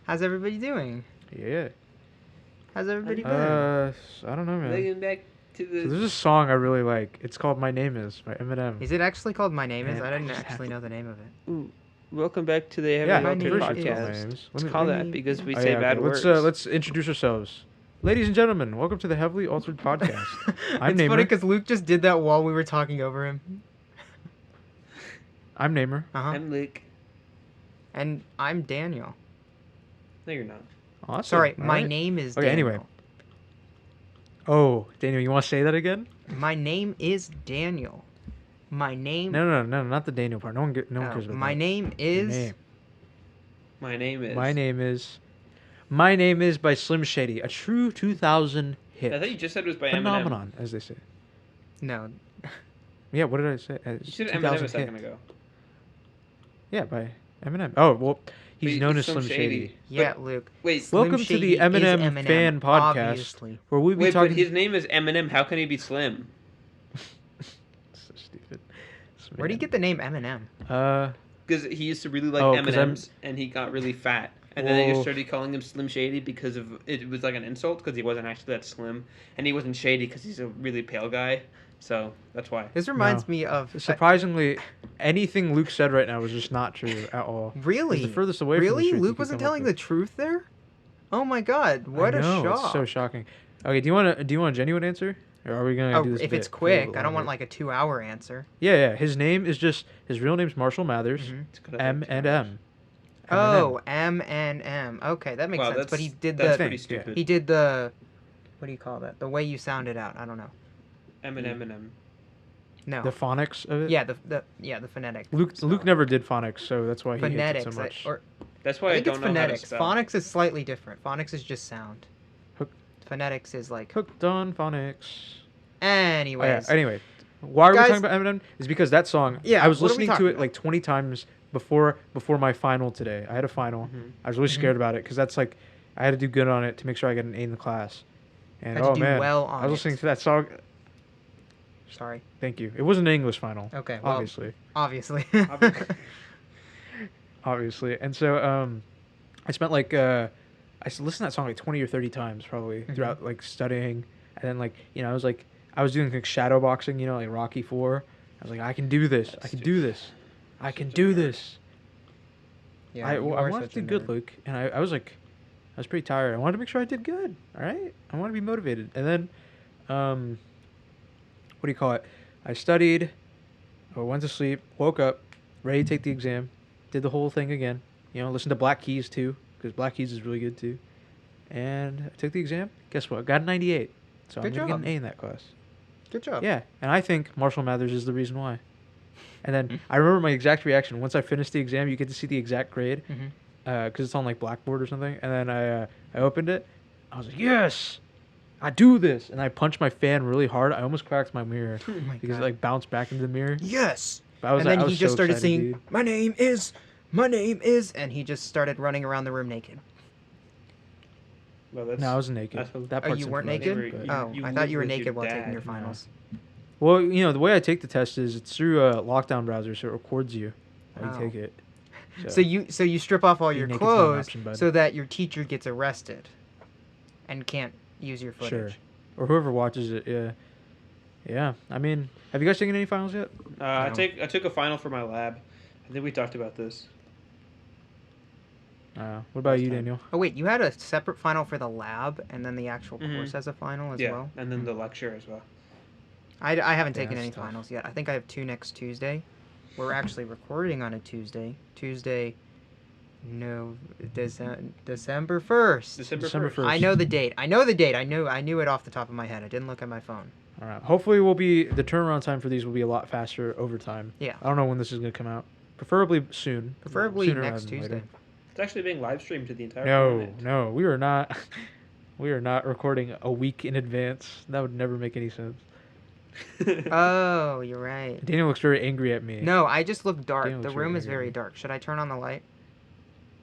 How's everybody doing? Yeah. How's everybody been? I don't know, man. Welcome back to the. So there's a song I really like. It's called "My Name Is" by Eminem. Is it actually called My Name Is? And I didn't I just actually know the name of it. Welcome back to the Yeah, Heavily My I'm Altered name pretty sure it's called podcast. "My Name Is." It's Let me- called let that me- because we Oh, say yeah, bad okay. words. Let's introduce ourselves, ladies and gentlemen. Welcome to the Heavily Altered podcast. I'm It's Naimur. funny because Luke just did that while we were talking over him. I'm Naimur. I'm Luke. And I'm Daniel. No, you're not. Awesome. Sorry, All my right. name is Okay, Daniel. anyway. Oh, Daniel, you want to say that again? My name is Daniel. My name. No, not the Daniel part. No one cares about my that. name Your is. name. My name is. My Name Is by Slim Shady, a true 2000 hit. I thought you just said it was by Phenomenon, as they say. No. Yeah, what did I say? Eminem. You said 2000 Eminem a hit. second ago. Yeah, by Eminem. Oh, well, he's But known it's as Slim Slim Shady. Shady. Yeah, But- Luke. Wait, Slim Welcome to Shady the Eminem, is Eminem, fan podcast, obviously. where we be wait, talking. but his name is Eminem. How can he be slim? So stupid. Where do you get the name Eminem? Because he used to really like Oh, 'cause M&Ms, and he got really fat. And then they Whoa. just started calling him Slim Shady because of it was like an insult because he wasn't actually that slim, and he wasn't shady because he's a really pale guy. So that's why. This reminds me of. Surprisingly, anything Luke said right now was just not true at all. Really? It's the furthest away from the Really? truth you Luke could wasn't come up telling with. the truth there? Oh my god, what I know, a shock. It's so shocking. Okay, do you want a genuine answer? Or are we gonna do this if bit it's for a little quick, bit I don't want longer? like a 2-hour answer. Yeah. His real name's Marshall Mathers. Mhm. It's gonna M take and 2 hours. M. Oh, M. Okay, that makes Wow, sense. But he did that's the pretty Yeah. stupid. he did the what do you call that? The way you sound it out. I don't know. Eminem. No. The phonics of it. yeah, the phonetic. Luke spelling. never did phonics, so that's why he hates phonetics it so much. or That's I why I, think it's don't know phonetics. how to spell. Phonics is slightly different. Phonics is just sound. Hook- Phonetics is like Hooked on phonics. anyways. Oh, yeah. Anyway, why are we Guys- talking about Eminem? Is because that song. Yeah, I was what are we listening to talking it about? like 20 times before my final today. I had a final. Mhm. I was really Mhm. scared about it because that's like I had to do good on it to make sure I get an A in the class. And Had to oh do man, well on I was it. listening to that song. Sorry. Thank you. It wasn't an English final, Okay. Well, obviously. Obviously. And so I spent like I listened to that song like 20 or 30 times probably Mhm. throughout like studying, and then like I was doing like shadow boxing, like Rocky 4. I was like, I can do this. I can do this. I can do this. yeah, I you are wanted such to a do good, nerd. Luke, and I was pretty tired. I wanted to make sure I did good. All right, I want to be motivated. And then, what do you call it? I studied, I went to sleep, woke up, ready to take the exam, did the whole thing again. Listened to Black Keys too, because Black Keys is really good too. And I took the exam. Guess what? Got a 98. So Good I'm gonna job. get an A in that class. Good job. Yeah, and I think Marshall Mathers is the reason why. And then I remember my exact reaction. Once I finished the exam, you get to see the exact grade, Mhm. because it's on like Blackboard or something. And then I opened it. I was like, yes, I do this. And I punched my fan really hard. I almost cracked my mirror Oh my because it God. like bounced back into the mirror. Yes. But I was And like, then I was he just so started excited, singing, dude. my name is, and he just started running around the room naked. Well, that's, No, I was naked. that's what- That Oh, part's you weren't information, naked? but- Oh, you I thought you were live with naked your while taking dad. your finals. Well, the way I take the test is it's through a lockdown browser, so it records you while Oh. you take it. So you strip off all Being your naked's not an clothes option, bud. so that your teacher gets arrested and can't use your footage. Sure. Or whoever watches it, yeah. Yeah. I mean, have you guys taken any finals yet? I No. took a final for my lab. I think we talked about this. What about Last you, time. Daniel? Oh wait, you had a separate final for the lab and then the actual Mhm. course as a final as Yeah, well? and then the lecture as well. I haven't Yeah, taken that's any tough. finals yet. I think I have 2 next Tuesday. We're actually recording on a Tuesday. No, December 1st. December December 1st. 1st. I know the date. I knew it off the top of my head. I didn't look at my phone. All right. Hopefully, the turnaround time for these will be a lot faster over time. Yeah. I don't know when this is going to come out. Preferably soon. Preferably Sooner next rather than Tuesday. later. It's actually being live streamed to the entire No, planet. no, we are not. We are not recording a week in advance. That would never make any sense. Oh, you're right. Daniel looks very angry at me. No, I just look dark. Daniel The looks room really is very angry. dark. Should I turn on the light?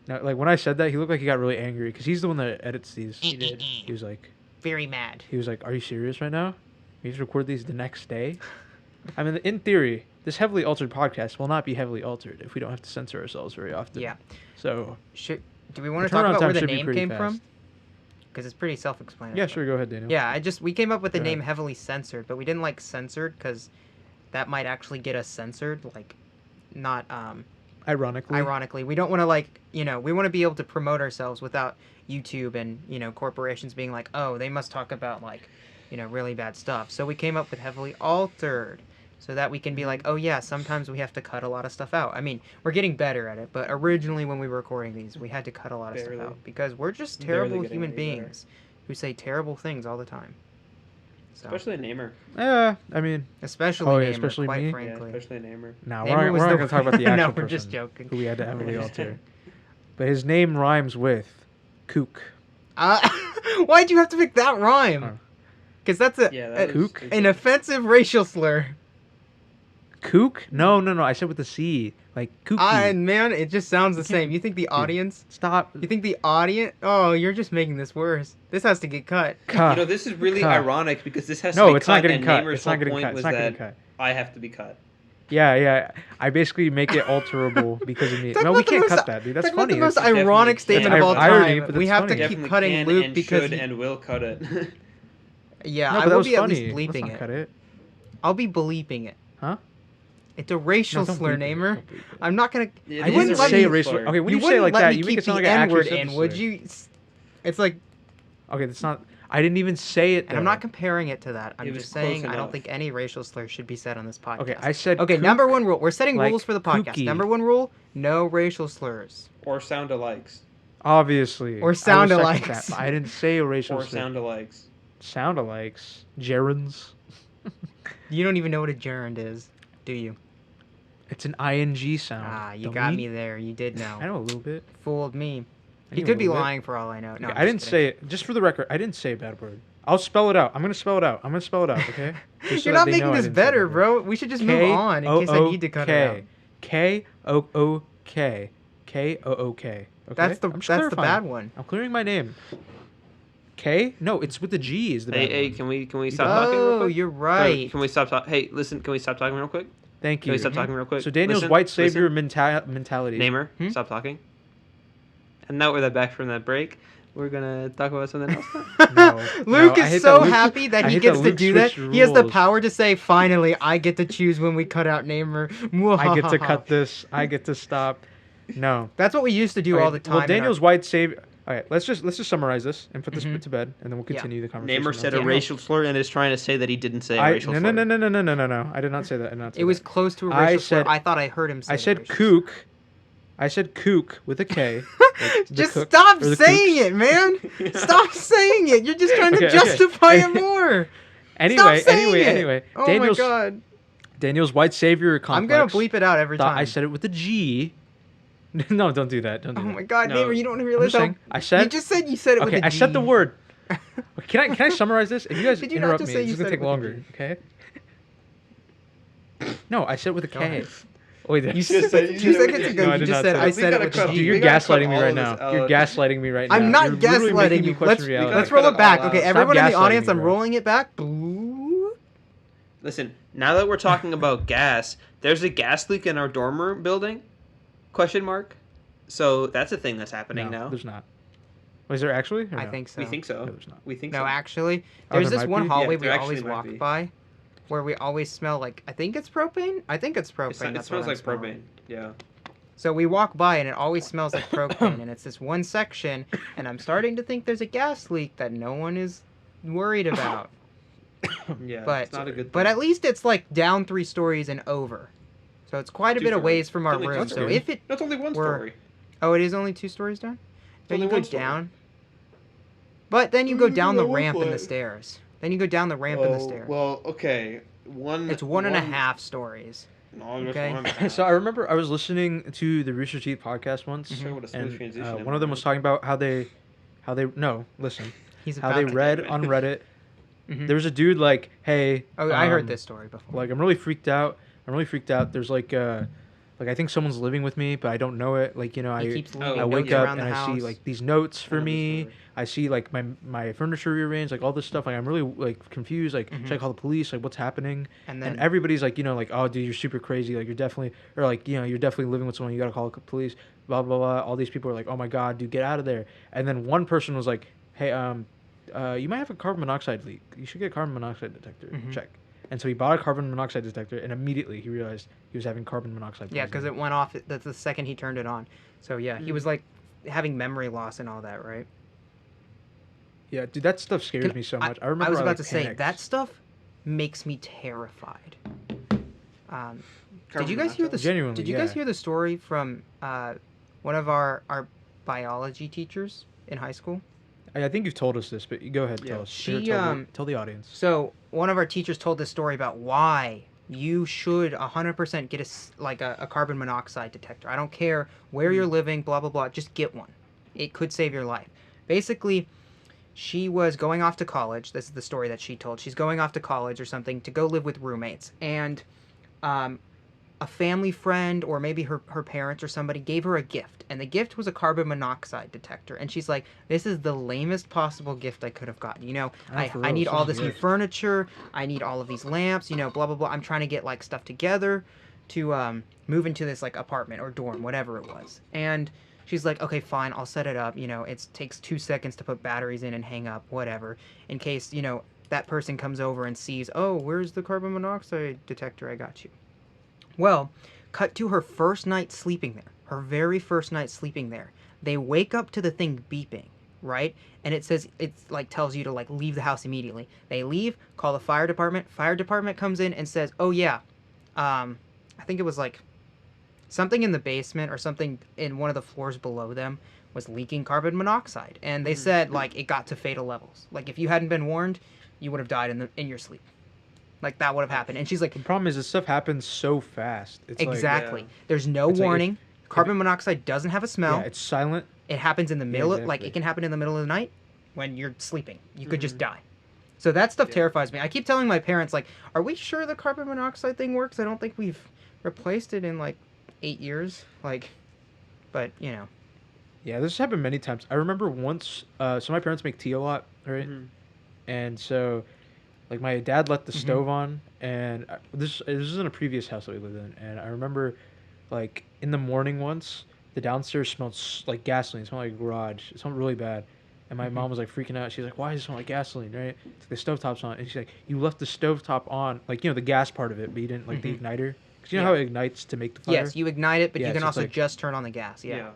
No, like when I said that, he looked like he got really angry because he's the one that edits these. He did. He was like, Very mad. "Are you serious right now? We have to record these the next day." I mean, in theory, this heavily altered podcast will not be heavily altered if we don't have to censor ourselves very often. Yeah. So Should Do we want The to talk turnaround about time where the should be name pretty came fast. from? Because it's pretty self-explanatory. Yeah, sure. Go ahead, Daniel. Yeah, we came up with the Go name ahead. Heavily Censored, but we didn't like censored because that might actually get us censored. Like, not ironically, we don't want to we want to be able to promote ourselves without YouTube and corporations being like, oh, they must talk about really bad stuff. So we came up with Heavily Altered, so that we can be like, oh yeah, sometimes we have to cut a lot of stuff out. I mean, we're getting better at it, but originally when we were recording these, we had to cut a lot of stuff Barely. out because we're just Barely terrible getting human any better. beings who say terrible things all the time. So, Especially Naimur. I mean, especially Oh, yeah, Naimur, especially quite me? frankly. Yeah, especially Naimur. no, Naimur we're not was going to talk about the actual no, we're person just joking. who we had to heavily alter. But his name rhymes with kook. Why'd you have to pick that rhyme? Oh. Because that's Yeah, that was Kook? an offensive racial slur. Kook? No. I said with a C. Like kooky. Man, it just sounds the same. You think the audience? Stop. You think the audience? Oh, you're just making this worse. This has to get cut. Cut. This is really Cut. ironic because this has to No, be it's cut, not getting and cut. Naimur's It's not whole getting point cut. was It's not getting that cut. I have to be cut. Yeah. I basically make it alterable because of me. Talk No, about we the can't most- cut that, dude. That's Talk about funny. the most That's- ironic definitely statement of all can't. Irony, time. but We that's have to funny. keep Definitely cutting can Luke and because should and will cut it. yeah, no, I but that will was be at funny. least Let's bleeping not it. cut it. I'll be bleeping it. Huh? It's a racial No, don't slur, bleep it. Namer. Don't bleep it. I'm not gonna. Yeah, I you it wouldn't is didn't let say me- a racial. Okay, when you you say it wouldn't like let that, me you make keep it sound like the I actually N-word said in, the would slur. you? It's like, Okay, that's not. I didn't even say it. and I'm though. not comparing it to that. I'm It was just close saying I don't enough. think any racial slur should be said on this podcast. Okay, I said. Okay, kook, number one rule. We're setting like rules for the podcast. kooky. Number one rule: no racial slurs. Or sound alikes. Obviously. Or I will sound second alikes. that, but I didn't say a racial Or slur. sound alikes. Sound alikes. Gerunds. You don't even know what a gerund is, do you? It's an ing sound. Ah, you Don't got we? me there. You did know. I know a little bit. Fooled me. I You knew a could be little bit. lying for all I know. No, Okay, I'm I didn't just say it. Just for the record, I didn't say a bad word. I'll spell it out. I'm gonna spell it out. Okay. Just so You're that not they know making I this didn't say a better, bad word. bro. We should just move on in case I need to cut it out. K-O-O-K. K-O-O-K. Okay? That's the I'm just that's the clarifying. bad one. I'm clearing my name. K? No, it's with the G is the bad Hey, one. can we stop talking real Oh, quick? you're Sorry, right. Can we stop talking? Hey, listen, can we stop talking real quick? Thank Can you. we stop talking real quick? So Daniel's Listen, white savior listen. mentality. Namer, Hmm? stop talking. And now we're back from that break. We're gonna talk about something else now. No, Luke I is hate so that Luke- happy that I he hate gets that to Luke do that. switched He has the rules. power to say, "Finally, I get to choose when we cut out Namer." I get to cut this. I get to stop. No. That's what we used to do Okay, all the time. Well, in our- Daniel's white savior. All right, let's just summarize this and put this Mhm. to bed, and then we'll continue the conversation. Namer said Okay. a racial slur and is trying to say that he didn't say a I racial no slur. no. I did not say that. I did not say It was that. close to a I racial slur. said- I thought I heard him say. I the said racial kook. I said kook with a K. like the Just cook- stop or the saying kooks. it, man. Stop saying it. You're just trying to Okay, okay. justify it more. Anyway, Stop saying it. anyway. Oh Daniel's my god. Daniel's white savior complex. I'm gonna bleep it out every thought time. I said it with a G. No, don't do that. Don't do Oh that. my god, No. Namer, you don't I'm realize just how. saying, I said. You just said you said it with Okay, a I said the G. word. Can I summarize this? If you guys Did you not interrupt just me, say it's you gonna said it take with a longer. G? Okay. No, I said it with a Go K. ahead. Wait, You that's- said said- you 2 said it seconds with a ago. No, I you did just not said say I that. said We it gotta with cut- a Dude, G. you're We gotta cut gaslighting me all right of now. this You're out. gaslighting me right now. I'm not You're literally making me gaslighting you. question reality. Let's roll it back. cut it Okay, all out. everyone in the gaslighting audience, me, I'm bro. rolling it back. Boo. Listen, now that we're talking about gas, there's a gas leak in our dorm room building? Question mark. So that's a thing that's happening No, now. there's not. Was there actually? Or I no? think so. We think so. No, there's not. We think No, so. actually, Oh, there's there this might one be? hallway Yeah, we there always actually might walk be. by, where we always smell like I think it's propane. I think it's propane. It That's smells what I'm like smelling. propane. Yeah. So we walk by and it always smells like propane, and it's this one section, and I'm starting to think there's a gas leak that no one is worried about. Yeah. But it's not a good thing. but at least it's like down 3 stories and over, so it's quite a 2 bit of stories. ways from our It's only 2 room. So stories. if it That's only one we're- story. oh, it is only 2 stories down. Then only you go one story. down. But then you go down the one ramp and the flight. stairs. Then you go down the ramp and the stairs. Well, okay. It's 1.5 stories. No, just Okay. 1.5. So I remember I was listening to the Rooster Teeth podcast once, Sorry, what a smooth and transition. one of them was talking about how they no, listen, He's how about they to- read on Reddit. Mhm. There was a dude like, hey, Oh, I heard um, this story before. Like, I'm really freaked out. There's like like I think someone's living with me, but I don't know it. Like, you know, He I keeps Oh, leaving I notes wake up around and the I house. see like these notes I for know the me. story. I see like my furniture rearranged, like all this stuff. Like I'm really like confused. Like should I call the police? Like what's happening? And And then everybody's like, you know, like, oh dude, you're super crazy. Like you're definitely, or like, you know, you're definitely living with someone. You gotta call the police. Blah blah blah. All these people are like, oh my god, dude, get out of there. And then one person was like, hey, you might have a carbon monoxide leak. You should get a carbon monoxide detector check. And so he bought a carbon monoxide detector, and immediately he realized he was having carbon monoxide poisoning. yeah, because it went off the second he turned it on. So yeah, he was like having memory loss and all that, right? Yeah, dude, that stuff scares me so much. I remember I was about like, to say panicked. that stuff makes me terrified. Did you Carbon guys hear the monoxide? Genuinely, Did you guys yeah. hear the story from one of our biology teachers in high school? I think you've told us this, but you go ahead, Yeah. tell us. She, Tell the audience. So one of our teachers told this story about why you should 100% get a carbon monoxide detector. I don't care where you're living, blah blah blah. Just get one. It could save your life. Basically, she was going off to college. This is the story that she told. She's going off to college or something to go live with roommates, and a family friend or maybe her parents or somebody gave her a gift, and the gift was a carbon monoxide detector, and she's like, this is the lamest possible gift I could have gotten, you know. For I real, need all sounds this new good. furniture, I need all of these lamps, you know, blah blah blah. I'm trying to get like stuff together to move into this like apartment or dorm, whatever it was. And she's like, okay, fine, I'll set it up, you know. It takes 2 seconds to put batteries in and hang up, whatever, in case, you know, that person comes over and sees, oh, where's the carbon monoxide detector? I got you. Well, cut to her first night sleeping there. Her very first night sleeping there. They wake up to the thing beeping, right? And it says, it's like tells you to like leave the house immediately. They leave, call the fire department. Fire department comes in and says, oh yeah, I think it was like something in the basement or something in one of the floors below them was leaking carbon monoxide. And they said like it got to fatal levels. Like if you hadn't been warned, you would have died in your sleep. Like that would have happened. And she's like, The problem is this stuff happens so fast. It's exactly. Yeah. There's no It's like warning. Carbon monoxide doesn't have a Like, smell. yeah, it's silent. It happens in the middle. Like exactly. it can happen in the middle of the night when you're sleeping. You could just die. So that stuff terrifies me. I keep telling my parents, like, are we sure the carbon monoxide thing works? I don't think we've replaced it in like 8 years. Like, but you know. Yeah, this has happened many times. I remember once. So my parents make tea a lot, right? And so, like, my dad left the stove on, and this was in a previous house that we lived in, and I remember, like, in the morning once, the downstairs smelled like gasoline. It smelled like a garage. It smelled really bad. And my mom was like freaking out. She's like, "Why does it smell like gasoline?" Right? It's like the stovetop's on, and she's like, "You left the stovetop on, like, you know, the gas part of it, but you didn't like the igniter, because you know how it ignites to make the fire." Yes, you ignite it, but Yeah, you can so it's also like- just turn on the gas. Yeah.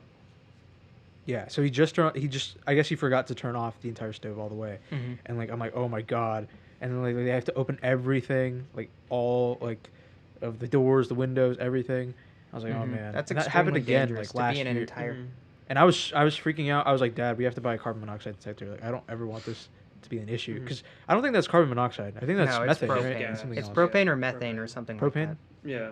Yeah, so I guess he forgot to turn off the entire stove all the way. And like I'm like, "Oh my god." And then like they have to open everything, like all like of the doors, the windows, everything. I was like, "Oh man." That's and that extremely happened again dangerous like to last be in an year. entire. And I was freaking out. I was like, "Dad, we have to buy a carbon monoxide detector. Like I don't ever want this to be an issue, because I don't think that's carbon monoxide. I think that's No, it's methane, propane. right? Yeah. And something It's else. propane or methane or something like Propane? that. Yeah.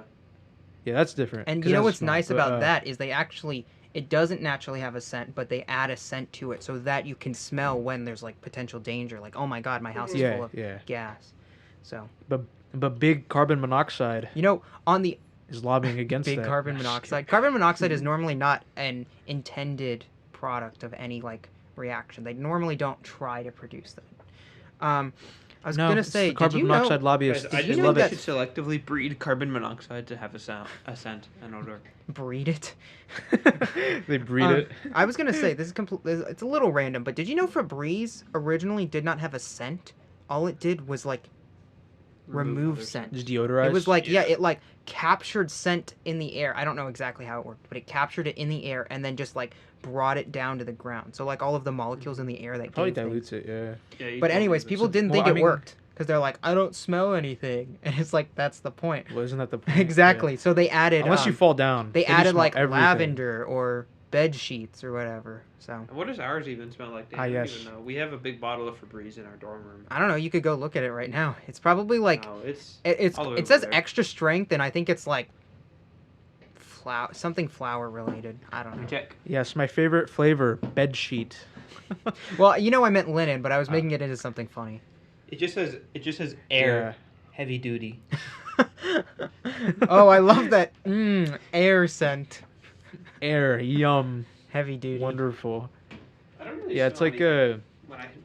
Yeah, that's different. And 'cause you know that's what's smell, nice but, about that is they actually, it doesn't naturally have a scent, but they add a scent to it so that you can smell when there's like potential danger. Like, oh my god, my house is Yeah, full of yeah. gas. So, But big carbon monoxide you know, on the is lobbying against big that. carbon monoxide, carbon monoxide is normally not an intended product of any like reaction. They normally don't try to produce that. I was gonna it's say, the carbon did you monoxide know, lobbyists. I you just know love that- that should selectively breed carbon monoxide to have a scent, an odor. breed it? They breed it. I was gonna say this is it's a little random, but did you know Febreze originally did not have a scent? All it did was like remove other scent. Just deodorized. It was like it like captured scent in the air. I don't know exactly how it worked, but it captured it in the air and then just like brought it down to the ground. So like all of the molecules in the air that probably gave things. dilutes it. Yeah. Yeah, you But told me anyways, this. people didn't well, think I it mean- worked because they're like, I don't smell anything, and it's like that's the point. Well, isn't that the point? Exactly. So they Yeah. added Unless you fall down. they then you added smell like everything. lavender or bed sheets or whatever. So What does ours even smell like? Dan? Ah, I don't yes. even know. We have a big bottle of Febreze in our dorm room. I don't know. You could go look at it right now. It's probably like No, it's it's all it over says there. extra strength, and I think it's like something flour related. I don't know. Check. Yes, my favorite flavor, bed sheet. Well, you know I meant linen, but I was making it into something funny. It just says air, heavy duty. Oh, I love that air scent. Air, yum, Heavy duty. wonderful. I don't really Yeah, it's smell like anything.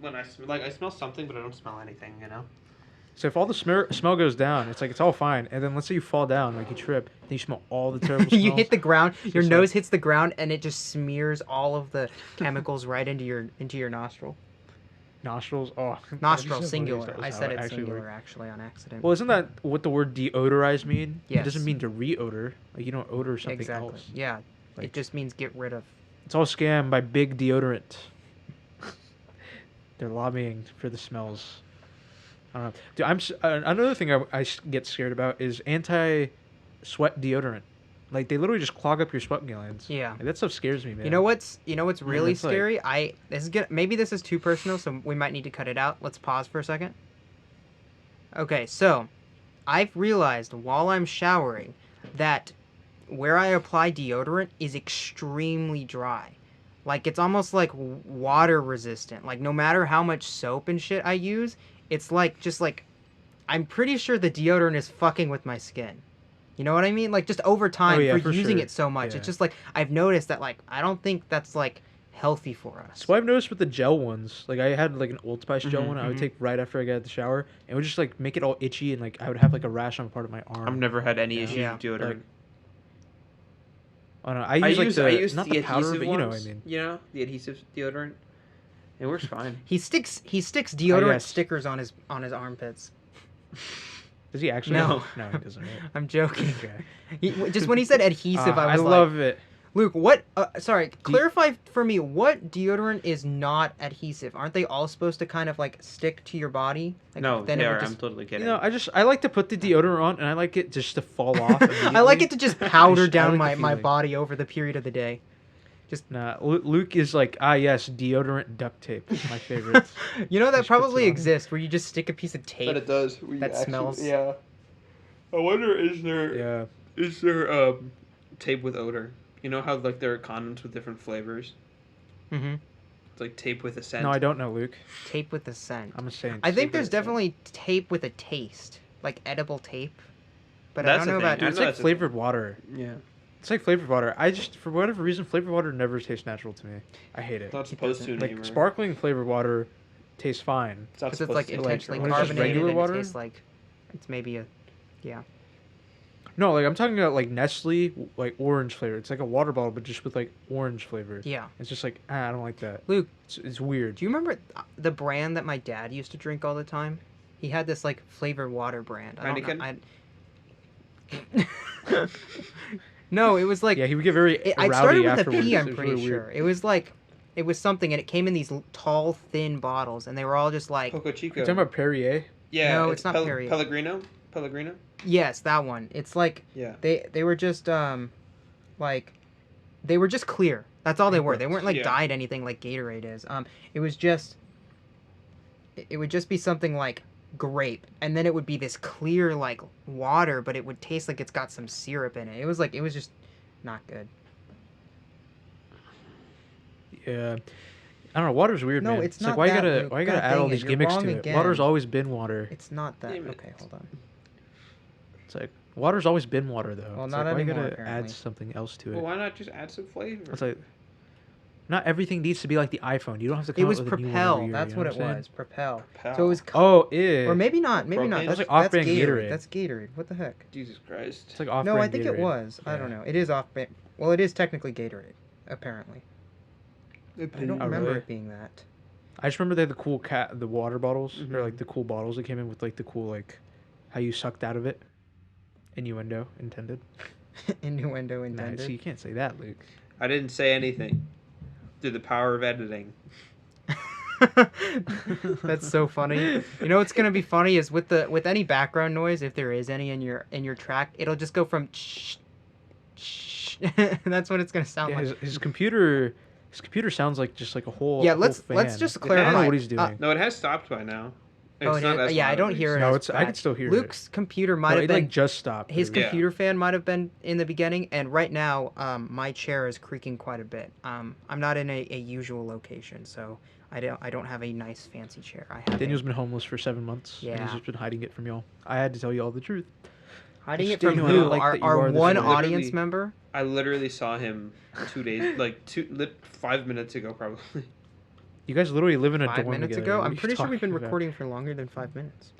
When I smell, like I smell something, but I don't smell anything. You know. So if all the smell goes down, it's like it's all fine. And then let's say you fall down, like you trip, then you smell all the terrible smells. You hit the ground, your just nose hits the ground, and it just smears all of the chemicals right into your nostril. Nostrils. Oh, Nostril, that's singular. funny. I That's said how it actually singular works. actually on accident. Well, isn't that what the word deodorize mean? Yes. It doesn't mean to reodor. Like you don't odor something exactly. else. Yeah. Like- It just means get rid of. It's all scam by big deodorant. They're lobbying for the smells. I don't know. Dude, another thing I get scared about is anti-sweat deodorant. Like they literally just clog up your sweat glands. Yeah. Like, that stuff scares me, man. You know what's really it's like- scary? Maybe this is too personal, so we might need to cut it out. Let's pause for a second. Okay, so I've realized while I'm showering that where I apply deodorant is extremely dry. Like it's almost like water resistant. Like no matter how much soap and shit I use, it's like just like I'm pretty sure the deodorant is fucking with my skin. You know what I mean? Like just over time for using sure. it so much. Yeah. It's just like I've noticed that like I don't think that's like healthy for us. That's what I've noticed with the gel ones. Like I had like an Old Spice gel one I would mhm. take right after I got out of the shower. And it would just like make it all itchy and like I would have like a rash on part of my arm. I've never had any Yeah. issue Yeah. with deodorant. Like, I don't know. I use not the powder, adhesive but you know what I ones, mean. You know, the adhesive deodorant. It works fine. He sticks deodorant yes. stickers on his armpits. Does he actually? No. No, he doesn't. Right? I'm joking. Okay. Just when he said adhesive, I was like, love it. Luke, what? Sorry, clarify for me. What deodorant is not adhesive? Aren't they all supposed to kind of like stick to your body? Like, No, then they it would are. just- I'm totally kidding. You know, I like to put the deodorant on, and I like it just to fall off. I like it to just powder I down like the my feeling. body over the period of the day. Nah, Luke is like, yes, deodorant duct tape, my favorite. You know that Just puts probably it on. exists where you just stick a piece of but tape. it does. That smells. Yeah. I wonder is Yeah. there tape with odor? You know how like there are condoms with different flavors? Mm-hmm. It's like tape with a scent. No, I don't know, Luke. Tape with a scent. I'm just saying. I think with there's a scent. definitely tape with a taste, like edible tape. But That's I the don't know thing. about. I It's know like that's a flavored water. Yeah. It's like flavored water. I just, for whatever reason, flavored water never tastes natural to me. I hate it. It's not supposed to. Like Naimur. sparkling flavored water tastes fine. It's not Because it's supposed like to. intentionally when it's just carbonated regular and water? it tastes like it's maybe a No, like I'm talking about like Nestle, like orange flavor. It's like a water bottle, but just with like orange flavor. yeah. It's just like I don't like that. Luke, It's weird. do you remember the brand that my dad used to drink all the time? He had this like flavored water brand. I don't know. No, it was like Yeah, he would get very it rowdy started with a afterwards. P. It I'm was pretty really sure weird. it was like it was something, and it came in these tall, thin bottles, and they were all just like Poco Chico. You talking about Perrier? Yeah. No, it's not Perrier. Pellegrino. Pellegrino. yes, that one. It's like Yeah. they were just like they were just clear. That's all they were. They weren't like Yeah. dyed anything like Gatorade is. It was just it would just be something like grape, and then it would be this clear like water, but it would taste like it's got some syrup in it. It was just not good. Yeah. I don't know. Water's weird, No, man. it's like not why you that, gotta Luke. why you gotta God add all dang it, these you're gimmicks wrong to it? again. Water's always been water. It's not that. Damn it. Okay, hold on. It's like water's always been water though. Well, It's not like, why you anymore, gotta apparently. add something else to it? Well, why not just add some flavor? It's like not everything needs to be like the iPhone. You don't have to come It up was with a new one Propel. every year, That's you know what it I'm saying? was. Propel. Propel. So it was. Oh, yeah. Or maybe not. Maybe Propane? not. That's That's, like that's off-brand Gatorade. That's Gatorade. What the heck? Jesus Christ. It's like off No, I think it was. I Yeah. don't know. It is off. Well, it is technically Gatorade, apparently. I don't Oh, remember really? it being that. I just remember they had the cool the water bottles, or Mhm. like the cool bottles that came in with like the cool like how you sucked out of it. Innuendo intended. Innuendo Nah, intended. see, you can't say that, Luke. I didn't say anything. Through the power of editing. That's so funny. You know what's gonna be funny is with any background noise, if there is any in your track, it'll just go from that's what it's gonna sound Yeah, like. his computer sounds like just like a whole. Yeah, whole let's fan. just It I clarify. don't know what he's doing. No, it has stopped by now. Oh, It's it not is? as Yeah, I loud, don't at hear least. it. No, as it's- I can bad. still hear it. Luke's computer might No, have it been like just stopped. his but it- Yeah. computer fan might have been in the beginning, and right now my chair is creaking quite a bit. I'm not in a usual location, so I don't have a nice fancy chair. I have Daniel's been homeless for 7 months. And Yeah. he's just been hiding it from y'all. I had to tell you all the truth. hiding it Just from Daniel, I don't who? like that you Our are this one way. audience Literally- member. I literally saw him 2 days, 5 minutes ago, probably. You guys literally live in a 5 dorm minutes together. ago. What are I'm you pretty sure we've been talking about? recording for longer than 5 minutes.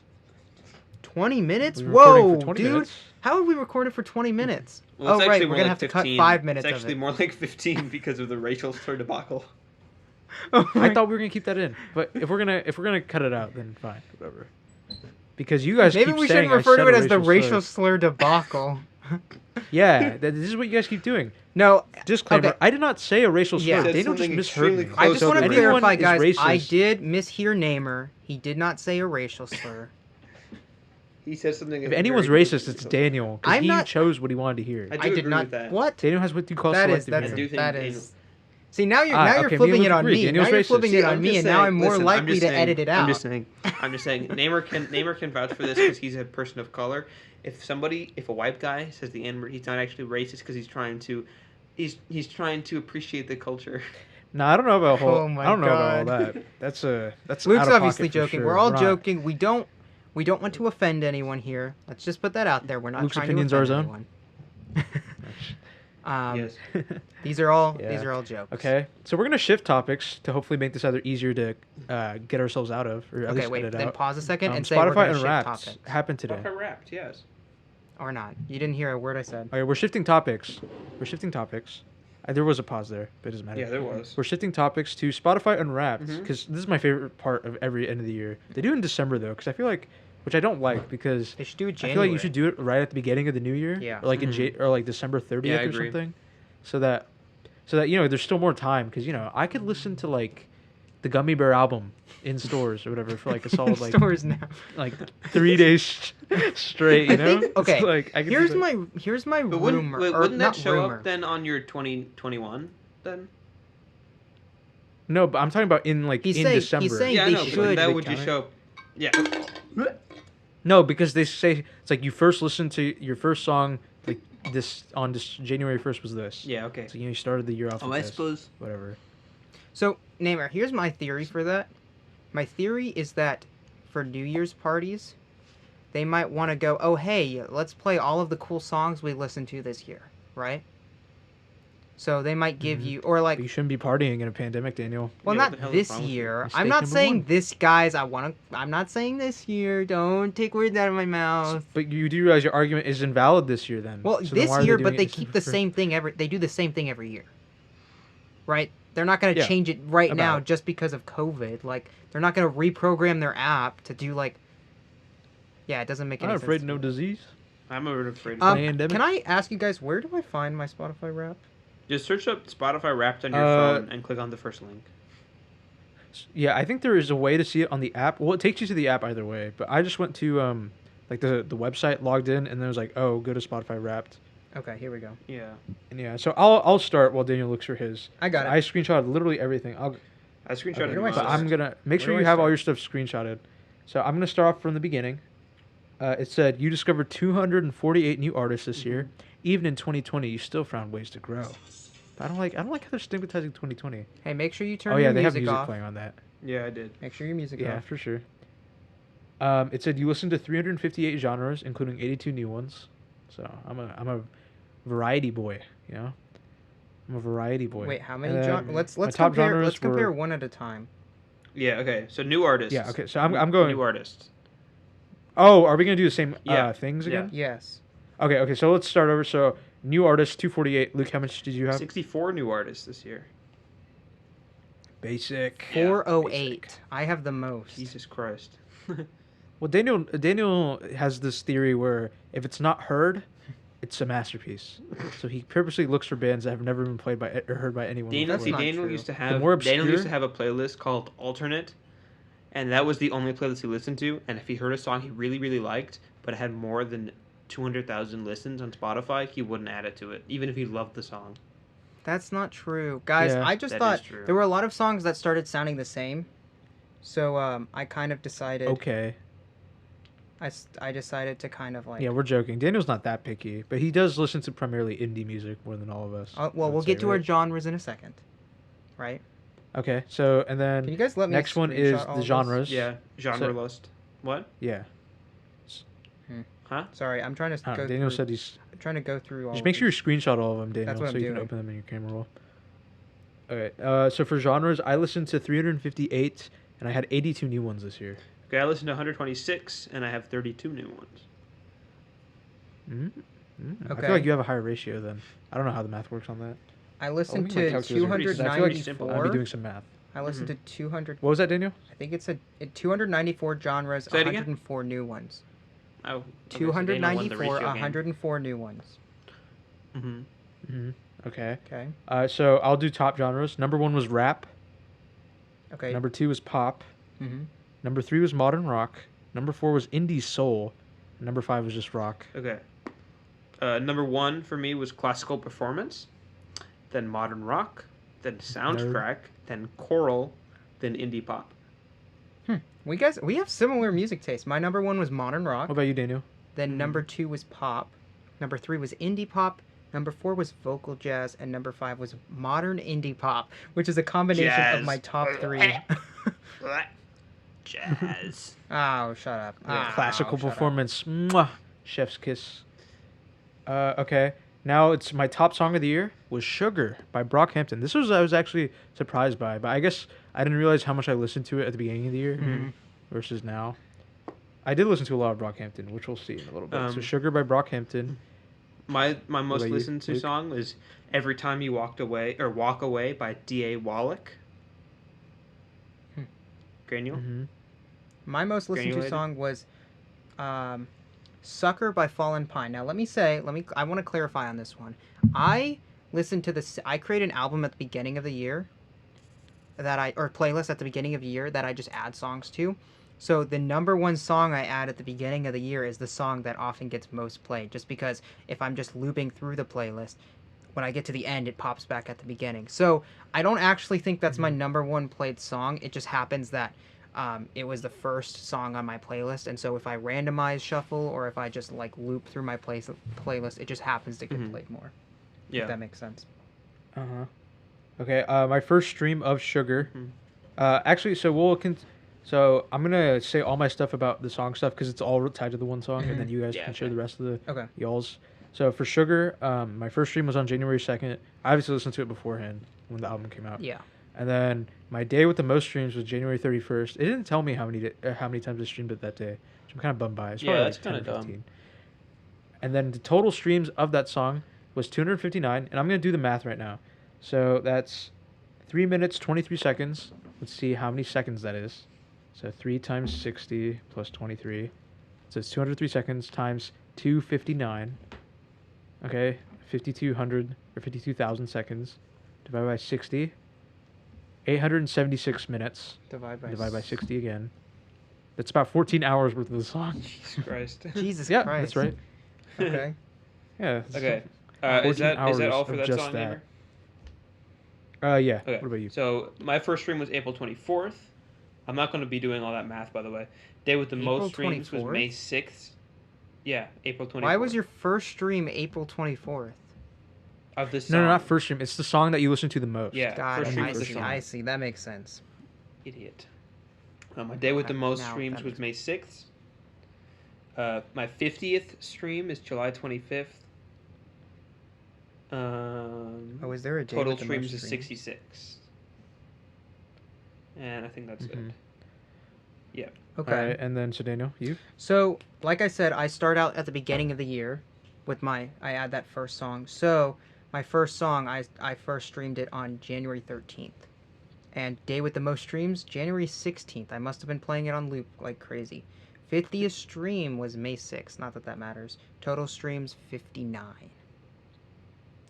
20 minutes? We've been recording Whoa, for 20 dude! minutes. How have we recorded for 20 minutes? Well, it's oh right, actually we're more gonna like have to cut 15. 5 minutes It's of actually it. more like 15 because of the racial slur debacle. Oh I my- thought we were gonna keep that in, but if we're gonna cut it out, then fine, whatever. Because you guys Maybe keep we saying shouldn't refer I to said it a as the racial slur. slur debacle. Yeah, this is what you guys keep doing. No, Disclaimer: Okay. I did not say a racial slur. Yeah. Said Daniel just something misheard me. extremely I just close want to to anyone clarify, is guys. I racist. did mishear Naimur. He did not say a racial slur. He said something. If anyone's very racist, close it's to- Daniel because I'm he not- chose what he wanted to hear. I do I did agree not. with that. What? Daniel has what you call That is selective I do hearing. think that Daniel- is. See now you're Okay, me flipping and it Luke on agree. me. Daniel's Now you're racist. flipping See, it I'm on me, just and now saying- I'm more listen, likely just to saying- edit it out. I'm just saying. Naimur can vouch for this because he's a person of color. If a white guy says the N word, he's not actually racist because he's trying to appreciate the culture. No, I don't know about Oh my I don't know about God. all that. That's Luke's out of obviously pocket for joking. sure. We're all not- joking. We don't want to offend anyone here. Let's just put that out there. We're not Luke's trying opinions to are offend his own? anyone. Yes. These are all Yeah. jokes. Okay, so we're gonna shift topics to hopefully make this either easier to get ourselves out of, or at Okay, least wait. edit Then out. pause a second and say we're Spotify going to shift Unwrapped topics. happened today. Spotify Wrapped, yes. Or not. You didn't hear a word I said. Okay, we're shifting topics. There was a pause there, but it doesn't matter. Yeah, there was. We're shifting topics to Spotify Unwrapped Mhm. because this is my favorite part of every end of the year. They do it in December though, because I feel like, which I don't like, because They should do it I January. feel like you should do it right at the beginning of the new year. Yeah. Or like Mhm. or like December 30th Yeah, I or agree. something, so that there's still more time because I could listen to like the Gummy Bear album in stores or whatever for like a solid like Stores now. like 3 days straight. I You know? think- okay, It's like, I could do Here's my But rumor. wouldn't or that not show rumor. up then on your 2021 then? No, but I'm talking about in He's in saying- he's December. saying Yeah, I they know, but should- that They would just count it? show. Yeah. No, because they say it's like you first listened to your first song like this January 1st was this. Yeah. Okay. So you started the year off. Oh, with I this, suppose. whatever. So, Naimur, here's my theory for that. My theory is that for New Year's parties, they might want to go, oh, hey, let's play all of the cool songs we listened to this year, right? So they might give Mhm. you, or like, But you shouldn't be partying in a pandemic, Daniel. well, Yeah, what the not hell is this wrong with you? year. Mistake I'm not number saying one. this, guys. I'm not saying this year. Don't take words out of my mouth. But you do realize your argument is invalid this year, then. Well, So then this why are year, doing but it they instead keep of the for- same thing every. They do the same thing every year, right? They're not going to Yeah. change it right now About. just because of COVID. Like, they're not going to reprogram their app to do like. Yeah, it doesn't make any I'm sense. afraid to no me. disease. I'm afraid. Pandemic. Can I ask you guys, where do I find my Spotify rap? Just search up Spotify Wrapped on your phone and click on the first link. Yeah, I think there is a way to see it on the app. Well, it takes you to the app either way. But I just went to like the website, logged in, and then it was like, oh, go to Spotify Wrapped. Okay, here we go. Yeah. And yeah, so I'll start while Daniel looks for his. I got it. I screenshotted literally everything. I screenshotted Okay, where do I mine. But I'm gonna make Where sure do you I have all start? your stuff screenshotted. So I'm gonna start off from the beginning. It said you discovered 248 new artists this year. Even in 2020, you still found ways to grow. But I don't like how they're stigmatizing 2020. Hey, make sure you turn Oh yeah, your they have music music off. playing on that. Yeah, I did. Make sure your music Yeah, off. for sure. It said you listened to 358 genres, including 82 new ones. So I'm a variety boy. You know, I'm a variety boy. Wait, how many And genres? then Let's my top compare. genres Let's compare were- one at a time. Yeah. Okay. So new artists. Yeah. Okay. So I'm going. New artists. Oh, are we gonna do the same Yeah. things Yeah. again? Yes. Okay. So let's start over. So new artists 248. Luke, how much did you have? 64 new artists this year. Basic. 408. I have the most. Jesus Christ. Well, Daniel has this theory where if it's not heard, it's a masterpiece. So he purposely looks for bands that have never been played by or heard by anyone. Daniel, That's see, not Daniel true. used to have more Daniel used to obscure- have a playlist called Alternate, and that was the only playlist he listened to. And if he heard a song he really really liked, but it had more than 200,000 listens on Spotify, he wouldn't add it to it, even if he loved the song. That's not true, guys. Yeah. I just That thought is true. there were a lot of songs that started sounding the same, so I kind of decided. Okay. I decided to kind of like. Yeah, we're joking. Daniel's not that picky, but he does listen to primarily indie music more than all of us. Well, I would we'll say, get to our right? genres in a second, right? Okay, so and Can you then guys let me next one is screenshot all the of genres. Yeah, genre So- list. What? Yeah. Huh? this? Sorry, I'm trying to go Daniel through. said he's. I'm trying to go through all. Just of make sure you these. screenshot all of them, Daniel, That's what so I'm you can doing. open them in your camera roll. Okay. So for genres, I listened to 358, and I had 82 new ones this year. Okay, I listened to 126, and I have 32 new ones. I Okay. feel like you have a higher ratio then. I don't know how the math works on that. I listened me my to calculator, because I feel like 294. I'll be doing some math. I listened to 200. What was that, Daniel? I think it's 294 genres, Say it again? 104 new ones. Oh, okay, so Daniel won the 294, ratio game. 104 new ones. Okay. Okay. So I'll do top genres. Number 1 was rap. Okay. Number 2 was pop. Mm-hmm. Number 3 was modern rock. Number 4 was indie soul. And number 5 was just rock. Okay. Number 1 for me was classical performance, then modern rock, then soundtrack, then choral, then indie pop. We have similar music tastes. My number 1 was modern rock. What about you, Daniel? Then number 2 was pop. Number 3 was indie pop. Number 4 was vocal jazz, and number 5 was modern indie pop, which is a combination Jazz. of my top 3. Jazz. Oh, shut up. Oh, Classical shut up. performance. Mwah. Chef's kiss. Okay. Now it's my top song of the year was Sugar by Brockhampton. This was I was actually surprised by, but I guess I didn't realize how much I listened to it at the beginning of the year versus now. I did listen to a lot of Brockhampton, which we'll see in a little bit. So Sugar by Brockhampton. My most about you, listened to Luke? song was "Every Time You Walked Away" or "Walk Away" by D.A. Wallach. Granular. Mm-hmm. My most listened to Granulated? song was Sucker by Fallen Pine. Now, I want to clarify on this one. I listened to this, I create an album at the beginning of the year or playlist at the beginning of the year that I just add songs to. So the number 1 song I add at the beginning of the year is the song that often gets most played, just because if I'm just looping through the playlist, when I get to the end, it pops back at the beginning. So I don't actually think that's my number 1 played song. It just happens that it was the first song on my playlist, and so if I randomize shuffle or if I just like loop through my playlist, it just happens to get played more. Yeah. If that makes sense. Okay. My first stream of Sugar. Actually, so I'm gonna say all my stuff about the song stuff because it's all tied to the one song, and then you guys can share the rest of the y'all's. So for Sugar, my first stream was on January 2nd. I obviously listened to it beforehand when the album came out. Yeah. And then my day with the most streams was January 31st. It didn't tell me how many times I streamed it that day, which I'm kind of bummed by. It's probably that's like 10 or kinda dumb. 15. And then the total streams of that song was 259, and I'm going to do the math right now. So that's 3 minutes, 23 seconds. Let's see how many seconds that is. So 3 times 60 plus 23. So it's 203 seconds times 259. Okay, 5,200 or 52,000 seconds divided by 60. 876 minutes. Divide by 60 again. That's about 14 hours worth of the song. Jesus Christ. Jesus Yeah, Christ. that's right. Okay. Yeah. Okay. 14 Is that hours all for of that just song, that. Naimur? Yeah. Okay. What about you? So my first stream was April 24th. I'm not going to be doing all that math, by the way. Day with the April most streams was 24th? May 6th. Yeah, April 24th. Why was your first stream April 24th? of this song? No, not first stream. It's the song that you listen to the most. Yeah, God, first stream I of the see. song. I see. That makes sense. Idiot. My day with the most Now streams that was makes- May 6th. My 50th stream is July 25th. Oh, is there a day Total with the streams most is streams? 66. And I think that's it. Mhm. Yeah. Okay. All right, and then so Daniel, you? So, like I said, I start out at the beginning of the year with I add that first song. So, my first song, I first streamed it on January 13th. And day with the most streams, January 16th. I must have been playing it on loop like crazy. 50th stream was May 6th. Not that that matters. Total streams, 59.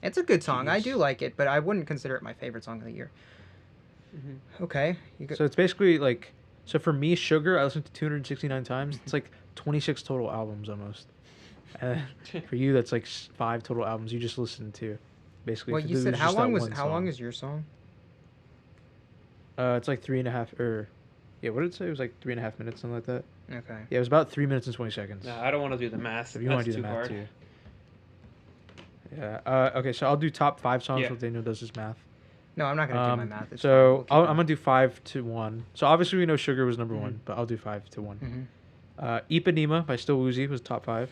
It's a good song. I Jeez. do like it, but I wouldn't consider it my favorite song of the year. Mm-hmm. Okay. So it's basically like, so for me, Sugar, I listened to 269 times. It's like 26 total albums almost. For you, that's like 5 total albums you just listened to, basically. Well, if you it said was how just that long was one how long song. is your song? It's like 3.5 or, yeah, what did it say? It was like 3.5 minutes, something like that. Okay. Yeah, it was about 3 minutes and 20 seconds. No, I don't want to do the math. So if you want to That's do the too math hard. too. Yeah. Okay, so I'll do top 5 songs Yeah. while Daniel does his math. No, I'm not gonna do my math. It's So fine. We'll I'm gonna do 5-1. So obviously we know Sugar was number one, but I'll do 5-1. Ipanema by Still Woozy was top 5.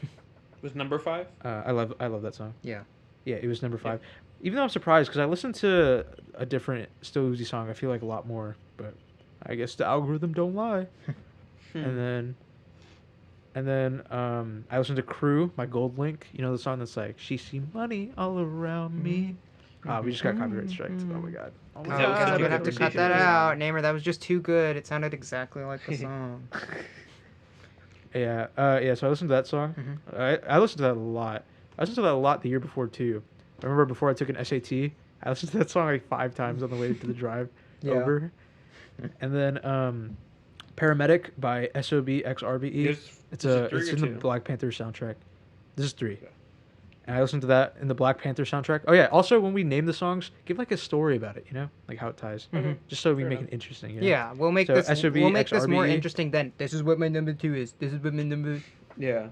Was number 5? I love that song. Yeah. Yeah, it was number 5. Even though I'm surprised because I listened to a different Still Uzi song, I feel like a lot more, but I guess the algorithm don't lie. And then I listened to Crew by Gold Link. You know the song that's like she see money all around me. We just got copyright striked. Oh my god. Oh my Oh, that was God, such I'm a gonna have to good cut that conversation. out, Naimur. That was just too good. It sounded exactly like the song. Yeah. So I listened to that song. I listened to that a lot. I listened to that a lot the year before too. I remember before I took an SAT, I listened to that song like 5 times on the way to the drive over. And then Paramedic by SOBXRBE. It's in the Black Panther soundtrack. This is 3. Okay. And I listened to that in the Black Panther soundtrack. Oh yeah. Also, when we name the songs, give like a story about it. You know, like how it ties. Just so we make it interesting. You know? Yeah, we'll make So this. We'll make this more SOBXRBE. interesting than this is what my number 2 is. This is what my number. Yeah.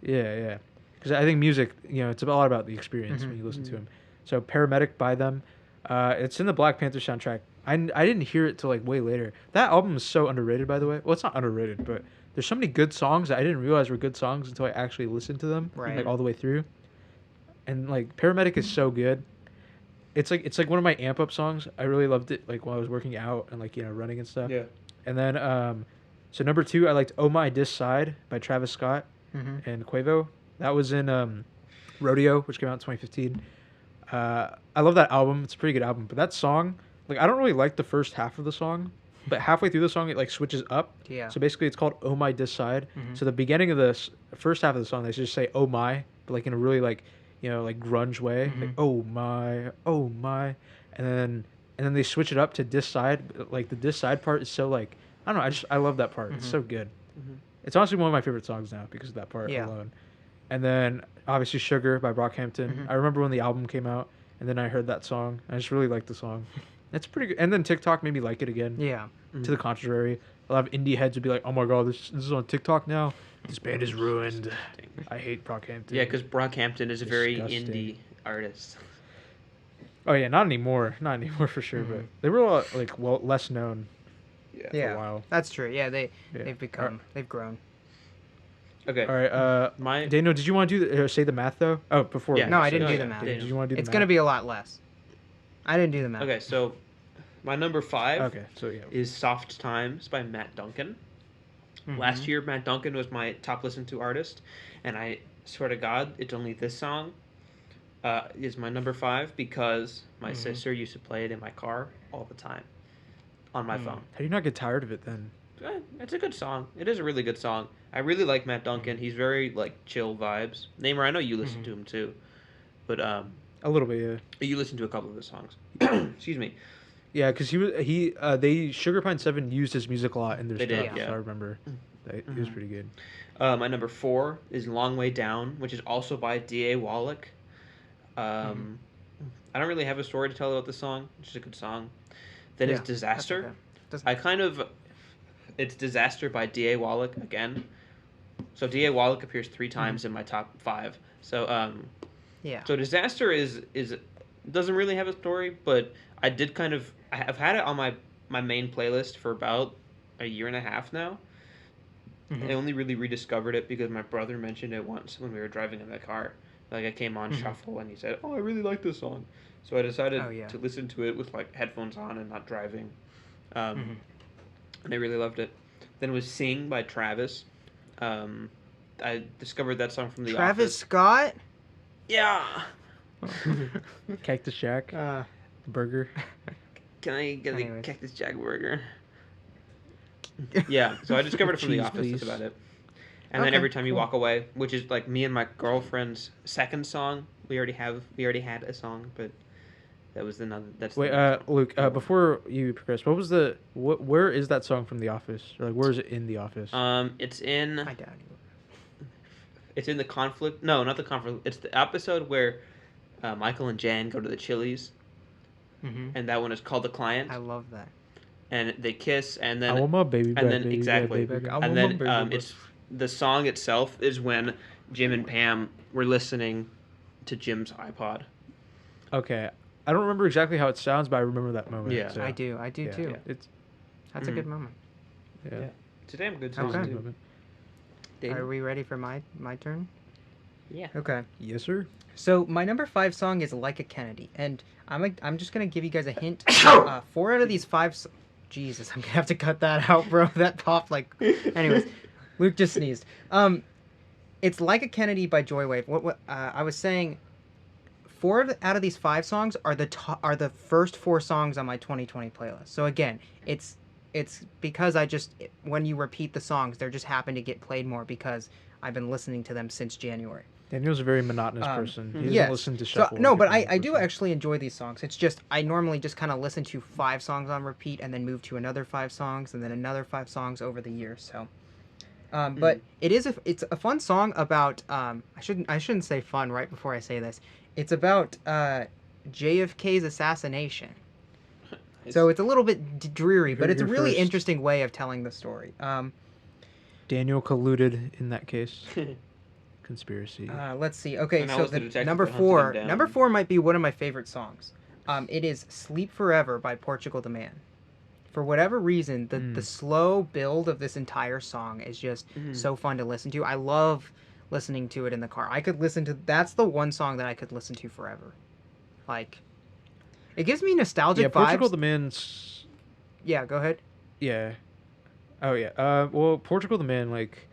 Yeah. Because I think music, it's a lot about the experience when you listen to them. So Paramedic by them. It's in the Black Panther soundtrack. I didn't hear it till like way later. That album is so underrated, by the way. Well, it's not underrated, but there's so many good songs that I didn't realize were good songs until I actually listened to them, like all the way through. And like Paramedic is so good. It's like one of my amp up songs. I really loved it, like while I was working out and like running and stuff. Yeah. And then so number 2, I liked "Oh My This Side" by Travis Scott and Quavo. That was in Rodeo, which came out in 2015. I love that album. It's a pretty good album. But that song, like I don't really like the first half of the song, but halfway through the song it like switches up. Yeah. So basically it's called "Oh My This Side." So the beginning of the first half of the song they just say "Oh My," but like in a really like like grunge way, like "Oh my, oh my," and then they switch it up to "This Side." Like the "This Side" part is so like I don't know. I love that part. It's so good. It's honestly one of my favorite songs now because of that part alone. And then obviously "Sugar" by Brockhampton. I remember when the album came out, and then I heard that song. I just really liked the song. It's pretty good. And then TikTok made me like it again. Yeah. To the contrary, a lot of indie heads would be like, "Oh my god, this is on TikTok now. This band is ruined." I hate Brockhampton. Yeah, because Brockhampton is a very Disgusting. indie artist. Oh yeah, not anymore. Not anymore for sure. But they were a lot, like less known. For a while. That's true. Yeah, they've grown. Okay. All right. Daniel, did you want to do say the math though? Oh, before. No, I didn't do the math. Did you want to do the math? It's gonna be a lot less. I didn't do the math. Okay, so my number 5 so is "Soft Times" by Matt Duncan. Last year, Matt Duncan was my top listened to artist, and I swear to God, it's only this song is my number 5 because my sister used to play it in my car all the time on my phone. How do you not get tired of it then? It's a good song. It is a really good song. I really like Matt Duncan. He's very like chill vibes. Naimur, I know you listen to him too, but a little bit, yeah. You listen to a couple of his songs. Excuse me. Yeah, because they Sugar Pine 7 used his music a lot in their stuff. Did, yeah. So I remember it was pretty good. My number 4 is "Long Way Down," which is also by D.A. Wallach. I don't really have a story to tell about the song. It's just a good song. Then it's "Disaster." Okay. It's "Disaster" by D.A. Wallach again. So D.A. Wallach appears 3 times in my top 5. So So "Disaster" is doesn't really have a story, but I've had it on my main playlist for about a year and a half now. I only really rediscovered it because my brother mentioned it once when we were driving in the car. Like I came on shuffle and he said, "Oh, I really like this song," so I decided to listen to it with like headphones on and not driving, and I really loved it. Then it was "Sing" by Travis. I discovered that song from The Travis Office. Scott. Yeah. Cactus Jack. Burger. Can I get the Cactus Jack burger? Yeah, so I discovered it from The Office. That's about it. And then "Every Time You Walk Away," which is like me and my girlfriend's second song. We already had a song, but that was another. Luke. Before you progress, where is that song from The Office? Or like, where is it in The Office? It's in. I doubt you. It's in the conflict. No, not the conflict. It's the episode where Michael and Jan go to the Chili's, and that one is called "The Client." I love that. And they kiss, and then I want my baby back, and then baby exactly, back, baby. and then it's the song itself is when Jim and Pam were listening to Jim's iPod. Okay, I don't remember exactly how it sounds, but I remember that moment. Yeah. so, I do too. Yeah. It's That's a good moment. yeah. Today I'm good. It's a Okay. good moment. Are we ready for my turn? Yeah. Okay. Yes, sir. So my number 5 song is "Like a Kennedy," and I'm just gonna give you guys a hint. 4 out of these 5. Jesus, I'm gonna have to cut that out, bro. That popped like. Anyways, Luke just sneezed. It's "Like a Kennedy" by Joywave. What I was saying. 4 out of these 5 songs are the first 4 songs on my 2020 playlist. So again, it's because when you repeat the songs, they just happen to get played more because I've been listening to them since January. Daniel's a very monotonous person. He doesn't Yes. listen to So, shuffle. no, like but a normal I do person. actually enjoy these songs. It's just I normally just kind of listen to 5 songs on repeat and then move to another 5 songs and then another 5 songs over the year. So, but it's a fun song about I shouldn't say fun right before I say this. It's about JFK's assassination. So it's a little bit dreary, but it's a really interesting way of telling the story. Daniel colluded in that case. Conspiracy. Let's see. Okay, And I so was the the detective number that hunted him 4. down. Number 4 might be one of my favorite songs. It is "Sleep Forever" by Portugal the Man. For whatever reason, the slow build of this entire song is just so fun to listen to. I love listening to it in the car. I could listen to. That's the one song that I could listen to forever. Like, it gives me nostalgic vibes. Portugal the Man's. Yeah, go ahead. Yeah. Oh yeah. Well, Portugal the Man, like,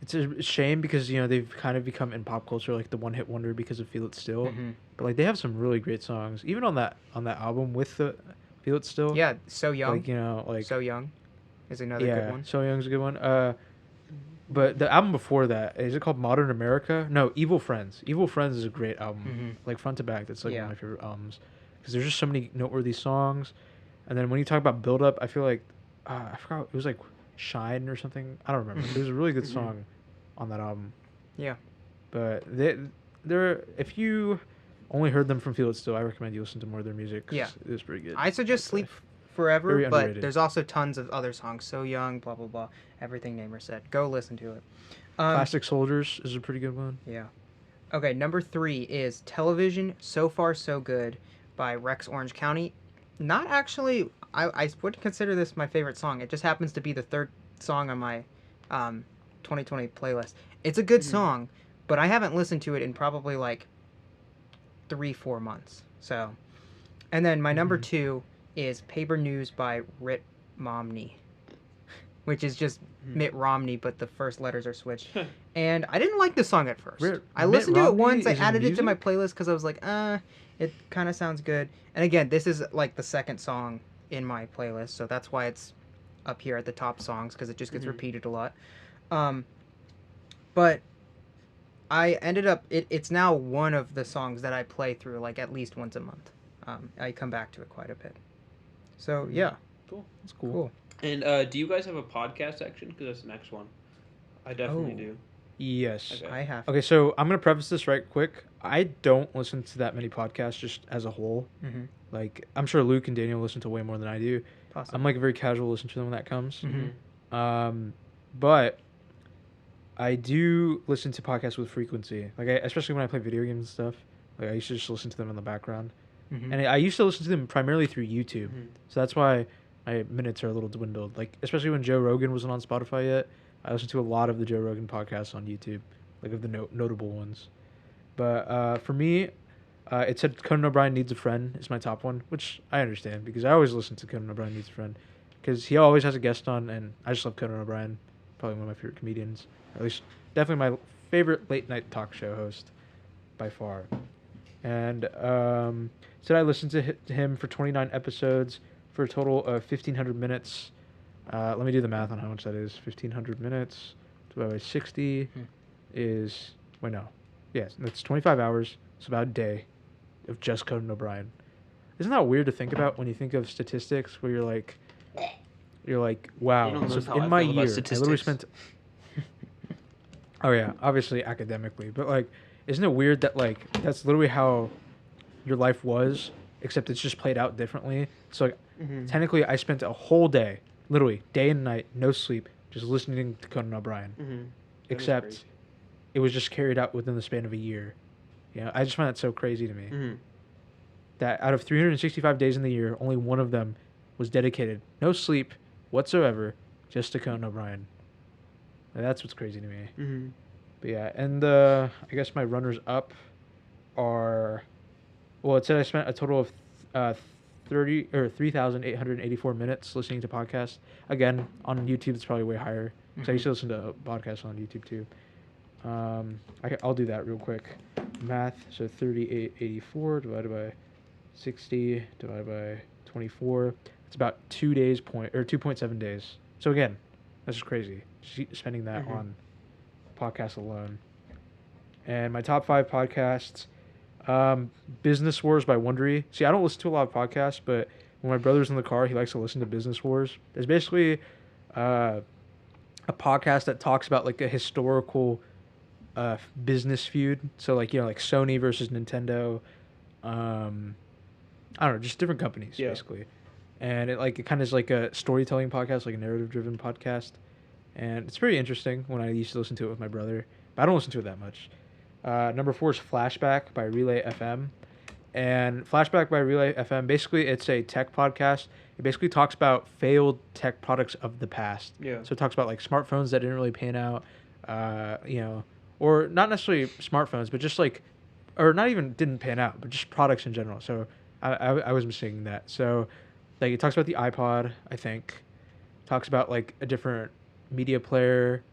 it's a shame because they've kind of become in pop culture like the one-hit wonder because of "Feel It Still," but like they have some really great songs, even on that album with the "Feel It Still." Yeah, "So Young." Like "So Young" is another good one. "So Young's a good one. But the album before that, is it called Modern America? No, Evil Friends. Evil Friends is a great album, like front to back. That's like one of my favorite albums because there's just so many noteworthy songs. And then when you talk about build up, I feel like I forgot, it was like Shine or something. I don't remember. It was a really good song on that album. Yeah. But they're if you only heard them from Feel It Still, I recommend you listen to more of their music. 'Cause it was pretty good. I suggest "Sleep Forever," Very but underrated. there's also tons of other songs. "So Young," blah blah blah, everything Naimur said. Go listen to it. Plastic Soldiers is a pretty good one. Yeah. Okay, number 3 is "Television So Far So Good" by Rex Orange County. Not actually, I would consider this my favorite song. It just happens to be the 3rd song on my 2020 playlist. It's a good song, but I haven't listened to it in probably like 3-4 months. So, and then my number 2 is "Paper News" by Rit Momney, which is just Mitt Romney, but the first letters are switched. And I didn't like the song at first. I listened to it once. I added it to my playlist because I was like, it kind of sounds good. And again, this is like the 2nd song in my playlist, so that's why it's up here at the top songs because it just gets repeated a lot. But I ended up it's now one of the songs that I play through like at least once a month. I come back to it quite a bit. So yeah, Cool. That's cool. And do you guys have a podcast section? Because that's the next one. I definitely do. Yes. Okay. I have. Okay, so I'm gonna preface this right quick. I don't listen to that many podcasts just as a whole. Like, I'm sure Luke and Daniel listen to way more than I do. Possibly. I'm like a very casual listener to them when that comes. Mm-hmm. But I do listen to podcasts with frequency. Like, especially when I play video games and stuff. Like, I used to just listen to them in the background. And I used to listen to them primarily through YouTube. So that's why my minutes are a little dwindled. Like, especially when Joe Rogan wasn't on Spotify yet, I listened to a lot of the Joe Rogan podcasts on YouTube, like of the notable ones. But for me, it said Conan O'Brien Needs a Friend is my top one, which I understand because I always listen to Conan O'Brien Needs a Friend because he always has a guest on, and I just love Conan O'Brien, probably one of my favorite comedians, or at least definitely my favorite late night talk show host by far. And said I listened to him for 29 episodes for a total of 1,500 minutes. Let me do the math on how much that is. 1,500 minutes divided by 60 is... Wait, no. Yes, that's 25 hours. It's about a day of just Conan O'Brien. Isn't that weird to think about when you think of statistics where you're like, wow. So in my year, I literally spent... Oh, yeah, obviously academically. But, like, isn't it weird that, like, that's literally how your life was, except it's just played out differently? So, like, technically, I spent a whole day, literally, day and night, no sleep, just listening to Conan O'Brien. Except it was just carried out within the span of a year. You know, I just find that so crazy to me. that out of 365 days in the year, only one of them was dedicated, no sleep whatsoever, just to Conan O'Brien. And that's what's crazy to me. Mm-hmm. But yeah, and I guess my runners up are, well, it said I spent a total of 3,884 minutes listening to podcasts. Again, on YouTube, it's probably way higher. Because I used to listen to podcasts on YouTube too. I'll do that real quick. Math, so 3,884 divided by 60 divided by 24. It's about 2.7 days. So again, that's just crazy. Spending that on podcasts alone. And my top 5 podcasts, Business Wars by Wondery. See, I don't listen to a lot of podcasts, but when my brother's in the car, he likes to listen to Business Wars. It's basically a podcast that talks about like a historical business feud. So like, like Sony versus Nintendo. I don't know, just different companies basically. And it kind of is like a storytelling podcast, like a narrative driven podcast. And it's pretty interesting when I used to listen to it with my brother. But I don't listen to it that much. Number 4 is Flashback by Relay FM. And Flashback by Relay FM, basically it's a tech podcast. It basically talks about failed tech products of the past. Yeah. So it talks about like smartphones that didn't really pan out, or not necessarily smartphones, but just like, or not even didn't pan out, but just products in general. So I was missing that. So like it talks about the iPod, I think. Talks about like a different media player.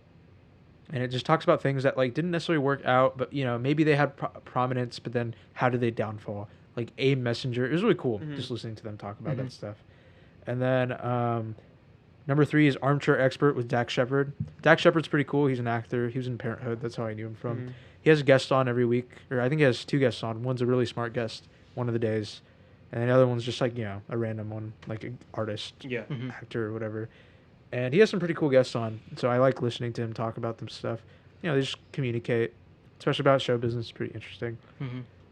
And it just talks about things that like didn't necessarily work out, but maybe they had prominence, but then how did they downfall? Like A Messenger. It was really cool just listening to them talk about that stuff. And then number 3 is Armchair Expert with Dax Shepard. Dax Shepard's pretty cool. He's an actor. He was in Parenthood. That's how I knew him from. He has a guest on every week, or I think he has 2 guests on. One's a really smart guest one of the days, and the other one's just like a random one, like an artist, actor or whatever. And he has some pretty cool guests on, so I like listening to him talk about them stuff. They just communicate, especially about show business. It's pretty interesting.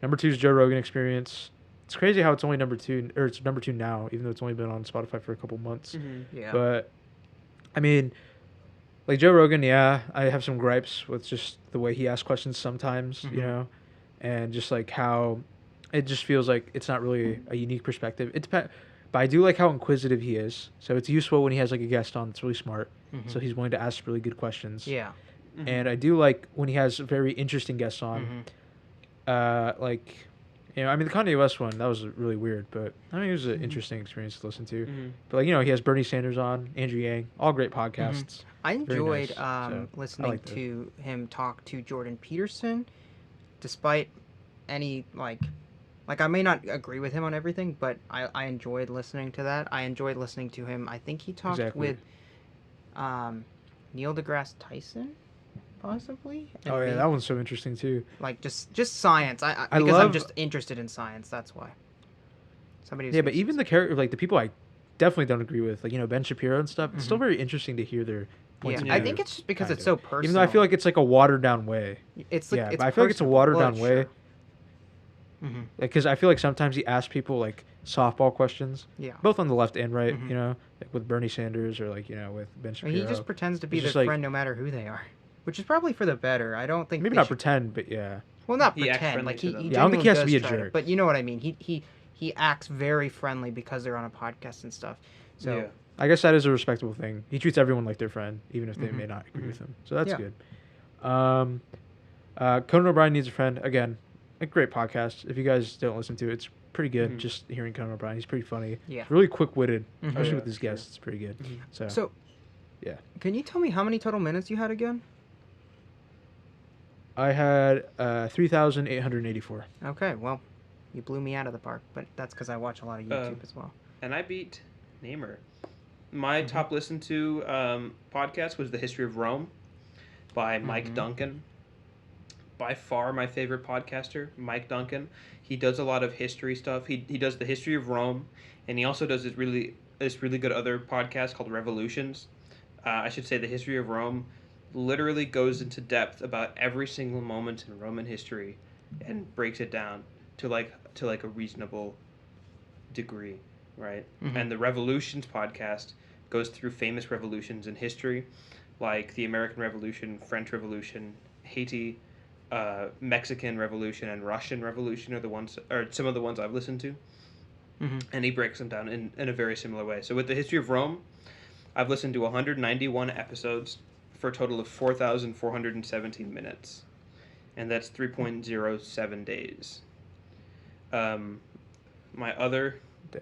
Number 2 is Joe Rogan Experience. It's crazy how it's only number 2, or it's number 2 now, even though it's only been on Spotify for a couple months. Yeah. But, I mean, like Joe Rogan, I have some gripes with just the way he asks questions sometimes, and just like how it just feels like it's not really a unique perspective. It depends. But I do like how inquisitive he is. So it's useful when he has like a guest on that's really smart. So he's willing to ask really good questions. Yeah. And I do like when he has very interesting guests on. Like, the Kanye West one, that was really weird. But it was an interesting experience to listen to. But like, he has Bernie Sanders on, Andrew Yang, all great podcasts. I enjoyed nice. listening to him talk to Jordan Peterson, despite any like I may not agree with him on everything, but I enjoyed listening to that. I enjoyed listening to him. I think he talked with Neil deGrasse Tyson, possibly. Oh yeah, that one's so interesting too. Like just science. I'm just interested in science. That's why. But even the character, like the people I definitely don't agree with, like Ben Shapiro and stuff. It's still very interesting to hear their points of view. I think it's just because it's so personal. Even though I feel like it's like a watered down way. It's like but I feel like it's a watered down way. Sure. Because I feel like sometimes he asks people like softball questions. Yeah. Both on the left and right. Like with Bernie Sanders or like with Ben Shapiro. He just pretends to be their friend no matter who they are, which is probably for the better. I don't think maybe not pretend, but yeah. Well, not pretend. Like he I don't think he has to be a jerk. But you know what I mean. He acts very friendly because they're on a podcast and stuff. So I guess that is a respectable thing. He treats everyone like their friend, even if they may not agree with him. So that's good. Conan O'Brien Needs a Friend. Again, a great podcast. If you guys don't listen to it, it's pretty good. Just hearing Conan O'Brien, he's pretty funny. Yeah. Really quick-witted, especially with his guests. It's pretty good. So, yeah. Can you tell me how many total minutes you had again? I had 3,884. Okay, well, you blew me out of the park, but that's because I watch a lot of YouTube as well. And I beat Naimur. My top listened to podcast was The History of Rome by Mike Duncan. By far my favorite podcaster, Mike Duncan. He does a lot of history stuff. He does The History of Rome, and he also does this really good other podcast called Revolutions. I should say The History of Rome literally goes into depth about every single moment in Roman history and breaks it down to like a reasonable degree, right? And the Revolutions podcast goes through famous revolutions in history, like the American Revolution, French Revolution, Haiti, Mexican Revolution and Russian Revolution are the ones, or some of the ones I've listened to. Mm-hmm. And he breaks them down in a very similar way. So with the history of Rome, I've listened to 191 episodes for a total of 4,417 minutes, and that's 3.07 days. My other,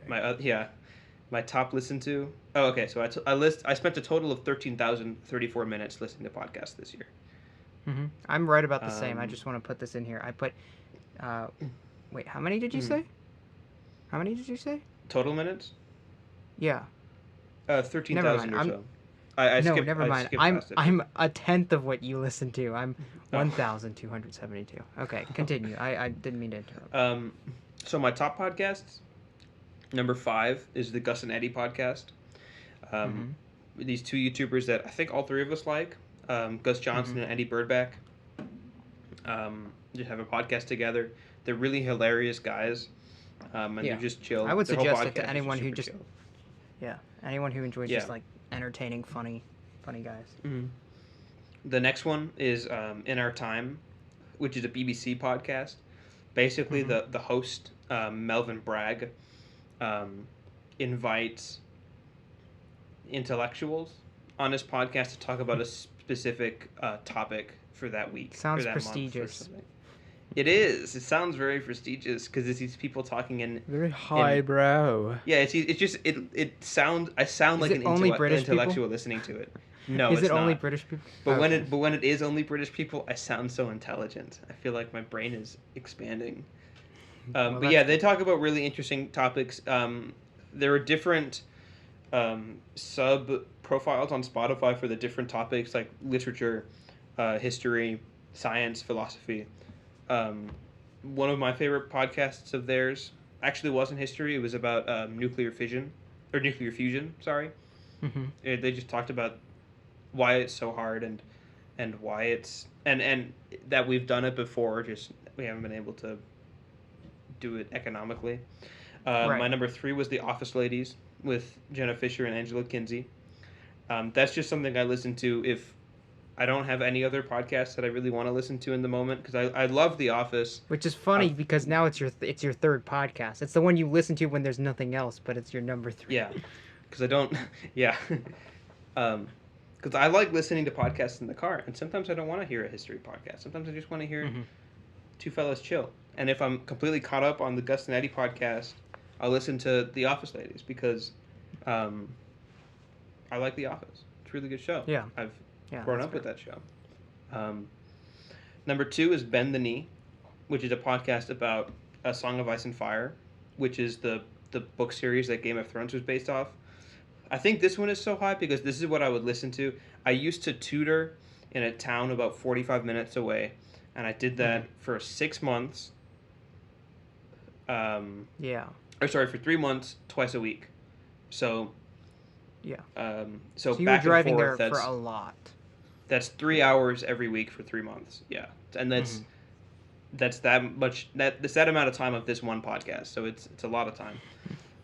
my top listened to. Oh, okay. So I spent a total of 13,034 minutes listening to podcasts this year. Mm-hmm. I'm right about the same. I just want to put this in here. I put, wait, how many did you say? How many did you say? Total minutes? Yeah. 13,000 or so. I no, skipped, never mind. I'm a tenth of what you listen to. I'm 1,272. Okay, continue. I didn't mean to interrupt. So my top podcasts, number 5 is the Gus and Eddie podcast. These two YouTubers that I think all three of us like, Gus Johnson and Eddie Birdback, just have a podcast together. They're really hilarious guys, and they're just chill. I would Their suggest whole it to podcast anyone is who super just chill. anyone who enjoys just like entertaining, funny guys. Mm-hmm. The next one is In Our Time, which is a BBC podcast. Basically, the host, Melvin Bragg, invites intellectuals on his podcast to talk about a specific topic for that week. Sounds or that prestigious. Month or something. It is. It sounds very prestigious because it's these people talking in very highbrow. Yeah, it's just I sound like an intellectual listening to it. No, is it's it only not. British people? But when it is only British people, I sound so intelligent. I feel like my brain is expanding. But yeah, they talk about really interesting topics. There are different sub profiles on Spotify for the different topics like literature, history, science, philosophy. One of my favorite podcasts of theirs actually wasn't history. It was about nuclear fusion. Sorry. They just talked about why it's so hard and why it's and that we've done it before. Just we haven't been able to do it economically. My number 3 was The Office Ladies with Jenna Fisher and Angela Kinsey. That's just something I listen to if I don't have any other podcasts that I really want to listen to in the moment because I love The Office. Which is funny because now it's your third podcast. It's the one you listen to when there's nothing else, but it's your number 3. Yeah, because I don't. Yeah, because I like listening to podcasts in the car, and sometimes I don't want to hear a history podcast. Sometimes I just want to hear two fellas chill. And if I'm completely caught up on the Gus and Eddie podcast, I'll listen to The Office Ladies because I like The Office. It's a really good show. Yeah. I've grown up with that show. Number 2 is Bend the Knee, which is a podcast about A Song of Ice and Fire, which is the book series that Game of Thrones was based off. I think this one is so high because this is what I would listen to. I used to tutor in a town about 45 minutes away, and I did that for 6 months. For 3 months, twice a week. So. Yeah. So you back were driving and forth, there for a lot. That's 3 hours every week for 3 months. Yeah, and that's that much. That's that amount of time of this one podcast. So it's a lot of time.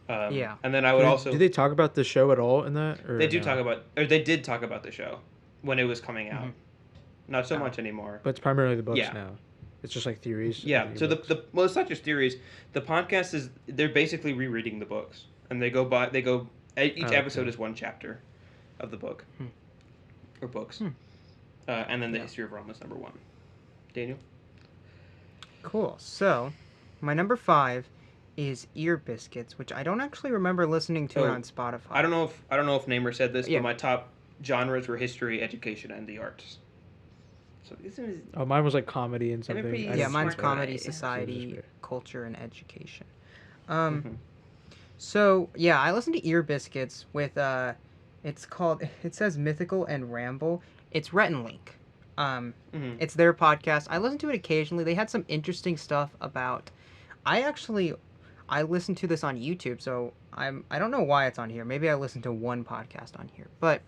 And then I would also. Did they talk about the show at all in that? Or they did talk about the show when it was coming out. Not so much ananymore. But it's primarily the books now. It's just like theories. Yeah. So well, it's not just theories. The podcast they're basically rereading the books, and each episode is one chapter of the book or books. And then the history of Rome is number 1. Daniel? Cool. So, my number 5 is Ear Biscuits, which I don't actually remember listening to it on Spotify. I don't know if Naimur said this, but my top genres were history, education, and the arts. So this is. Oh, mine was like comedy and something. Yeah, mine's comedy, society, culture, and education. So yeah, I listened to Ear Biscuits with it says Mythical and Ramble. It's Rhett and Link. It's their podcast. I listen to it occasionally. They had some interesting stuff about. I listened to this on YouTube, so I don't know why it's on here. Maybe I listened to one podcast on here, but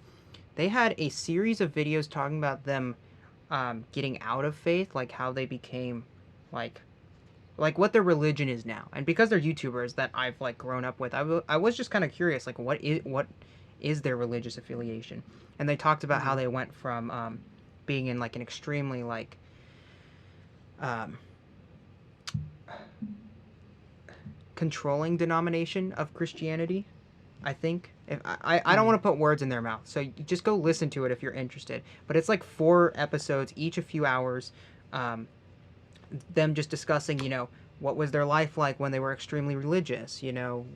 they had a series of videos talking about them getting out of faith, like how they became like what their religion is now. And because they're YouTubers that I've like grown up with, I was just kind of curious, like what is their religious affiliation? And they talked about how they went from being in like an extremely like um, controlling denomination of Christianity. I think. If I don't want to put words in their mouth, so you just go listen to it if you're interested. But it's like 4 episodes, each a few hours. Um, them just discussing, what was their life like when they were extremely religious.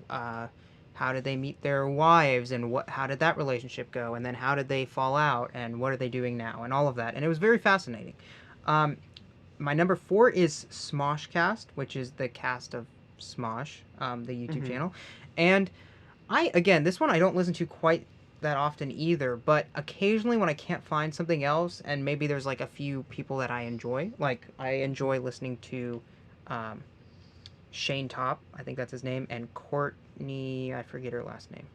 How did they meet their wives, and how did that relationship go, and then how did they fall out, and what are they doing now, and all of that. And it was very fascinating. Um, my number 4 is Smoshcast, which is the cast of Smosh, the YouTube channel, and this one I don't listen to quite that often either, but occasionally when I can't find something else, and maybe there's like a few people that I enjoy, like I enjoy listening to Shane Top, I think that's his name, and Courtney, I forget her last name.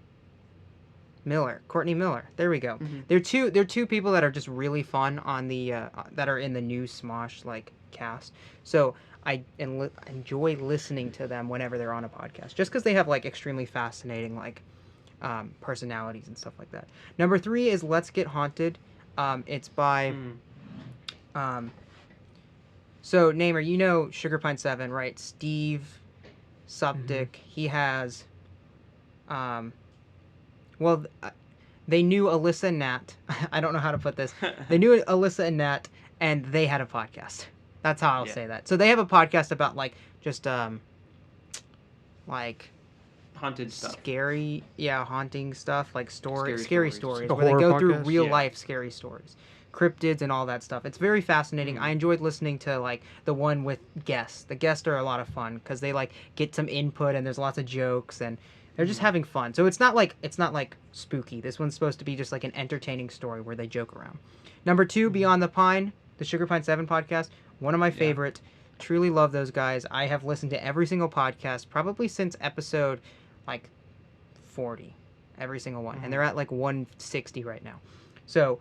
Courtney Miller. There we go. They're two people that are just really fun on the that are in the new Smosh like cast. So I enjoy listening to them whenever they're on a podcast, just because they have like extremely fascinating like personalities and stuff like that. Number 3 is Let's Get Haunted. It's by so Naimur, Sugar Pine 7, right? Steve Suptic. He has they knew Alyssa and Nat. I don't know how to put this. They knew Alyssa and Nat, and they had a podcast. That's how I'll say that. So they have a podcast about like just like haunted stuff. Haunting stuff, like scary stories Like where they go podcast? through real life scary stories, cryptids and all that stuff. It's very fascinating. I enjoyed listening to like the one with guests. The guests are a lot of fun because they like get some input and there's lots of jokes and they're just having fun. So it's not like spooky. This one's supposed to be just like an entertaining story where they joke around. Number 2, Beyond the Pine, the Sugar Pine 7 podcast. One of my favorite. Truly love those guys. I have listened to every single podcast probably since episode like 40. Every single one. And they're at like 160 right now. So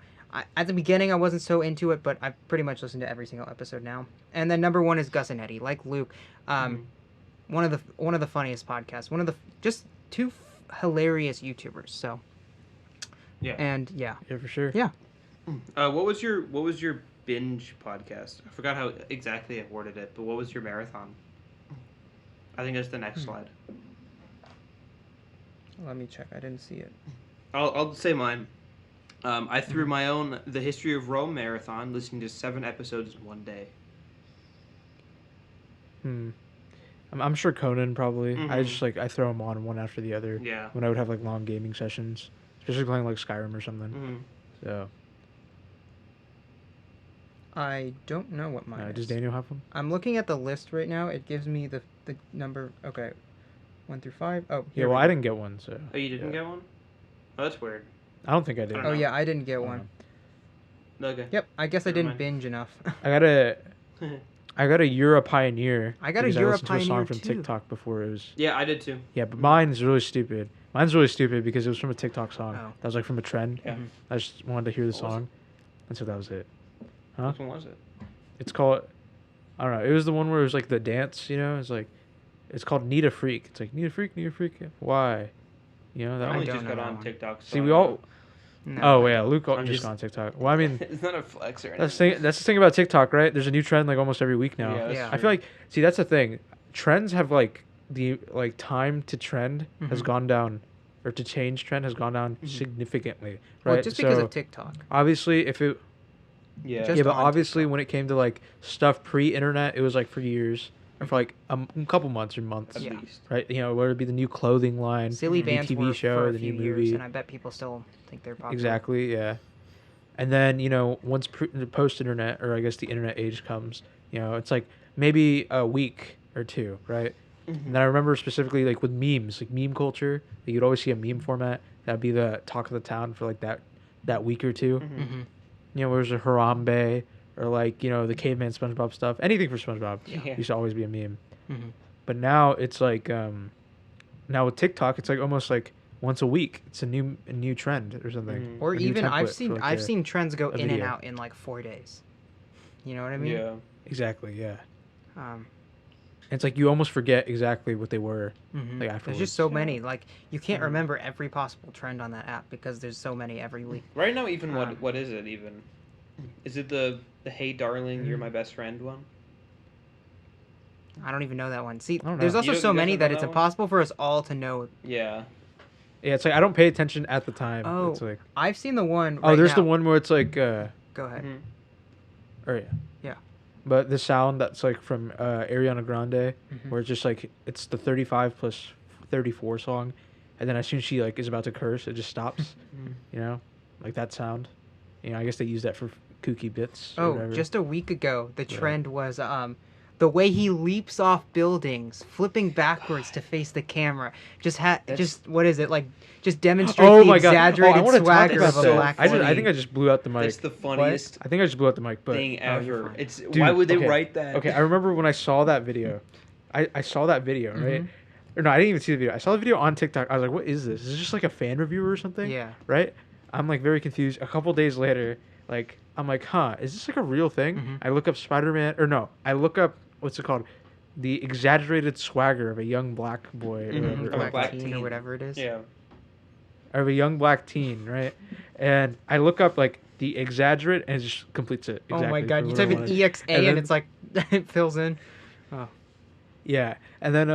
at the beginning I wasn't so into it, but I've pretty much listened to every single episode now. And then number 1 is Gus and Eddie. Like Luke. One of the funniest podcasts. One of the just 2 hilarious YouTubers. So yeah, for sure. Yeah. What was your binge podcast? I forgot how exactly I worded it, but what was your marathon? I think that's the next slide. Let me check. I didn't see it. I'll say mine. I threw my own The History of Rome marathon, listening to 7 episodes in one day. I'm sure Conan probably. I just I throw them on one after the other. Yeah. When I would have like long gaming sessions, especially playing like Skyrim or something. So. I don't know what mine is. Does Daniel have them? I'm looking at the list right now. It gives me the number. Okay, 1 through 5. Oh, yeah. Well, I didn't get one, so. Oh, you didn't get one? Oh, that's weird. I don't think I did. Oh yeah, I didn't get one. Okay. Yep, I guess I didn't binge enough. I got a You're a Pioneer. I got a You're a listened to a song from Pioneer, too. TikTok before it was. Yeah, I did too. Yeah, but mine's really stupid. Mine's really stupid because it was from a TikTok song. Oh. That was like from a trend. Yeah. I just wanted to hear the What was song, and so that was it. Huh? Which one was it? It's called. I don't know. It was the one where it was like the dance. It's like, it's called Need a Freak. It's like Need a Freak. Why? That I one. only don't just know got that on one. TikTok. So See, we all. No. Oh yeah, Luke I'm just just- got on TikTok. Well, I mean, it's not a flex or that's anything. the thing about TikTok, right? There's a new trend like almost every week now. Yeah, that's Yeah. I feel like, see, that's the thing. Trends have the time to trend has gone down, or to change trend has gone down significantly, right? Well, just because So, of TikTok. obviously, if it Yeah. Just yeah, but on obviously TikTok. when it came to like stuff pre-internet, it was like for years or for like a couple months or months, At Yeah. least. right? Whether it be the new clothing line, Silly the new bands TV were show, for a the few new years, movie. and I bet people still think they're popular. Exactly, yeah. And then, once the post-internet, or I guess the internet age comes, it's like maybe a week or 2, right? And then I remember specifically like with memes, like meme culture, you'd always see a meme format. That'd be the talk of the town for like that week or 2. Where there's a Harambe or like, the caveman SpongeBob stuff. Anything for SpongeBob Yeah. used to always be a meme. Mhm. But now it's like, now with TikTok, it's like almost like once a week. It's a new trend or something. Or A new even I've template seen for, like, seen trends go a in and video. out in like 4 days. You know what I mean? Yeah. Exactly, yeah. Um, It's like you almost forget exactly what they were. mhm. Like There's afterwards. just so many. Like you can't Mhm. remember every possible trend on that app because there's so many every week. Right now, even Um, what is it even? Is it the Hey Darling, You're My Best Friend one? I don't even know that one. See, I don't know. there's also You so guys many don't that know it's that one? impossible for us all to know. Yeah. Yeah, it's like I don't pay attention at the time. Oh, It's like I've seen the one. oh, Right there's now. the one where it's like Go ahead. Mhm. oh yeah. Yeah. But the sound that's like from Ariana Grande, Mhm. where it's just like it's the 35 plus 34 song, and then as soon as she like is about to curse, it just stops. You know, like that sound. You know, I guess they use that for kooky bits. Or Oh, whatever. just a week ago, the Yeah. trend was the way he leaps off buildings, flipping backwards to face the camera. Just what is it like? Just demonstrate the exaggerated I wanna talk swagger about of a so black. I boy. think I just blew out the mic. That's the funniest I think I just blew out the mic, but thing Oh, you're ever. fine. It's Dude, why would they okay. write that? Okay, I remember when I saw that video. I saw that video, right? Mhm. Or no, I didn't even see the video. I saw the video on TikTok. I was like, what is this? Is this just like a fan review or something? Yeah. Right? I'm like very confused. A couple days later, like, I'm like, huh, is this like a real thing? Mhm. I look up Spider-Man, or no, I look up, what's it called? The exaggerated swagger of a young black boy, or Mhm. whatever. Of a Black black teen teen. or whatever it is. Yeah. Of a young black teen, right? And I look up, like, the exaggerate, and it just completes it. Oh my exactly god! for You what I type in wanted. EXA And and, then- it's like it fills in. Yeah, and then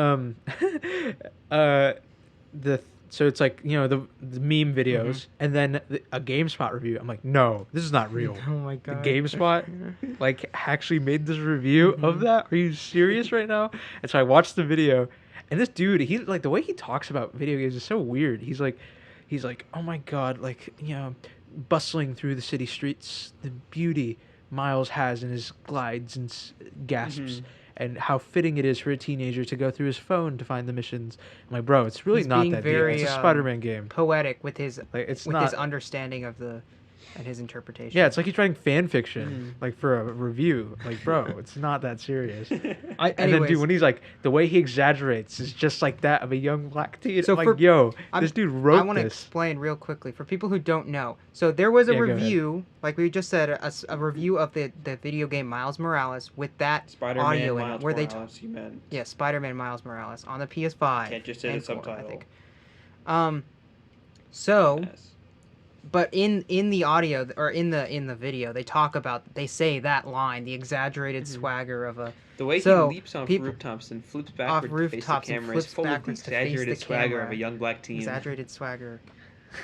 so it's like, you know, the meme videos, and then a GameSpot review. I'm like, no, this is not real. Oh my The god. GameSpot like actually made this review of that. Are you serious right now? And so I watched the video, and this dude, he like the way he talks about video games is so weird. He's like, oh my god, like, you know, bustling through the city streets, the beauty Miles has in his glides and gasps. And how fitting it is for a teenager to go through his phone to find the missions. I'm like, bro, it's really He's not being that very, deep. It's a Spider-Man game. Poetic with his Like, it's with not. his understanding of the and his interpretation. Yeah, it's like he's writing fan fiction, like for a review. Like, bro, it's not that serious. And then, Anyways, dude, when he's like, the way he exaggerates is just like that of a young black teen. So I'm for- like, yo, I'm- this dude wrote I want to this. explain real quickly for people who don't know. So there was a Yeah, go ahead. review, like we just said, a review of the video game Miles Morales with that Spider-Man audio in it, Miles where they Morales, you meant. yeah, Spider-Man Miles Morales on the PS5. Can't just say and the 4, subtitle. I think. So, Yes. but in the audio or in the video, they say that line, the exaggerated swagger of a The way So, he leaps off people- rooftops and flips off backward to face the rooftops and camera flips is full of the backwards to face the exaggerated swagger of camera. a young black teen. exaggerated swagger.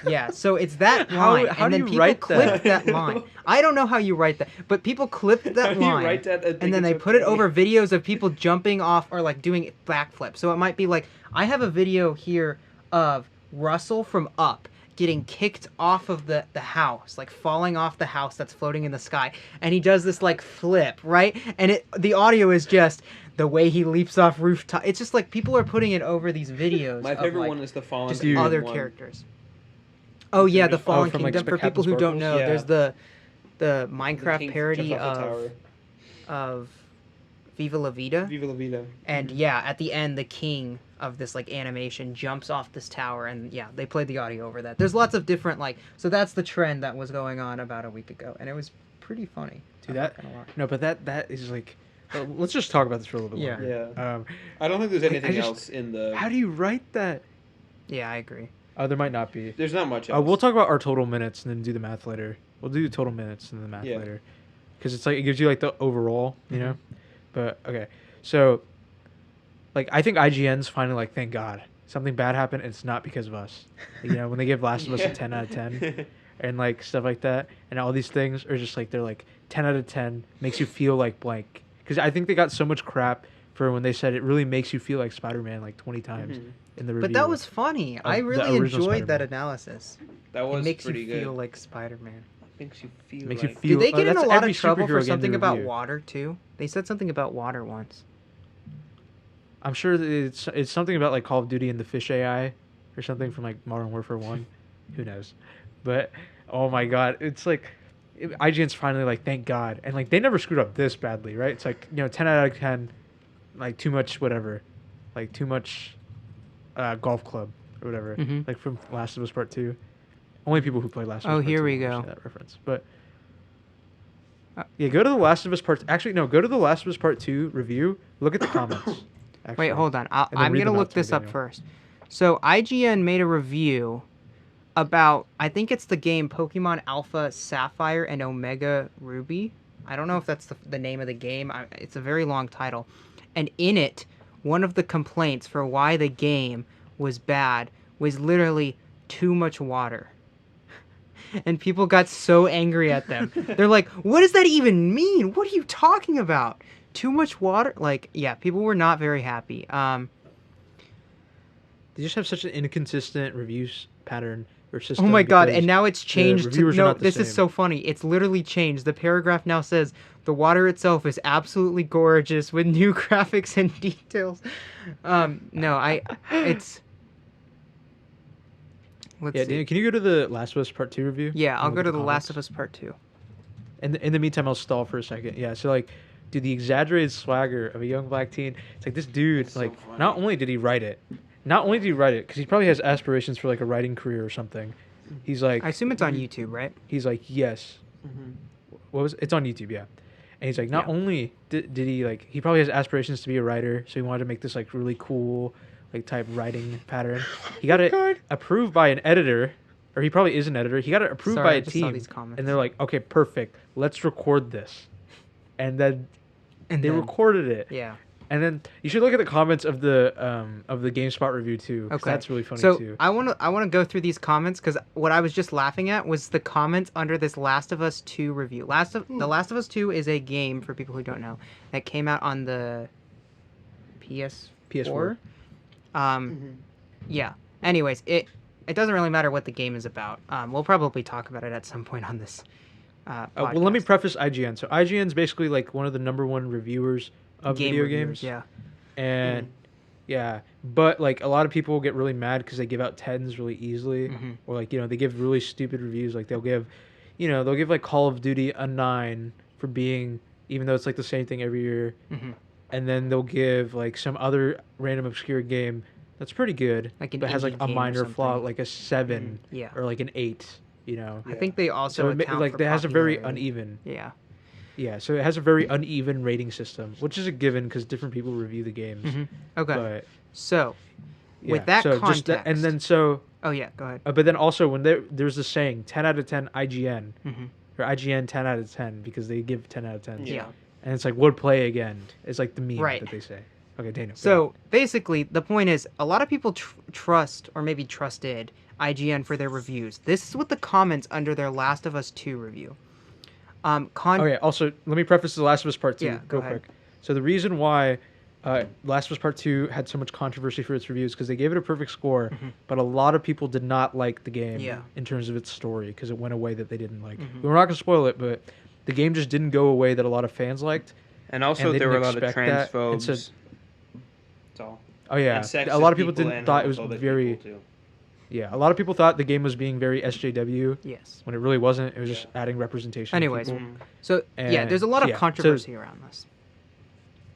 Yeah, so it's that How- line, how and do then you people write clipped that? that line. I don't know how you write that, but people clipped How that do you line, write that and think and then they it's put it okay? over videos of people jumping off or like doing backflips. So it might be like, I have a video here of Russell from Up getting kicked off of the house, like falling off the house that's floating in the sky, and he does this like flip, right? And the audio is just the way he leaps off rooftop. It's just like people are putting it over these videos. My of, favorite like, one is the Fallen just Dude. other one. characters. Oh yeah, the From, Fallen from, like, Kingdom. For people Captain who don't Sparkles? know, Yeah. there's the The Minecraft king parody jumps off the of tower. Viva La Vida. Viva la Vida. And yeah, at the end, the king of this like animation jumps off this tower, and yeah, they played the audio over that. There's lots of different like, so that's the trend that was going on about a week ago, and it was pretty funny. Dude, I'm not gonna lie. No, but that is like, let's just talk about this for a little bit Yeah. longer. Yeah. Um, I don't think there's I anything just- else in the. how do you write that? Yeah, I agree. Oh, there might not be. There's not much else. We'll talk about our total minutes and then do the math later. We'll do total minutes and the math Yeah. later, because it's like it gives you like the overall, you know. But okay, so like I think IGN's finally like, thank God something bad happened. And it's not because of us. You know, when they give Last of Us a 10 out of 10 and like stuff like that, and all these things are just like they're like 10 out of 10 makes you feel like blank. Because I think they got so much crap for when they said it really makes you feel like Spider-Man like 20 times in the review. But that was funny. I the really original enjoyed that Spider-Man. analysis. That was It makes you pretty good. feel like Spider-Man. Makes you feel. Makes you like... feel- Did they get in that's a lot every of trouble superhero for game something they about review. water too? They said something about water once. I'm sure that it's something about like Call of Duty and the fish AI or something from like Modern Warfare 1. Who knows? But oh my god, it's like IGN's finally like, thank God. And like they never screwed up this badly, right? It's like, you know, 10 out of 10, like too much whatever. Like too much golf club or whatever. Mhm. Like from Last of Us Part 2. Only people who played Last of Us Oh, Part 2 here we will understand go. that reference. But yeah, go to the Last of Us Part. Actually, no, go to the Last of Us Part 2 review. Look at the comments. Actually. Wait, hold on. And then I'm read gonna them out look to me, this up Daniel. first. So IGN made a review about, I think it's the game Pokemon Alpha Sapphire and Omega Ruby. I don't know if that's the name of the game. It's a very long title. And in it, one of the complaints for why the game was bad was literally too much water. And people got so angry at them. They're like, what does that even mean? What are you talking about? Too much water? Like, yeah, people were not very happy. They just have such an inconsistent reviews pattern or system. Oh my god, and now it's changed to... No, this same. is so funny. It's literally changed. The paragraph now says, the water itself is absolutely gorgeous with new graphics and details. It's... Let's see. Daniel, can you go to the Last of Us Part 2 review? Yeah, I'll go to the Last of Us Part 2. And in the meantime, I'll stall for a second. Yeah, so like, dude, the exaggerated swagger of a young black teen. It's like this dude, That's like, so funny. not only did he write it, because he probably has aspirations for like a writing career or something. He's like, I assume it's on YouTube, right? he's like, yes. Mm-hmm. It's on YouTube, yeah. And he's like, not Yeah. only did he like, he probably has aspirations to be a writer, so he wanted to make this like really cool, like type writing pattern. He got it approved by an editor, or he probably is an editor. He got it approved Sorry, by I a just saw team, these comments. and they're like, okay, perfect, let's record this. And then they recorded it. Yeah. And then you should look at the comments of the GameSpot review too. 'Cause Okay. that's really funny so too. I want to go through these comments because what I was just laughing at was the comments under this Last of Us 2 review. The Last of Us 2 is a game, for people who don't know, that came out on the PS4. Yeah. Anyways, it doesn't really matter what the game is about. We'll probably talk about it at some point on this. Well, let me preface IGN. So IGN's basically like one of the #1 reviewers of Game video reviewers, games. Yeah. And yeah, but like a lot of people get really mad because they give out 10s really easily, or like they give really stupid reviews. Like they'll give like Call of Duty a 9 for being, even though it's like the same thing every year, and then they'll give like some other random obscure game that's pretty good, Like an but has like indie a game or minor flaw, something. like a 7 Yeah. or like an 8. I think they also So account for it has a very popularity. uneven. Yeah. Yeah, so it has a very uneven rating system, which is a given because different people review the games. Okay. But So, yeah, with that so context, and then so. oh yeah, go ahead. But then also when there's this saying 10 out of 10 IGN Mhm. or IGN 10 out of 10 because they give 10 out of 10. Yeah. And it's like would play again. It's like the meme Right. that they say. Okay, Daniel. So basically, the point is, a lot of people trust or maybe trusted IGN for their reviews. This is what the comments under their Last of Us 2 review. Okay, also let me preface The Last of Us Part 2 Yeah, go real ahead. quick. So the reason why Last of Us Part 2 had so much controversy for its reviews because they gave it a perfect score, but a lot of people did not like the game Yeah. in terms of its story because it went a way that they didn't like. We're not going to spoil it, but the game just didn't go a way that a lot of fans liked. And also, And they there were a didn't lot of expect that, and transphobes. so- That's all. Oh yeah, And sexist a lot of people people didn't and thought it was homophobic very. people, too. Yeah, a lot of people thought the game was being very SJW Yes. when it really wasn't. It was just adding representation. of Anyways, people. So yeah, there's a lot of And- so controversy around this.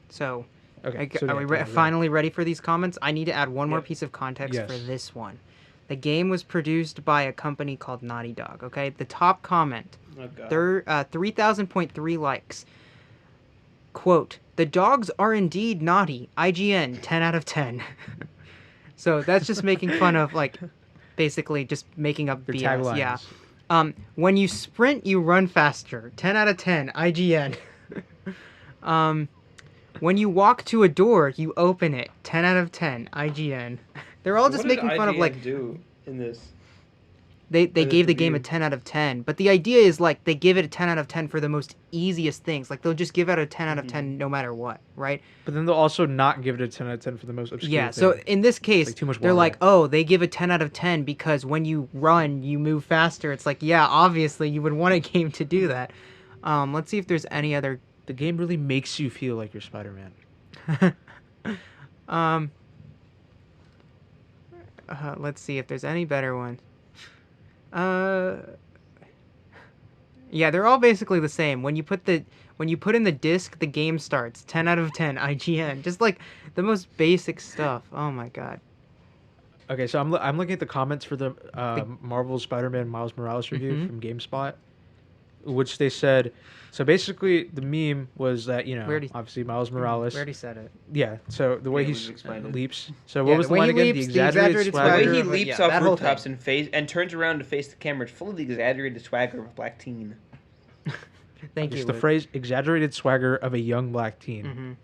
So, Okay, are so we yeah, finally ready for these comments? I need to add one more Yeah. piece of context for Yes. this one. The game was produced by a company called Naughty Dog. Okay, the top comment, Oh, God. 3,000.3 likes. Quote: "The dogs are indeed naughty. IGN 10 out of 10." So that's just making fun of like, basically just making up Their BS. taglines. Yeah. When you sprint, you run faster. 10 out of 10. IGN. When you walk to a door, you open it. 10 out of 10. IGN. They're all just What did making fun of like IGN do in this? they this gave the game a review? 10 out of 10. But the idea is like they give it a 10 out of 10 for the most easiest things. Like they'll just give out a 10 out of 10 no matter what, right? But then they'll also not give it a 10 out of 10 for the most obscure Yeah, thing. so in this case, Like too much they're water. like, oh, they give a 10 out of 10 because when you run, you move faster. It's like, yeah, obviously you would want a game to do that. Let's see if there's any other... the game really makes you feel like you're Spider-Man. Let's see if there's any better ones. Yeah, they're all basically the same. When you put in the disc, the game starts. 10 out of 10, IGN. Just like the most basic stuff. Oh my god. Okay, so I'm looking at the comments for the Marvel Spider-Man Miles Morales review from GameSpot, which they said. So basically, the meme was that obviously Miles Morales. We already said it. Yeah. So the way Yeah, he we've explained it. leaps. So Yeah, what was the the way line he again? leaps, The the exaggerated exaggerated The way swagger. he but leaps yeah, off that whole rooftops thing. and turns around to face the camera, it's full of the exaggerated swagger of a black teen. Thank It's you. the Luke. phrase "exaggerated swagger of a young black teen."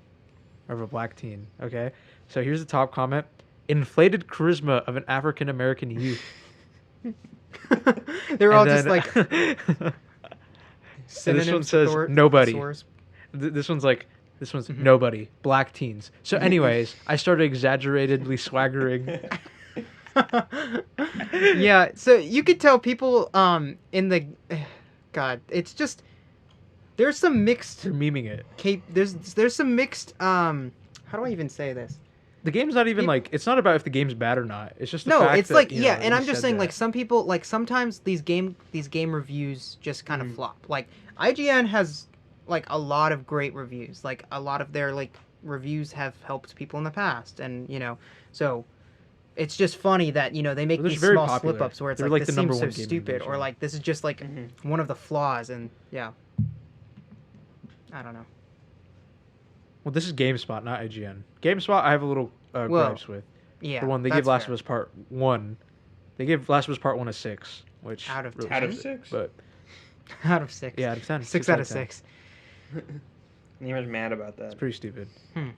of a black teen. Okay, so here's the top comment: inflated charisma of an African American youth. They're all And just then- like and synonyms. this one to says Thor- nobody. thesaurus. This one's Mhm. nobody. Black teens. So, anyways, I started exaggeratedly swaggering. Yeah, so you could tell people in the God, it's just there's some mixed They're memeing it. there's some mixed how do I even say this? The game's not even Peop- like it's not about if the game's bad or not. It's just the No, fact it's that, like you yeah, know, and he I'm just said saying that. like some people like sometimes these game reviews just kind of flop. Like IGN has like a lot of great reviews. Like a lot of their like reviews have helped people in the past, and so it's just funny that they make Well, they're these very small popular. slip ups where it's They're like, like this the number seems so one gaming stupid, reviews, or yeah. like this is just like one of the flaws, and yeah, I don't know. Well, this is GameSpot, not IGN. GameSpot, I have a little Well, gripes with. Yeah, For one, they that's give Last fair. of Us Part 1. They give Last of Us Part 1 a 6, which Out of really 10? Out of sucks. 6? But out of 6. yeah, out of 10. 6 out of 6. Neighbor's mad about that. It's pretty stupid. Hmm.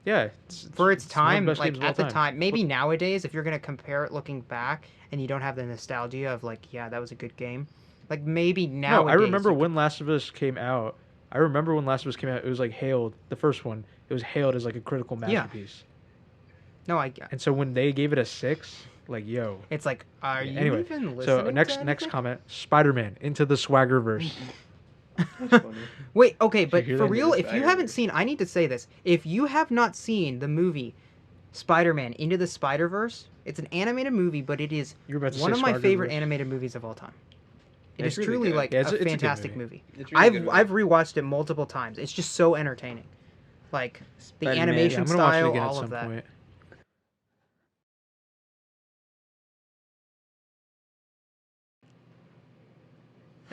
Yeah, For its one of the time, best like games of all at the time. time, maybe nowadays, if you're gonna compare it looking back, and you don't have the nostalgia of like, yeah, that was a good game. Like maybe No, nowadays. I remember you when Last of Us came out. It was like hailed, the first one, it was hailed as like a critical Yeah. masterpiece. No, And so when they gave it a 6, like, yo. It's like, are you Anyway, even listening? So to next anything? comment, Spider-Man into the Swaggerverse. That's funny. Wait, okay, but hear for that? real, Into if the you haven't Spider-Verse. seen, I need to say this. If you have not seen the movie Spider-Man Into the Spider-Verse, it's an animated movie, but it is You were about to one say of my favorite Swaggerverse. animated movies of all time. It It's is really truly good. like Yeah, it's a a good fantastic movie. movie. It's a really good I've movie. rewatched it multiple times. It's just so entertaining. Like the Spider-Man. Yeah, animation I'm gonna watch it style, again at all some of that. point.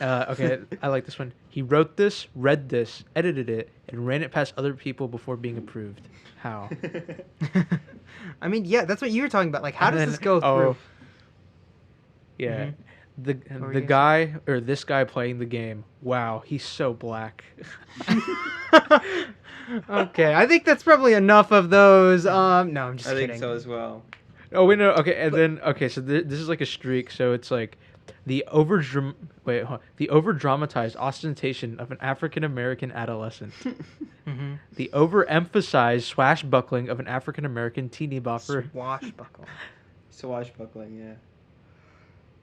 Okay, I like this one. He wrote this, read this, edited it, and ran it past other people before being approved. How? I mean, yeah, that's what you were talking about. Like, how And does then- this go through? Yeah. Mhm. The What were the you guy or this guy playing the game. Wow, he's so black. Okay, I think that's probably enough of those. No, I'm just I kidding. think so as well. Oh wait, no. Okay, and then so this is like a streak. So it's like the over dramatized ostentation of an African American adolescent, Mm-hmm. the overemphasized swashbuckling of an African American teeny bopper. Swashbuckle. Swashbuckling, yeah.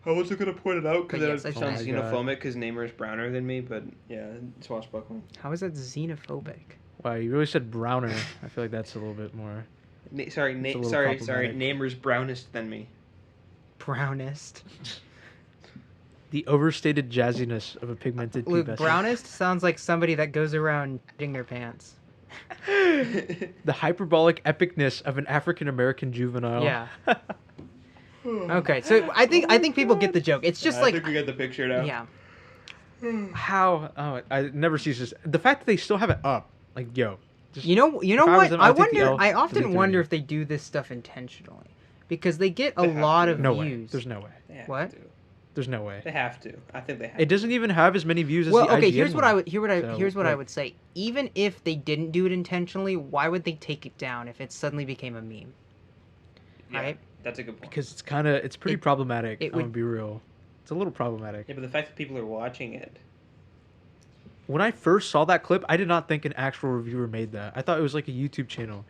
I wasn't gonna point it out But because yes, I it should- sounds Oh my God. xenophobic because Naimur's browner than me, but yeah, swashbuckling. How is that xenophobic? Wow, you really said browner. I feel like that's a little bit more. Sorry, It's a little sorry, problematic. Naimur's brownest than me. Brownest. The overstated jazziness of a pigmented Luke, pubescent. brownest sounds like somebody that goes around shitting their pants. The hyperbolic epicness of an African American juvenile. Yeah. Okay, so I think people get the joke. It's just I like, think we got the picture now. yeah. How? Oh, I never ceases. The fact that they still have it up, like, yo. Just, You know if I was what? them, I I'd take the wonder. L I for often victory. wonder if they do this stuff intentionally, because they get a They have lot to. of No way. views. There's no way. They have What? to. There's no way. They have to. I think they have. It doesn't even have as many views as Well, the okay. IGN Here's what one. I would. Here's what I like- would say. Even if they didn't do it intentionally, why would they take it down if it suddenly became a meme? Yeah, Right? That's a good point. Because it's pretty It- problematic. it I'm gonna would- be real. It's a little problematic. Yeah, but the fact that people are watching it. When I first saw that clip, I did not think an actual reviewer made that. I thought it was like a YouTube channel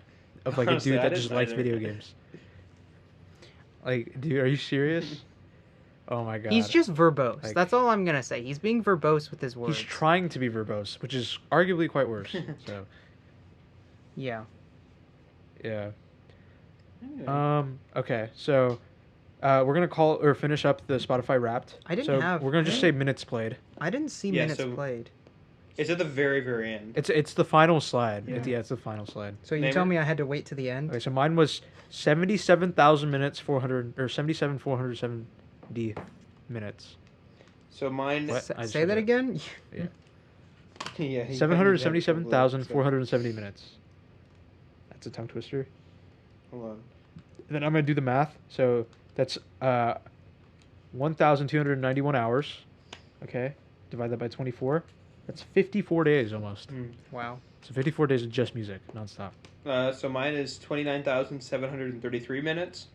of like Honestly, a dude I that didn't just likes either. video games. Like, dude, are you serious? Oh my god. He's just verbose. Like- That's all I'm gonna say. He's being verbose with his words. He's trying to be verbose, which is arguably quite worse. So Yeah. yeah. Anyway. Okay, so we're gonna call or finish up the Spotify Wrapped. I didn't so have- We're gonna just I say minutes played. I didn't see Yeah, minutes so- played. It's at the very, very end. It's the final slide. Yeah. It's the final slide. So you Name tell it? me I had to wait to the end? Okay, so mine was 77,000 minutes, 77,470 minutes. So mine. What? I just Say said that that. again? Yeah. he- 777,470 minutes. That's a tongue twister. Hold on. Then I'm gonna do the math. So that's 1,291 hours. Okay, divide that by 24. That's 54 days almost. Wow. So 54 days of just music, nonstop. So mine is 29,733 minutes.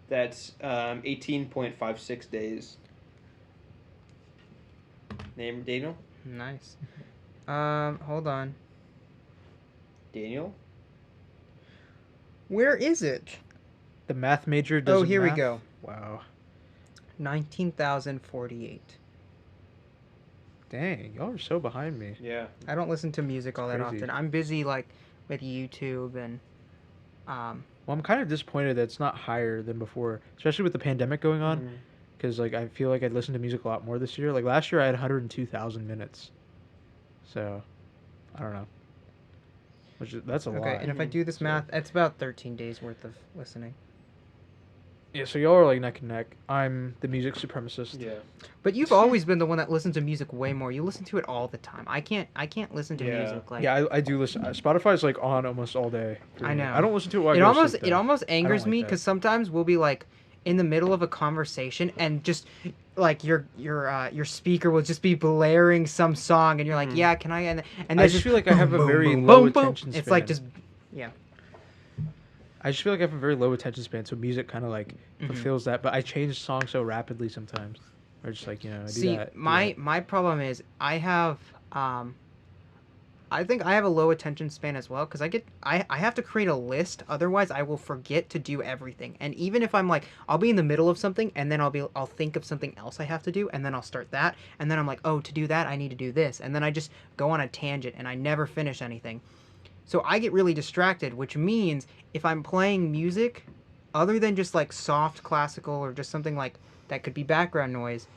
That's 18.56 days. Name Daniel? Nice. Hold on. Daniel? Where is it? The math major doesn't Oh, here we math? go. Wow. 19,048. Dang, y'all are so behind me. Yeah. I don't listen to music all that Crazy. often. I'm busy like with YouTube and Well, I'm kind of disappointed that it's not higher than before, especially with the pandemic going on. Because like I feel like I'd listen to music a lot more this year. Like last year, I had 102,000 minutes. So, I don't know. That's a lot. okay. And if I do this So- math, it's about 13 days worth of listening. Yeah, so y'all are like neck and neck. I'm the music supremacist. Yeah. But you've always been the one that listens to music way more. You listen to it all the time. I can't listen to Yeah. music like. Yeah, I do listen. Spotify's like on almost all day. for I me. know. I don't listen to it while I It go to almost sleep, it though. almost angers like me that. because sometimes we'll be like in the middle of a conversation and just like your speaker will just be blaring some song and you're like, yeah, can I? And I there's just feel like I have a boom, very boom, low boom, boom. attention span. It's like just yeah. I just feel like I have a very low attention span, so music kind of like Mhm. fulfills that. But I change songs so rapidly sometimes, or just like I do See, that. my problem is I have I think I have a low attention span as well because I have to create a list, otherwise I will forget to do everything. And even if I'm like I'll be in the middle of something and then I'll think of something else I have to do and then I'll start that and then I'm like, oh, to do that I need to do this, and then I just go on a tangent and I never finish anything. So I get really distracted, which means if I'm playing music other than just like soft classical or just something like that could be background noise,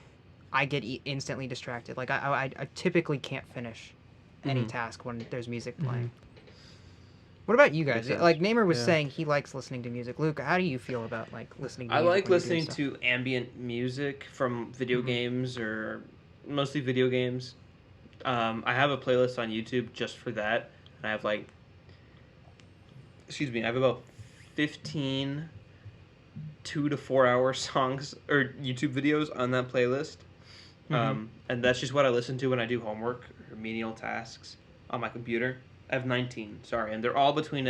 I get instantly distracted. Like I typically can't finish any task when there's music playing. What about you guys? Makes sense. Like Naimur was Yeah. saying he likes listening to music. Luke, how do you feel about like listening to I music? like when you're doing listening stuff? to ambient music from video games or mostly video games. I have a playlist on YouTube just for that. And I have I have about 15 2 to 4 hour songs or YouTube videos on that playlist. And that's just what I listen to when I do homework or menial tasks on my computer. I have 19, sorry, and they're all between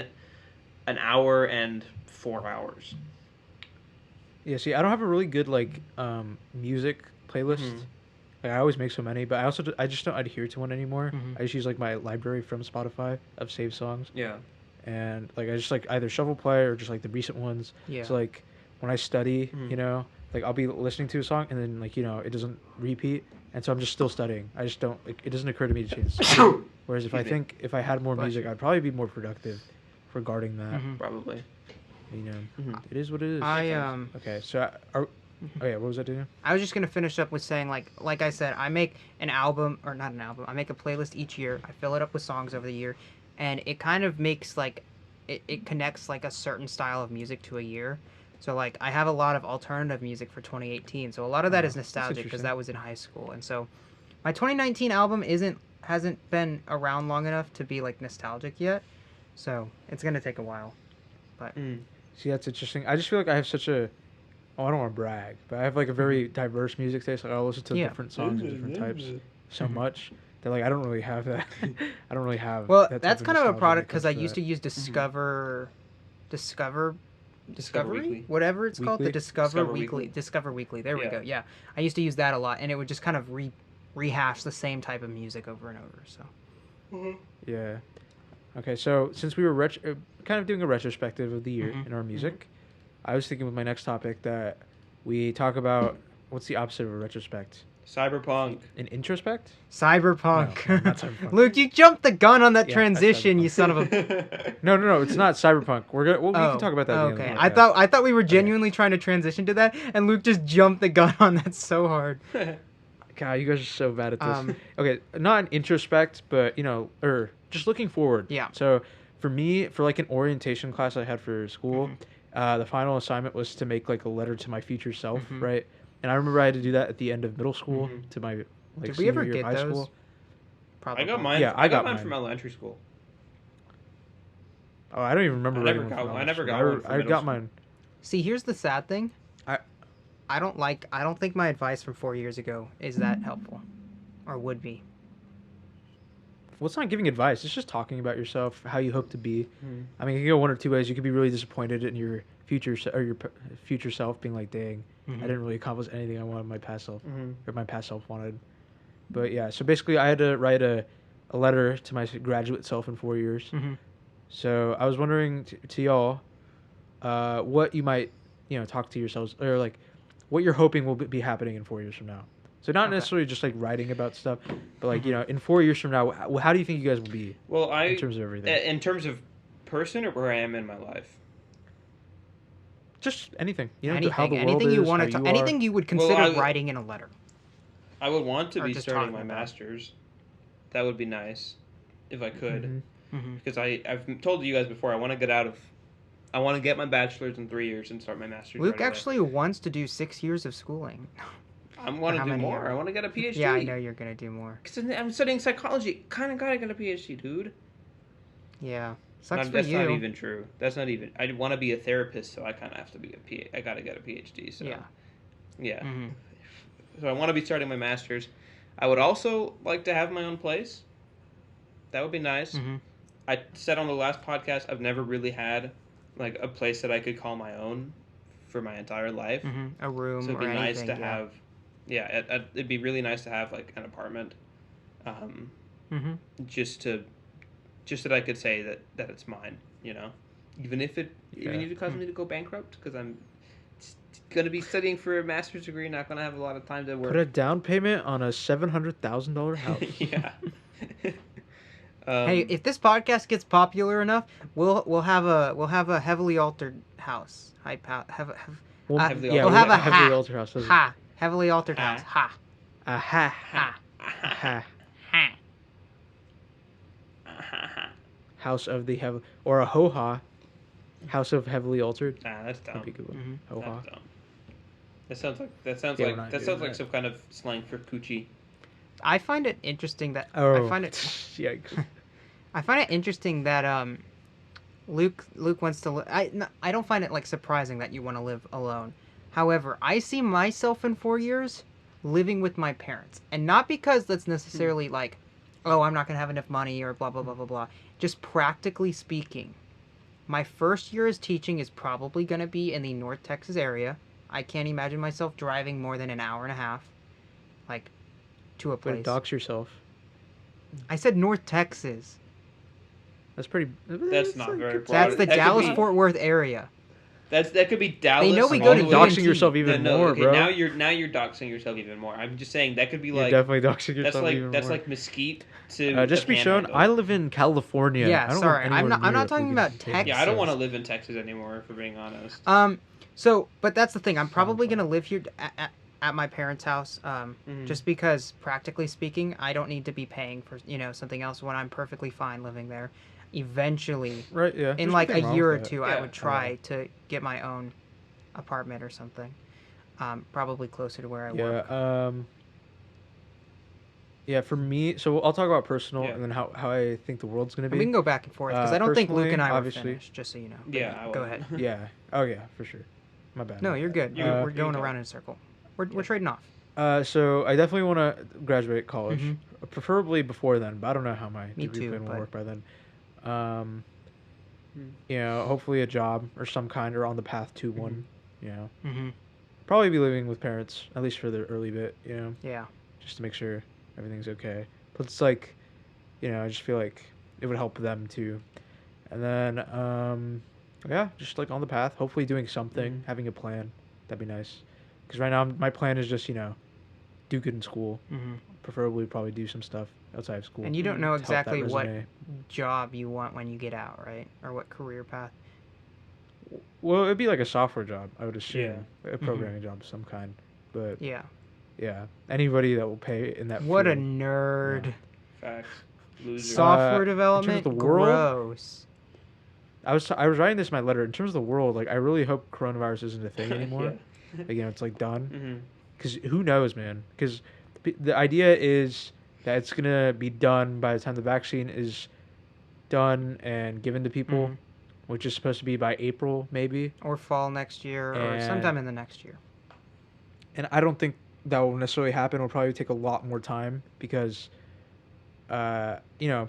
an hour and 4 hours. Yeah, see, I don't have a really good like music playlist. Like I always make so many, but I just don't adhere to one anymore. I just use like my library from Spotify of saved songs, Yeah. and like I just like either shuffle play or just like the recent ones. Yeah. So like when I study, like I'll be listening to a song and then like it doesn't repeat, and so I'm just still studying. I just don't like it doesn't occur to me to change the song. Whereas if I had more music, I'd probably be more productive regarding that. Probably. It is what it is. Okay, so oh yeah, what was I doing? I was just gonna finish up with saying like I said, I make an album or not an album. I make a playlist each year. I fill it up with songs over the year, and it kind of makes like it connects like a certain style of music to a year. So like I have a lot of alternative music for 2018. So a lot of that is nostalgic because interesting. that was in high school, and so my 2019 album hasn't been around long enough to be like nostalgic yet. So it's gonna take a while, but. See, that's interesting. I just feel like I have such a I don't want to brag, but I have like a very diverse music taste. Like I listen to different songs of different types so much that like I don't really have that. I don't really have. Well, that type that's of kind of a nostalgia product when it because I comes used to use Discovery, Weekly. whatever it's called, the Weekly? Discover Weekly. There we Yeah. go. Yeah, I used to use that a lot, and it would just kind of rehash the same type of music over and over. So. Yeah. Okay, so since we were kind of doing a retrospective of the year in our music, I was thinking with my next topic that we talk about what's the opposite of a retrospect? Cyberpunk. An introspect? Cyberpunk. No, not cyberpunk. Luke, you jumped the gun on that Yeah, transition, cyberpunk. you son of a. No, it's not cyberpunk. We can talk about that. At the Okay, end of the I thought we were genuinely trying to transition to that, and Luke just jumped the gun on that so hard. God, you guys are so bad at this. Okay, not an introspect, but or just looking forward. Yeah. So for me, for like an orientation class I had for school, the final assignment was to make like a letter to my future self, right? And I remember I had to do that at the end of middle school to my like Did we senior ever year of get high those? school. Probably. I got mine. Yeah, I got mine. mine from elementary school. Oh, I don't even remember. I writing never one got from one. I elementary never got school. one from I middle got school. mine. See, here's the sad thing. I don't think my advice from 4 years ago is that helpful, or would be. well, it's not giving advice. It's just talking about yourself, how you hope to be. Mm. I mean, it can go one or two ways. You could be really disappointed in your future self, being like, "Dang, I didn't really accomplish anything I wanted my past self or my past self wanted." But yeah, so basically, I had to write a letter to my graduate self in 4 years. So I was wondering to y'all, what you might, talk to yourselves, or like, what you're hoping will be happening in 4 years from now. So not necessarily just like writing about stuff, but like in 4 years from now, how do you think you guys will be? Well, in terms of everything, in terms of person or where I am in my life. Just anything. Anything, how the world anything is, you want how to, you anything you would consider Well, writing in a letter. I would want to Or be just starting talking my about it. master's. That would be nice, if I could, Mhm. because I've told you guys before I want to get my bachelor's in 3 years and start my master's. Luke right away. actually wants to do 6 years of schooling. I want to do more. I want to get a PhD. Yeah, I know you're gonna do more. Because I'm studying psychology. Kind of gotta get a PhD, dude. Yeah, sucks for That's you. not even true. That's not even. I want to be a therapist, so I kind of have to be I gotta get a PhD. So yeah. So I want to be starting my master's. I would also like to have my own place. That would be nice. I said on the last podcast I've never really had like a place that I could call my own for my entire life. A room. So it'd be or nice anything, to have. Yeah, it'd be really nice to have like an apartment. Just that I could say that it's mine. Even if it causes me to go bankrupt, because I'm going to be studying for a master's degree, not going to have a lot of time to work. Put a down payment on a $700,000 house. Yeah. Hey, if this podcast gets popular enough, we'll have a heavily altered house. We'll have a heavily altered house. Heavily altered house. Ha. House of the or a ho-ha. House of heavily altered. That's dumb. That'd be a good one. Ho-ha. That's dumb. That sounds like some kind of slang for coochie. I find it interesting that Yikes. I find it interesting that Luke wants to I don't find it like surprising that you want to live alone. However, I see myself in 4 years living with my parents, and not because that's necessarily like, oh, I'm not going to have enough money or blah blah blah blah blah. Just practically speaking, my first year as teaching is probably going to be in the North Texas area. I can't imagine myself driving more than an hour and a half like to a place. But dox yourself. I said North Texas. That's pretty. That's not very broad. That's the Dallas-Fort Worth area. That could be Dallas. They know we go to doxing yourself even more, okay, bro. Now you're doxing yourself even more. I'm just saying that could be You're like definitely doxing yourself even more. That's like Mesquite to just to be shown, I live in California. Yeah, I don't sorry, live anywhere I'm not near talking about Texas. Yeah, I don't want to live in Texas anymore, for being honest. So, but that's the thing. I'm probably gonna live here at my parents' house, just because, practically speaking, I don't need to be paying for something else when I'm perfectly fine living there. Eventually, right? Yeah. In like a year or two, I would try to get my own apartment or something, probably closer to where I work. Yeah, for me, so I'll talk about personal and then how I think the world's gonna be. And we can go back and forth because I don't think Luke and I obviously, were finished. Just so you know. Yeah, go ahead. Yeah. Oh yeah, for sure. My bad. No, you're good. We're going around in a circle. We're trading off. So I definitely want to graduate college, preferably before then, but I don't know how my degree plan will work by then. Hopefully a job or some kind, or on the path to one. Probably be living with parents at least for the early bit. Yeah. Just to make sure everything's okay. But it's like, I just feel like it would help them too. And then, just like on the path, hopefully doing something, having a plan. That'd be nice. Because right now my plan is just, do good in school. Preferably probably do some stuff outside of school. And you don't know exactly what job you want when you get out, right? Or what career path? Well, it'd be like a software job, I would assume. A programming job of some kind. But yeah. Anybody that will pay in that What field. A nerd. Yeah. Facts. Loser. Software development? In terms of the world, gross. I was writing this in my letter. In terms of the world, like, I really hope coronavirus isn't a thing anymore. Like, it's like done. Because who knows, man? Because the idea is that it's going to be done by the time the vaccine is done and given to people, which is supposed to be by April, maybe. Or fall next year, or sometime in the next year. And I don't think that will necessarily happen. It'll probably take a lot more time because you know,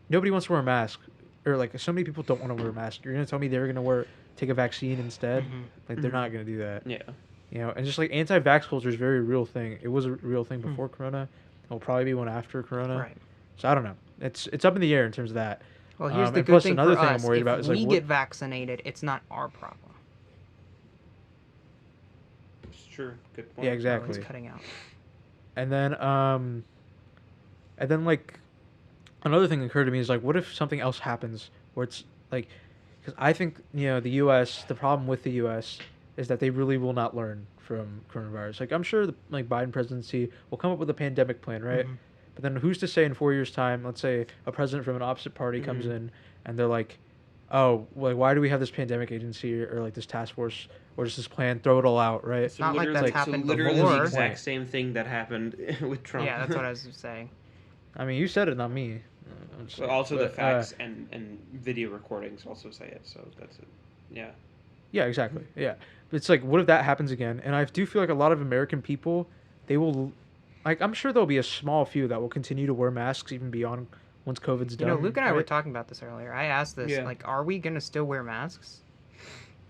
nobody wants to wear a mask, or like so many people don't want to wear a mask. You're gonna tell me they're gonna take a vaccine instead? Mhm. Like they're not gonna do that. Yeah. You know, and just like anti-vax culture is a very real thing. It was a real thing Hmm. before Corona. It'll probably be one after Corona. Right. So I don't know. It's up in the air in terms of that. Well, here's the And good plus thing another for thing us. I'm worried If about is we like get vaccinated, it's not our problem. It's true. Good point. Yeah, Oh, exactly. it's cutting out. And then like another thing that occurred to me is like, what if something else happens where it's like, because I think the U.S. the problem with the U.S. is that they really will not learn from coronavirus. Like I'm sure the like Biden presidency will come up with a pandemic plan, right? Mhm. But then who's to say in 4 years' time, let's say a president from an opposite party comes Mhm. in and they're like, oh, like why do we have this pandemic agency or like this task force or just this plan? Throw it all out, right? It's not like that's happened literally before. the exact same thing that happened with Trump. Yeah, that's what I was saying. I mean, you said it, not me. I'm just But saying. also the But, facts and video recordings also say it. So that's it. Yeah. Yeah, exactly. Yeah. But it's like, what if that happens again? And I do feel like a lot of American people, they will, like, I'm sure there'll be a small few that will continue to wear masks even beyond once COVID's You done. know, Luke and I were right? talking about this earlier. I asked this, Yeah. like, are we gonna still wear masks?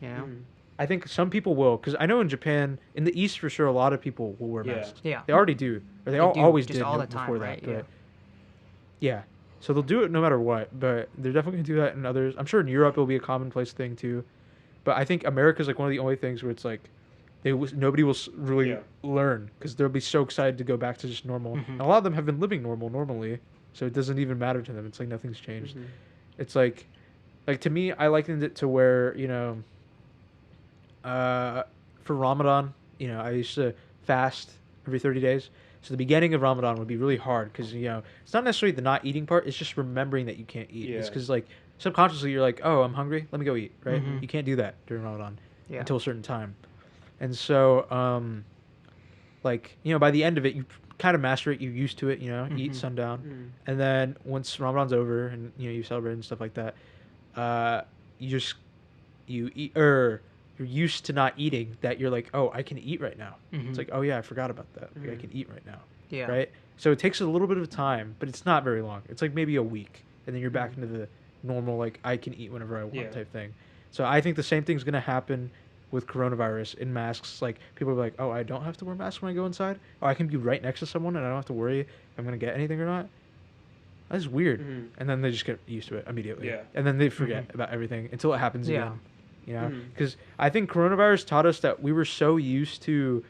You know? Mhm. I think some people will, because I know in Japan, in the East for sure, a lot of people will wear Yeah. masks. Yeah. They already do, or they, They all do, always just did all the before time, right? that. But yeah, so they'll do it no matter what. But they're definitely gonna do that in others. I'm sure in Europe it'll be a commonplace thing too. But I think America's like one of the only things where it's like nobody will really Yeah. learn because they'll be so excited to go back to just normal. Mhm. And a lot of them have been living normally, so it doesn't even matter to them. It's like nothing's changed. Mhm. It's like to me, I likened it to where for Ramadan, I used to fast every 30 days. So the beginning of Ramadan would be really hard because it's not necessarily the not eating part. It's just remembering that you can't eat. It's Yeah. because like subconsciously you're like, oh, I'm hungry. Let me go eat. Right? Mhm. You can't do that during Ramadan Yeah. until a certain time. And so, by the end of it, you kind of master it. You're used to it. Eat Mhm. sundown, Mhm. and then once Ramadan's over and you celebrate and stuff like that, you just you eat you're used to not eating. That you're like, oh, I can eat right now. Mhm. It's like, oh yeah, I forgot about that. Like, I Mhm. can eat right now. Yeah. Right. So it takes a little bit of time, but it's not very long. It's like maybe a week, and then you're back into the normal like I can eat whenever I want Yeah. type thing. So I think the same thing's gonna happen with coronavirus in masks. Like people are like, oh, I don't have to wear masks when I go inside. Oh, I can be right next to someone and I don't have to worry if I'm gonna get anything or not. That's weird. Mhm. And then they just get used to it immediately. Yeah. And then they forget about everything until it happens Yeah. again. Mhm. Because I think coronavirus taught us that we were so used to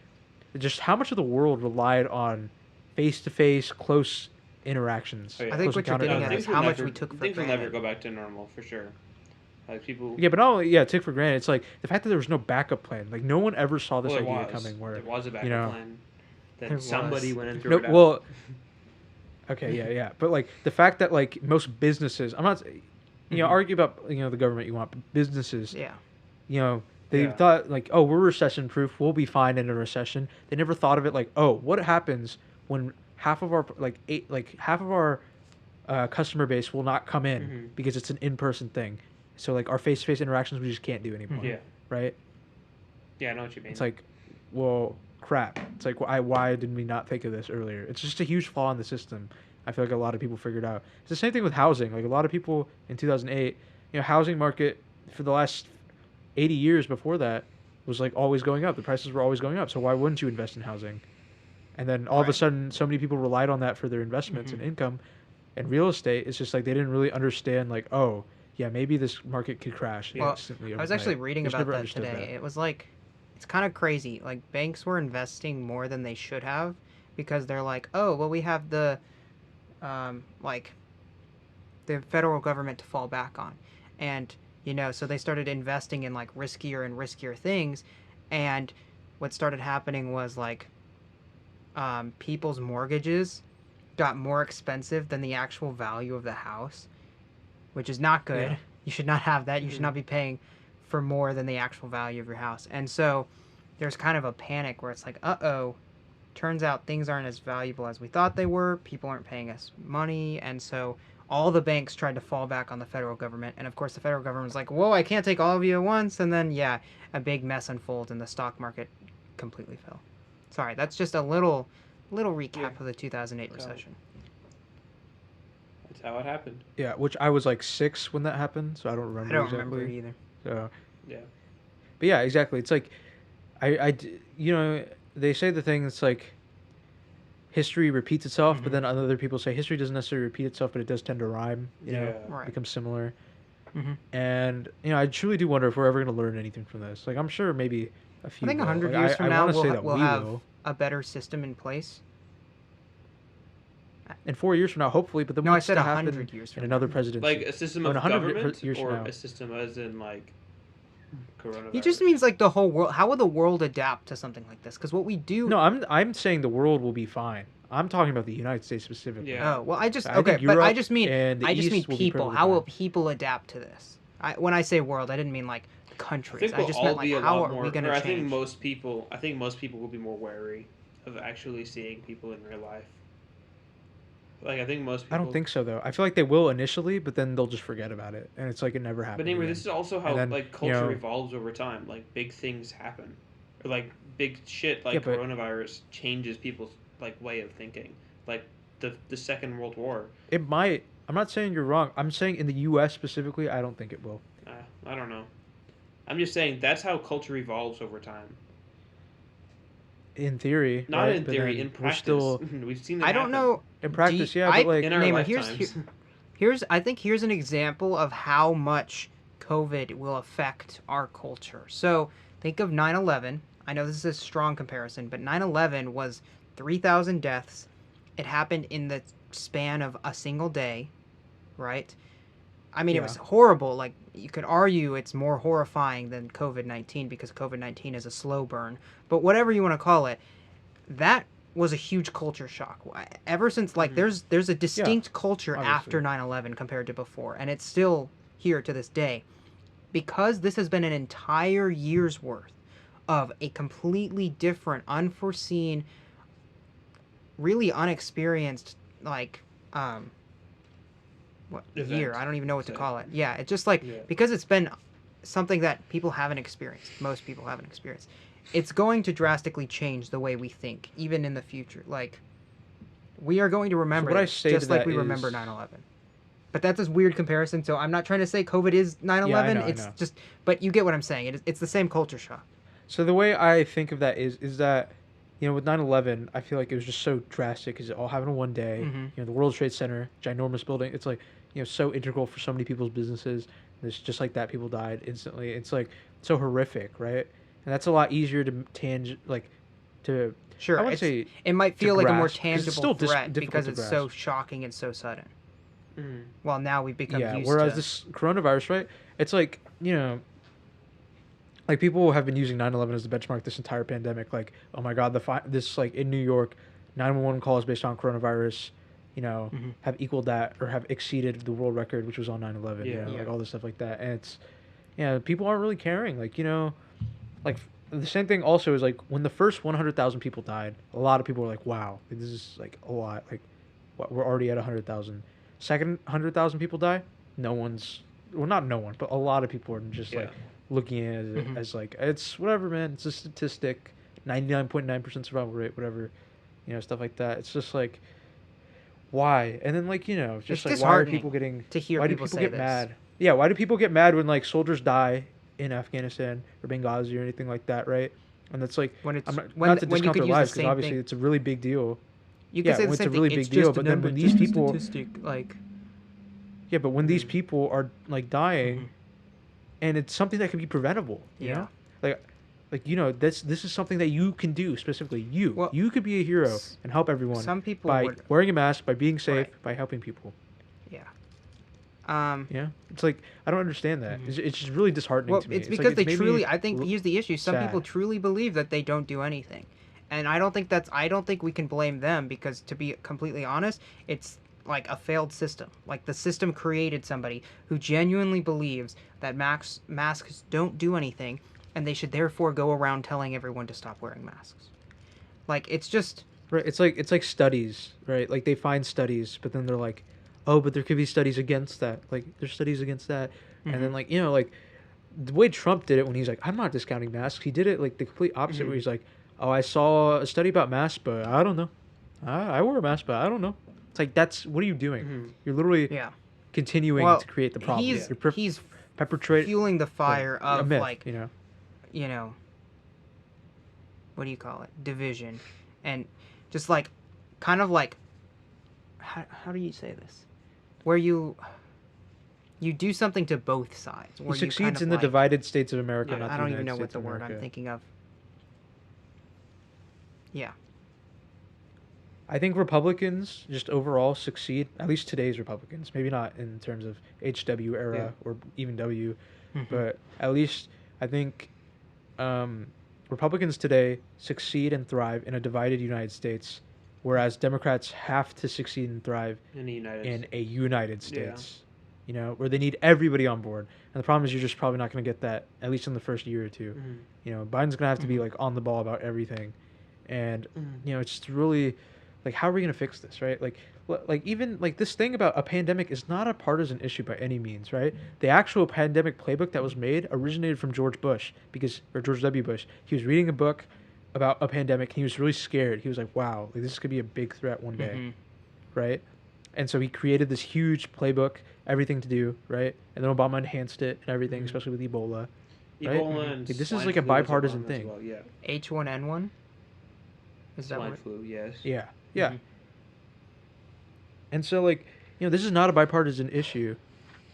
just how much of the world relied on face-to-face, close interactions. Oh, yeah. I think close what you're encounter getting at interactions. is how much we took for Things will never granted. go back to normal for sure. Like people. Yeah, but not only take for granted. It's like the fact that there was no backup plan. Like no one ever saw this Well, idea coming. Where there was a backup know, plan. There That somebody was. went and threw no, it out. well, okay, yeah, but like the fact that like most businesses, I'm not, Mhm. argue about the government you want, but businesses, Yeah. They Yeah. thought like, oh, we're recession proof, we'll be fine in a recession. They never thought of it like, oh, what happens when half of our customer base will not come in Mhm. because it's an in-person thing. So like our face-to-face interactions we just can't do anymore. Yeah. Right? Yeah, I know what you mean. It's like, well, crap. It's like why didn't we not think of this earlier? It's just a huge flaw in the system. I feel like a lot of people figured out. It's the same thing with housing. Like a lot of people in 2008, housing market for the last 80 years before that was like always going up. The prices were always going up. So why wouldn't you invest in housing? And then all of a Right. sudden, so many people relied on that for their investments Mhm. and income. And real estate, it's just like they didn't really understand, like, oh, yeah, maybe this market could crash Well, instantly. I was overnight. actually reading They just about never that understood today. It was like, it's kind of crazy. Like banks were investing more than they should have because they're like, oh, well, we have the, like, the federal government to fall back on, and so they started investing in like riskier and riskier things, and what started happening was like, people's mortgages got more expensive than the actual value of the house, which is not good. Yeah. You should not have that. You should Mhm. not be paying for more than the actual value of your house. And so there's kind of a panic where it's like, uh-oh, turns out things aren't as valuable as we thought they were. People aren't paying us money. And so all the banks tried to fall back on the federal government. And of course, the federal government was like, whoa, I can't take all of you at once. And then, yeah, a big mess unfolds and the stock market completely fell. Sorry, that's just a little recap Yeah. of the 2008 So- recession. how it happened. Yeah, which I was like 6 when that happened, so I don't remember I don't exactly. remember it either. So, Yeah. but yeah, exactly. It's like, you know, they say the thing that's like, history repeats itself, but then other people say history doesn't necessarily repeat itself, but it does tend to rhyme. You know, Right. become similar. Mm-hmm. And you know, I truly do wonder if we're ever going to learn anything from this. Like, I'm sure maybe a few. I think will. 100 Like, years from now, wanna say that we'll we have will. a better system in place. In 4 years from now, hopefully, but then No, I what's said to happen 100 years from in now. another presidency? Like a system Oh, of in 100 government, years from or now. a system as in like coronavirus. He just means like the whole world. How will the world adapt to something like this? Because what we do. No, I'm saying the world will be fine. I'm talking about the United States specifically. Yeah. Oh well, I just I think okay, but Europe I just mean and the East will be people. perfectly How will fine. people adapt to this? When I say world, I didn't mean like I countries. think I we'll just all meant like be a how lot are more. we going Or to I change? think most people will be more wary of actually seeing people in real life. Like I think most people. I don't think so though. I feel like they will initially, but then they'll just forget about it, and it's like it never happened. But Naimur, again. this is also how then, like culture evolves over time. Like big things happen, or like big shit like coronavirus changes people's like way of thinking. Like the Second World War. It might. I'm not saying you're wrong. I'm saying in the U.S. specifically, I don't think it will. I don't know. I'm just saying that's how culture evolves over time. In theory, Not right? in theory, in practice. Still, we've seen that. I don't know. in practice, yeah, but like in our Naimur, lifetimes. I think here's an example of how much COVID will affect our culture. So think of 9/11. I know this is a strong comparison, but 9/11 was 3,000 deaths. It happened in the span of a single day, right? I mean, it was horrible. Like, you could argue it's more horrifying than COVID-19 because COVID-19 is a slow burn. But whatever you want to call it, that was a huge culture shock. Ever since, like, there's a distinct culture after 9/11 compared to before, and it's still here to this day. Because this has been an entire year's worth of a completely different, unforeseen, really unexperienced, like, year? I don't even know what to call it. Yeah, it's just like, because it's been something that people haven't experienced, most people haven't experienced, it's going to drastically change the way we think, even in the future. Like, we are going to remember this, just like we remember 9/11. But that's a weird comparison, so I'm not trying to say COVID is 9/11. I it's know. just, but you get what I'm saying. It's the same culture shock. So the way I think of that is that, you know, with 9/11, I feel like it was just so drastic because it all happened in one day. Mm-hmm. You know, the World Trade Center, ginormous building. It's like, you know, so integral for so many people's businesses. It's just like that, people died instantly. It's like so horrific, right? And that's a lot easier to Sure, I would say it might feel like a more grasp, 'cause it's tangible still threat difficult because to it's so grasp. shocking and so sudden. Mm. Well, now we've become used whereas to... this coronavirus, right? It's like, you know, like people have been using 9/11 as the benchmark this entire pandemic. Like, oh my God, this like in New York, 911 calls based on coronavirus, you know, have equaled that or have exceeded the world record, which was on 9/11. You know, like all this stuff like that. And it's, yeah, people aren't really caring. Like, you know, like the same thing also is like when the first 100,000 people died, a lot of people were like, wow, this is like a lot. Like, we're already at 100,000. Second 100,000 people die, no one's, well, not no one, but a lot of people are just like looking at it as like, it's whatever, man. It's a statistic, 99.9% survival rate, whatever, you know, stuff like that. It's just like, why? And then like, you know, just it's like, why are disheartening people getting, to hear why do people people say get this. mad? Yeah, why do people get mad when like soldiers die in Afghanistan or Benghazi or anything like that, right? And that's like, When it's not when to you discount could their use lives the because same obviously thing. it's a really big deal. You can say the it's same a really thing. big It's deal, just but a then number, when these just a people, statistic, like, yeah, but when these people are like dying, and it's something that can be preventable, you know, like you know, this is something that you can do specifically. You could be a hero and help everyone. Some people by would, wearing a mask, by being safe, by helping people. Yeah, it's like I don't understand that. It's just really disheartening to me. It's because like, they truly. I think here's the issue. Some people sad. truly believe that they don't do anything, and I don't think we can blame them because, to be completely honest, it's like a failed system. Like, the system created somebody who genuinely believes that masks don't do anything, and they should therefore go around telling everyone to stop wearing masks. Like, it's just Right. It's like studies, right? Like they find studies, but then they're like, oh, but there could be studies against that. Like there's studies against that, and then like, you know, like the way Trump did it when he's like, I'm not discounting masks. He did it like the complete opposite, where he's like, oh, I saw a study about masks, but I don't know. I wear a mask, but I don't know. It's like what are you doing? Mm-hmm. You're literally continuing to create the problem. He's perpetrating fueling the fire of a myth, like what do you call it? Division, and just like kind of like how do you say this? Where you do something to both sides. He succeeds in the divided states of America. I don't even know what the word I'm thinking of. Yeah. I think Republicans just overall succeed, at least today's Republicans, maybe not in terms of HW era or even W, but at least I think Republicans today succeed and thrive in a divided United States, whereas Democrats have to succeed and thrive in a United States, where they need everybody on board. And the problem is you're just probably not going to get that, at least in the first year or two. Biden's going to have to be like on the ball about everything. And, it's really... Like, how are we going to fix this, right? Like even like this thing about a pandemic is not a partisan issue by any means, right? The actual pandemic playbook that was made originated from George Bush or George W. Bush. He was reading a book about a pandemic and he was really scared. He was like, wow, like, this could be a big threat one day, right? And so he created this huge playbook, everything to do, right? And then Obama enhanced it and everything, especially with Ebola. Right? And this is like a bipartisan thing. Well, yeah. H1N1? Is that swine flu? Yes. Yeah. Yeah. And so, like, this is not a bipartisan issue.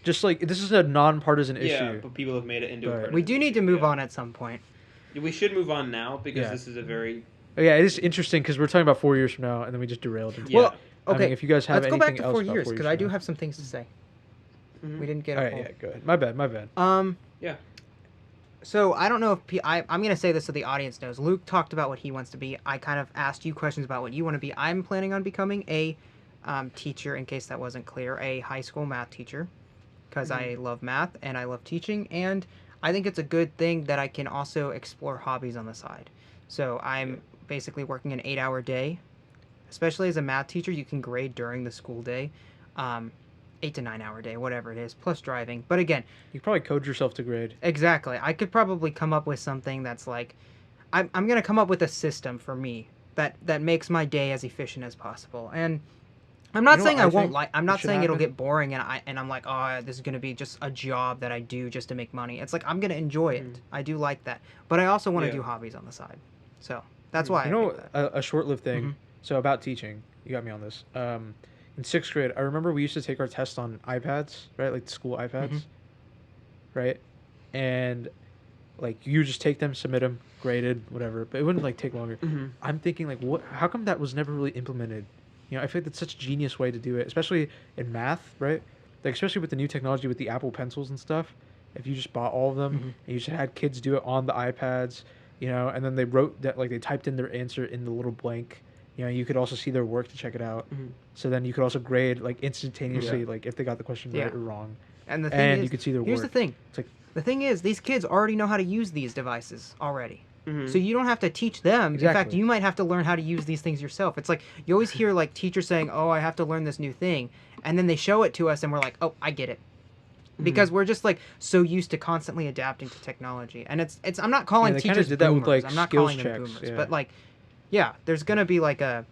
Just like, this is a non-partisan issue. Yeah, but people have made it into a partisan We do need to move on at some point. We should move on now because this is a very... Oh, yeah, it is interesting because we're talking about 4 years from now, and then we just derailed. Well, okay. I mean, if you guys have Let's go back to 4 years, because I do have some things to say. We didn't get. All right, yeah, go ahead. My bad. Yeah. So I don't know if I'm gonna say this so the audience knows. Luke talked about what he wants to be. I kind of asked you questions about what you want to be. I'm planning on becoming a teacher, in case that wasn't clear, a high school math teacher, because I love math and I love teaching, and I think it's a good thing that I can also explore hobbies on the side. So I'm basically working an 8-hour day. Especially as a math teacher, you can grade during the school day. 8 to 9 hour day, whatever it is, plus driving. But again, you could probably code yourself to grade. Exactly. I could probably come up with something that's like, I'm gonna come up with a system for me that makes my day as efficient as possible. And I'm not saying I won't like. I'm not saying it'll get boring and I'm like, oh, this is gonna be just a job that I do just to make money. It's like I'm gonna enjoy it. I do like that, but I also want to do hobbies on the side. So that's why. A short-lived thing. So about teaching, you got me on this. In 6th grade, I remember we used to take our tests on iPads, right? Like the school iPads, right? And like you just take them, submit them, graded, whatever. But it wouldn't like take longer. I'm thinking like, what? How come that was never really implemented? I feel like that's such a genius way to do it, especially in math, right? Like especially with the new technology with the Apple Pencils and stuff. If you just bought all of them and you just had kids do it on the iPads, and then they wrote that, like they typed in their answer in the little blank. You could also see their work to check it out. So then you could also grade like instantaneously, like if they got the question right or wrong. And the thing is, you could see their here's work. The thing. It's like, the thing is, these kids already know how to use these devices already. So you don't have to teach them. Exactly. In fact, you might have to learn how to use these things yourself. It's like you always hear like teachers saying, "Oh, I have to learn this new thing," and then they show it to us, and we're like, "Oh, I get it." Because we're just like so used to constantly adapting to technology, and it's. I'm not calling teachers did boomers. That with, like, I'm not skills calling them boomers, checks, but like, yeah, there's gonna be like a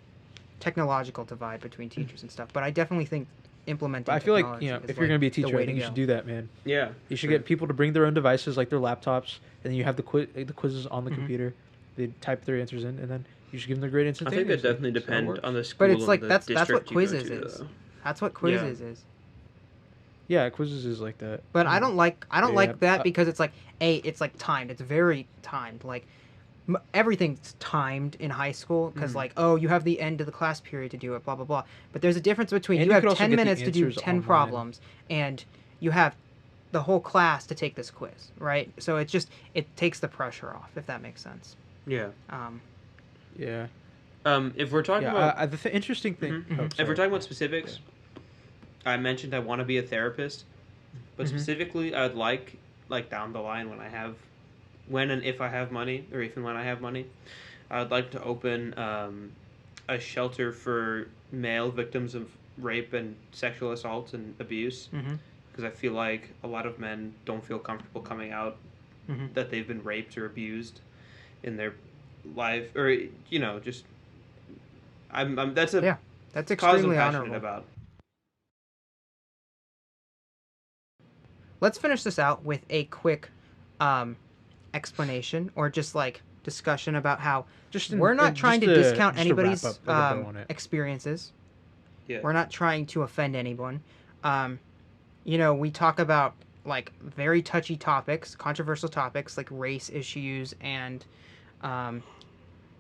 technological divide between teachers and stuff. But I definitely think implementing. I feel like if you're gonna be a teacher, I think you should do that, man. Yeah, you should get people to bring their own devices, like their laptops, and then you have the quizzes on the computer. They type their answers in, and then you should give them their grade instantaneously. I think that definitely depends on the school. But it's like that's what quizzes is. That's what quizzes is. Yeah, quizzes is like that. But I don't like that because it's like it's like timed. It's very timed. Like everything's timed in high school because like you have the end of the class period to do it, blah blah blah. But there's a difference between you have 10 minutes to do 10 problems and you have the whole class to take this quiz, right? So it takes the pressure off, if that makes sense. Yeah. Yeah. If we're talking about the interesting thing, if we're talking about specifics, I mentioned I want to be a therapist, but specifically, I'd like down the line when and if I have money, or even when I have money, I'd like to open a shelter for male victims of rape and sexual assault and abuse, because I feel like a lot of men don't feel comfortable coming out that they've been raped or abused in their life, or just that's That's Cause I'm extremely passionate honorable. about. Let's finish this out with a quick explanation or just like discussion about how we're not trying to discount anybody's experiences. Yeah. We're not trying to offend anyone. You know, we talk about like very touchy topics, controversial topics like race issues and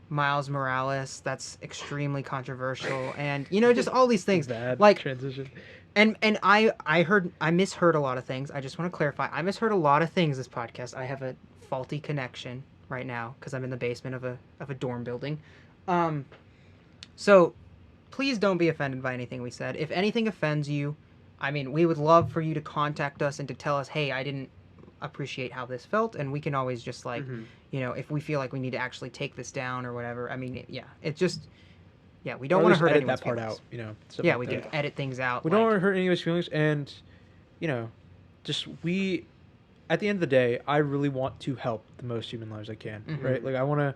Miles Morales. That's extremely controversial, and you know, just all these things. Bad like transition. And I misheard a lot of things. I just want to clarify. I misheard a lot of things this podcast. I have a faulty connection right now because I'm in the basement of a dorm building. So please don't be offended by anything we said. If anything offends you, I mean, we would love for you to contact us and to tell us, hey, I didn't appreciate how this felt, and we can always just like, you know, if we feel like we need to actually take this down or whatever. I mean, yeah, it's just. Yeah, we don't want to hurt anyone's that part feelings. out, you know. Yeah, like we can edit things out. We don't want to hurt anyone's feelings, and you know, just at the end of the day, I really want to help the most human lives I can, right? Like I want to,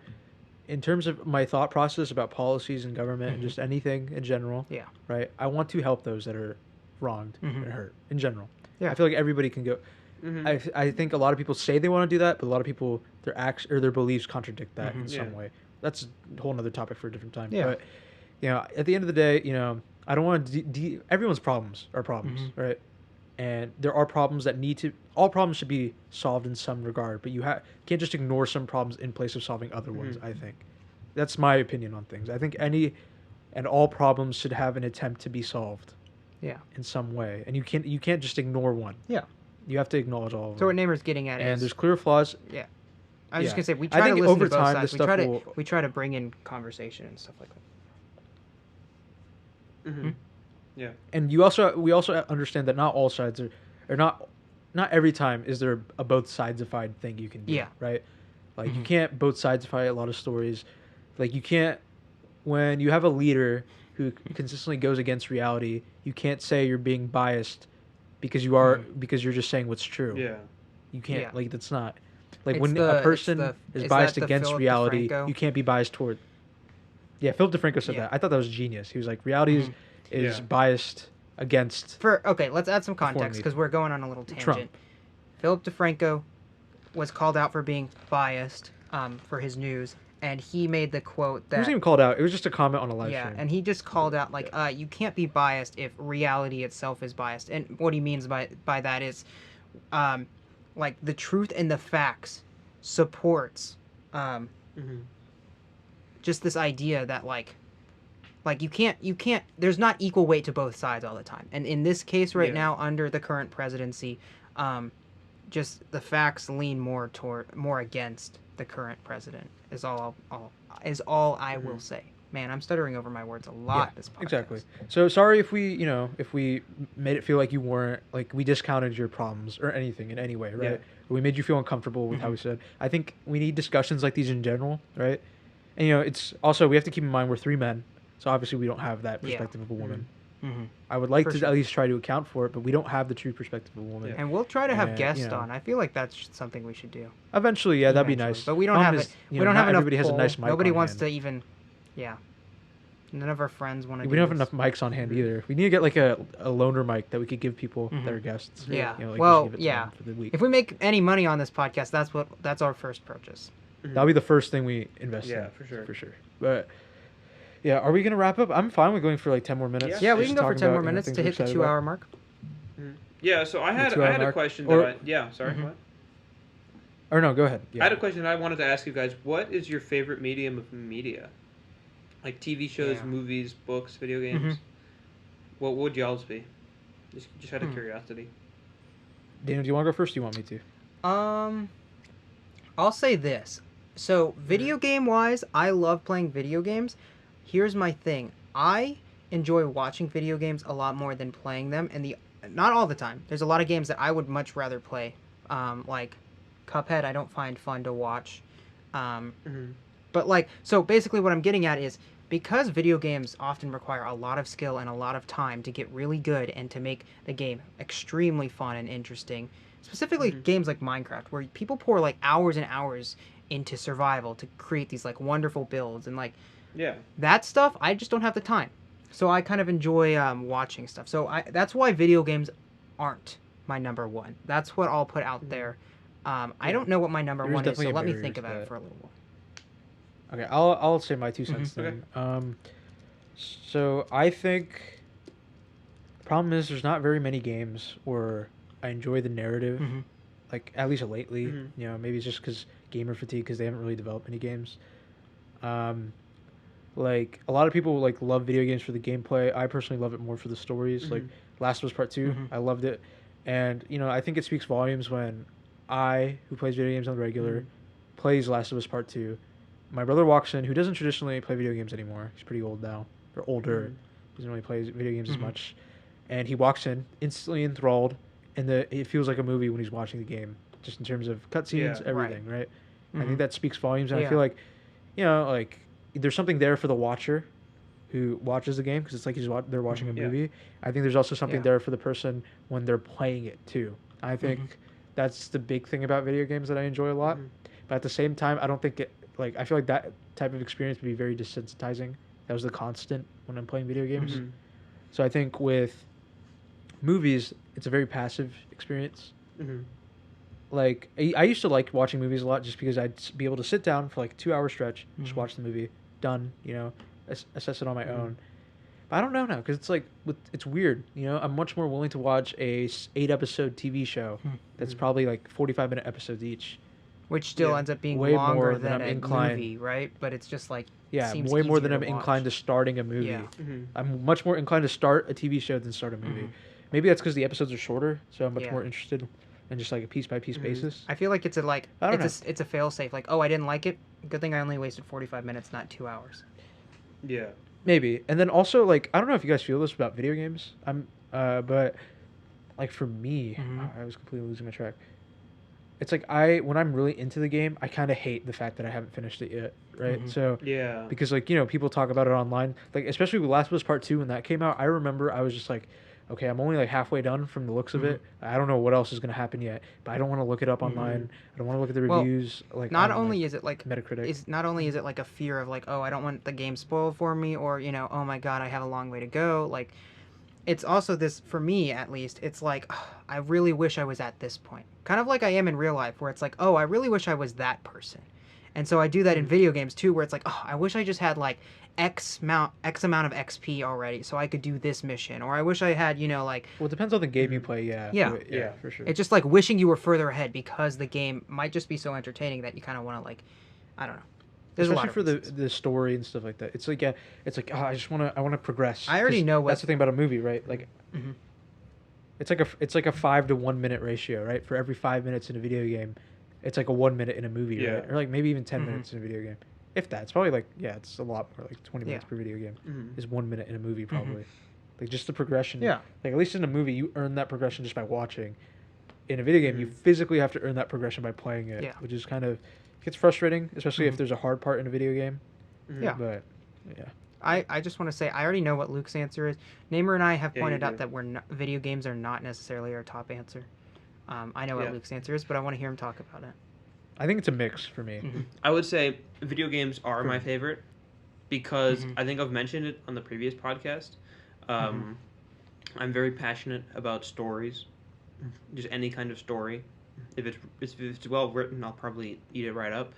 in terms of my thought process about policies and government and just anything in general. Yeah. Right. I want to help those that are wronged and hurt in general. Yeah. I feel like everybody can go. I think a lot of people say they want to do that, but a lot of people their acts or their beliefs contradict that in some way. That's a whole other topic for a different time. Yeah. But you know, at the end of the day, you know, I don't want to. Everyone's problems are problems, right? And there are problems that all problems should be solved in some regard, but you can't just ignore some problems in place of solving other ones. I think that's my opinion on things. I think any and all problems should have an attempt to be solved. Yeah. In some way, and you can't just ignore one. Yeah. You have to acknowledge all of them. So what Naimer's getting at and is there's clear flaws. Yeah. I was just gonna say we try to listen to both sides. We try to bring in conversation and stuff like that. Yeah. And we also understand that not all sides are not every time is there a both sidesified thing you can do. Yeah. Right. Like you can't both sidesify a lot of stories. Like you can't when you have a leader who consistently goes against reality. You can't say you're being biased because you're just saying what's true. Yeah. You can't. Yeah. Like that's not. Like when a person is biased against reality, you can't be biased toward. Yeah, Philip DeFranco said that. I thought that was genius. He was like, reality is biased against. Let's add some context because we're going on a little tangent. Trump. Philip DeFranco was called out for being biased for his news, and he made the quote that. It wasn't even called out. It was just a comment on a live stream. Yeah, and he just called out like, you can't be biased if reality itself is biased, and what he means by that is, like the truth and the facts supports just this idea that like you can't there's not equal weight to both sides all the time, and in this case right now under the current presidency, just the facts lean more against the current president is all I will say. Man, I'm stuttering over my words a lot this podcast. Exactly. So sorry if we made it feel like you weren't, like we discounted your problems or anything in any way, right? Yeah. We made you feel uncomfortable with how we said. I think we need discussions like these in general, right? And it's also, we have to keep in mind we're three men, so obviously we don't have that perspective of a woman. I would like to at least try to account for it, but we don't have the true perspective of a woman. And we'll try to have guests on. I feel like that's something we should do. Eventually, that'd be nice. But we don't have we don't have enough. Everybody has a nice mic. Nobody wants to even. Yeah. None of our friends want to. We don't have enough mics on hand either. We need to get like a loaner mic that we could give people that are guests. Yeah. For the week. If we make any money on this podcast, that's our first purchase. That'll be the first thing we invest in. Yeah, for sure. But yeah, are we gonna wrap up? I'm fine with going for like 10 more minutes. Yeah, we can go for 10 more minutes to hit the 2 hour mark. Yeah. So I had a question. Sorry. What? Or no, go ahead. I had a question that I wanted to ask you guys. What is your favorite medium of media? Like TV shows, movies, books, video games. What would y'all's be? Just out of curiosity. Daniel, do you want to go first? Or do you want me to? I'll say this. So video game wise, I love playing video games. Here's my thing. I enjoy watching video games a lot more than playing them, and not all the time. There's a lot of games that I would much rather play. Like Cuphead, I don't find fun to watch. But so basically what I'm getting at is because video games often require a lot of skill and a lot of time to get really good and to make the game extremely fun and interesting, specifically games like Minecraft, where people pour like hours and hours into survival to create these like wonderful builds and that stuff, I just don't have the time. So I kind of enjoy watching stuff. So that's why video games aren't my number one. That's what I'll put out there. I don't know what my number one is, so let me think about it for a little while. Okay, I'll say my 2 cents then. Okay. So I think the problem is there's not very many games where I enjoy the narrative, like at least lately. You know, maybe it's just because gamer fatigue, because they haven't really developed any games. Like a lot of people like love video games for the gameplay. I personally love it more for the stories. Like Last of Us Part 2, I loved it, and you know I think it speaks volumes when I, who plays video games on the regular, plays Last of Us Part 2. My brother walks in, who doesn't traditionally play video games anymore. He's pretty old now, or older. Doesn't really play video games as much. And he walks in, instantly enthralled, and it feels like a movie when he's watching the game, just in terms of cutscenes, everything, right? I think that speaks volumes, and I feel like, you know, like there's something there for the watcher who watches the game, because it's like they're watching a movie. I think there's also something there for the person when they're playing it too. I think that's the big thing about video games that I enjoy a lot. But at the same time, I don't think I feel like that type of experience would be very desensitizing. That was the constant when I'm playing video games. So I think with movies, it's a very passive experience. Like, I used to like watching movies a lot just because I'd be able to sit down for like a 2-hour stretch, just watch the movie, done, you know, assess it on my own. But I don't know now, because it's like, it's weird, you know? I'm much more willing to watch a 8-episode TV show that's probably like 45-minute epimuses each. Which still ends up being way longer than a movie, right? But it's just like way more than I'm inclined to starting a movie. I'm much more inclined to start a TV show than start a movie. Maybe that's because the episodes are shorter, so I'm much more interested in just like a piece by piece basis. I feel like it's a it's a fail safe. Like, oh, I didn't like it. Good thing I only wasted 45 minutes, not 2 hours. Yeah, maybe. And then also like I don't know if you guys feel this about video games. But like for me, I was completely losing my track. It's like when I'm really into the game, I kind of hate the fact that I haven't finished it yet, right? So because like, you know, people talk about it online, like especially with Last of Us Part 2 when that came out. I remember I was just like, okay, I'm only like halfway done from the looks of it. I don't know what else is going to happen yet, but I don't want to look it up online. I don't want to look at the reviews. Like not only is it like Metacritic, not only is it like a fear of like, oh, I don't want the game spoiled for me, or you know, oh my god, I have a long way to go. Like, it's also this, for me at least, it's like, oh, I really wish I was at this point. Kind of like I am in real life, where it's like, oh, I really wish I was that person. And so I do that in video games too, where it's like, oh, I wish I just had like X amount of XP already, so I could do this mission. Or I wish I had, you know, like... Well, it depends on the game you play, yeah, for sure. It's just like wishing you were further ahead, because the game might just be so entertaining that you kind of want to, like, I don't know. There's Especially a lot of for the story and stuff like that. It's like, oh, I want to progress. I already know what... That's the thing about a movie, right? Like, it's like a 5 to 1 minute ratio, right? For every 5 minutes in a video game, it's like a 1 minute in a movie, right? Or like maybe even 10 minutes in a video game. If that, it's probably like, it's a lot more, like 20 minutes per video game is 1 minute in a movie, probably. Like just the progression. Yeah. Like at least in a movie, you earn that progression just by watching. In a video game, you physically have to earn that progression by playing it, which is kind of, gets frustrating, especially if there's a hard part in a video game. Yeah. But, I just want to say, I already know what Luke's answer is. Naimur and I have pointed out that video games are not necessarily our top answer. I know what Luke's answer is, but I want to hear him talk about it. I think it's a mix for me. I would say video games are my favorite because I think I've mentioned it on the previous podcast. I'm very passionate about stories, just any kind of story. If it's well written, I'll probably eat it right up.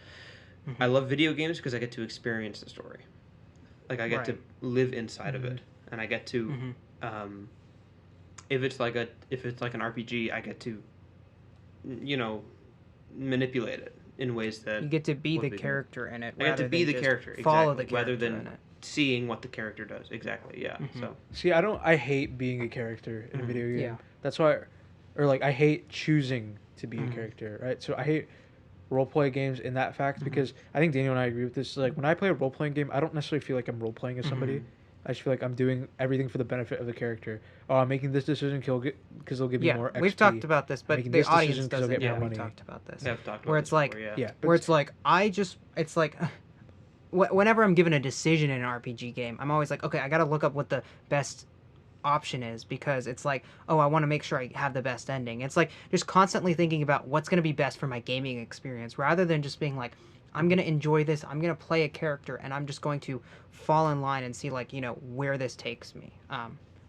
I love video games because I get to experience the story. Like I get to live inside of it, and I get to, if it's like an RPG, I get to, you know, manipulate it in ways that you get to be the character in it. I get to be the character, follow the character, rather than seeing what the character does. Exactly, yeah. So see, I hate being a character in a video game. Yeah. That's why, or like I hate choosing to be a character, right? So I hate role-play games in that fact because I think Daniel and I agree with this. Like when I play a role-playing game, I don't necessarily feel like I'm role-playing as somebody. I just feel like I'm doing everything for the benefit of the character. Oh, I'm making this decision because they'll give me more XP. We've talked about this, but the audience doesn't. Get more money. We've talked about this. Yeah, I've talked about where it's like, where it's like, it's like, whenever I'm given a decision in an RPG game, I'm always like, okay, I got to look up what the best option is, because it's like, oh, I want to make sure I have the best ending. It's like just constantly thinking about what's going to be best for my gaming experience, rather than just being like, I'm gonna enjoy this. I'm gonna play a character, and I'm just going to fall in line and see like where this takes me.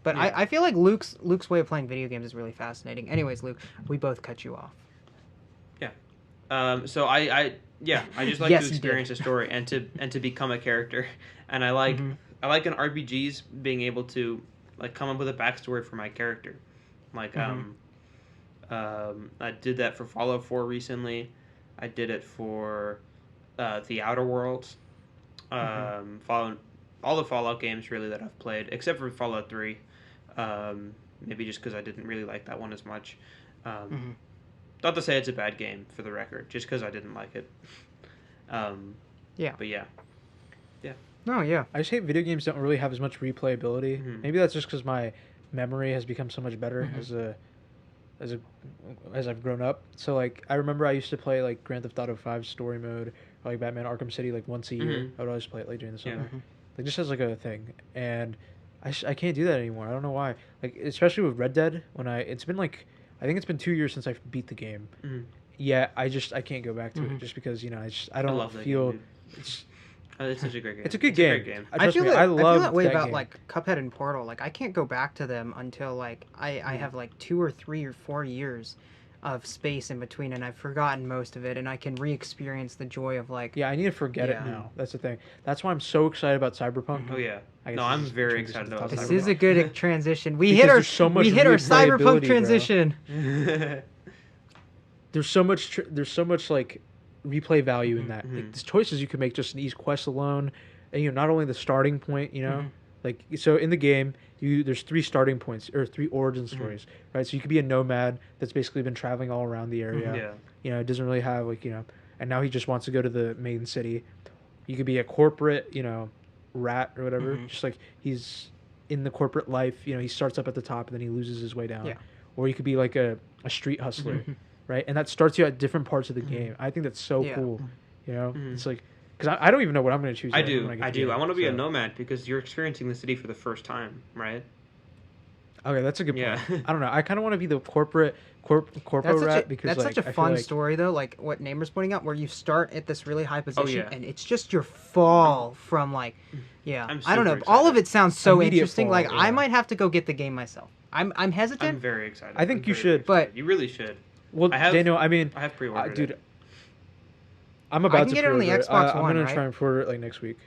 But Yeah. I feel like Luke's way of playing video games is really fascinating. Anyways, Luke, we both cut you off. So I just like Yes, to you experience did. a story and to become a character, and I like Mhm. I like in RPGs being able to like come up with a backstory for my character, like Mhm. I did that for Fallout 4 recently. I did it for the Outer Worlds. Mhm. Fallout, all the Fallout games really that I've played, except for Fallout 3. Maybe just because I didn't really like that one as much. Um, Mhm. Not to say it's a bad game, for the record, just because I didn't like it. Yeah. But yeah. No. Yeah. I just hate video games don't really have as much replayability. Mhm. Maybe that's just because my memory has become so much better Mhm. as a as I've grown up. So like I remember I used to play like Grand Theft Auto 5 story mode or like Batman Arkham City like once a year. Mhm. I would always play it like during the Yeah. summer. Mhm. Like just as like a thing. And I can't do that anymore. I don't know why. Like especially with Red Dead when it's been like I think it's been 2 years since I beat the game. Mhm. Yeah, I can't go back to it Mhm. just because I I don't love that feel game, dude. it's It's such a great game. it's a good A game. great game. Trust me, I feel love that way about game. like Cuphead and Portal. Like I can't go back to them until like I have like 2 or 3 or 4 years of space in between, and I've forgotten most of it, and I can re-experience the joy of like. Yeah, I need to forget it Yeah. now. That's the thing. That's why I'm so excited about Cyberpunk. Oh yeah. I guess No, this I'm is a very transition excited to about talk This about is a good transition. We Because hit our there's so much cyberpunk replayability, bro. transition. There's so much like replay value in that. Like Mhm. the choices you can make just in each quest alone, and not only the starting point, Mhm. like so in the game there's 3 starting points or 3 origin Mhm. stories, right? So you could be a nomad that's basically been traveling all around the area. Yeah. It doesn't really have like and now he just wants to go to the main city. You could be a corporate, rat or whatever. Mhm. Just like he's in the corporate life, he starts up at the top and then he loses his way down. Yeah. Or you could be like a street hustler, Mhm. right? And that starts you at different parts of the Mhm. game. I think that's so Yeah. cool. Mhm. It's like because I don't even know what I'm going to choose. I yet do. when get I to do. the I end, want to be a so. nomad because you're experiencing the city for the first time, right? Okay, that's a good Yeah. point. I don't know. I kind of want to be the corpo That's rat because that's like such a I feel fun like story though, like what Naimur's pointing out, where you start at this really high position yeah. and it's just your fall from like, yeah. I'm I don't know. super All of excited. it sounds so Immediate interesting. fall, Like I yeah. might have to go get the game myself. I'm hesitant. I'm very excited. I think I'm you very, should. very excited. But- you really should. well, I have- Daniel. I mean, I have pre-ordered dude, it. I'm about can to get it on the pre-order Xbox I'm One, gonna right? try and pre-order it like next week.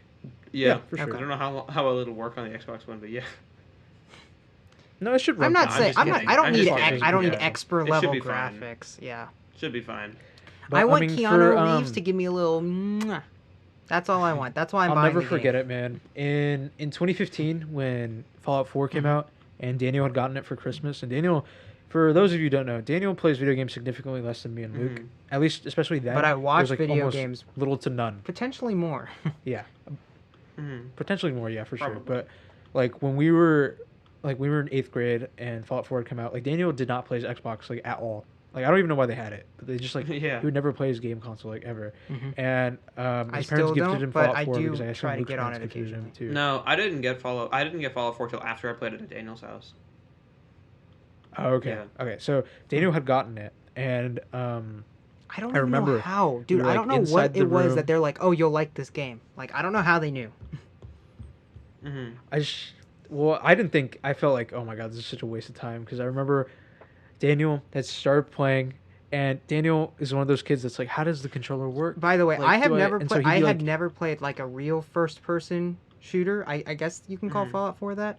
Yeah, for sure. I don't know how well it'll work on the Xbox One, but yeah. No, it should run. I'm not I'm saying just I'm not. kidding. I don't I'm need. just kidding. I don't need Yeah. expert It should level be fine. graphics. Yeah. Should be fine. But, I want mean, Keanu Reeves to give me a little. Mwah. That's all I want. That's why I'm I'll buying never the forget game. it, man. In 2015, when Fallout 4 came Mhm. out, and Daniel had gotten it for Christmas, and Daniel, for those of you who don't know, Daniel plays video games significantly less than me and Luke. Mhm. At least, especially then. But I There was, watch like, video almost games little to none. potentially more. Yeah, Mhm. potentially more. Yeah, for sure. Probably. But like when we were in 8th grade and Fallout 4 had come out, like Daniel did not play his Xbox like at all. Like I don't even know why they had it, but they just like Yeah. he would never play his game console like ever. Mhm. And I his still parents gifted don't, him but Fallout I 4 do because I try to Luke's get on parents it gifted him occasionally. too. No, I didn't get Fallout 4 till after I played it at Daniel's house. Oh, okay. Yeah. Okay. So Daniel had gotten it, and I don't I even know remember how, we dude. were, I don't like, know inside what the it was room. that they're like, oh, you'll like this game. Like I don't know how they knew. Mm-hmm. I didn't think. I felt like, oh my god, this is such a waste of time because I remember Daniel had started playing, and Daniel is one of those kids that's like, how does the controller work? By the way, Like, I have do I- never and so played. he'd I be had like- never played like a real first-person shooter. I guess you can call Mhm. Fallout 4 that.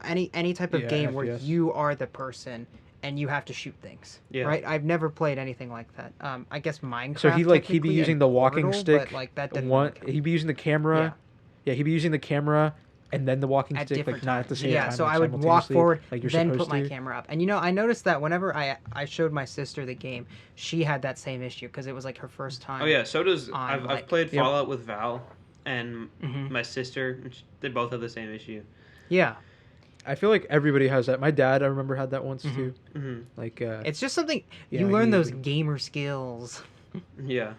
Any type of Yeah, game where FPS. you are the person and you have to shoot things. Yeah. Right. I've never played anything like that. I guess Minecraft. So he'd be technically, using and the walking Portal, stick. But, like that didn't One, work. he'd be using the camera. Yeah, he'd be using the camera and then the walking At stick, different like not at the times. same Yeah, time. so like, I would walk simultaneously, forward, like you're then supposed put my to. camera up. And I noticed that whenever I showed my sister the game, she had that same issue because it was like her first time. Oh yeah, so does on, I've like- played Yep. Fallout with Val and Mhm. my sister. They both have the same issue. Yeah. I feel like everybody has that. My dad, I remember, had that once Mhm. too. Mm-hmm. Like, It's just something Yeah, you learn he- those gamer skills. Yeah,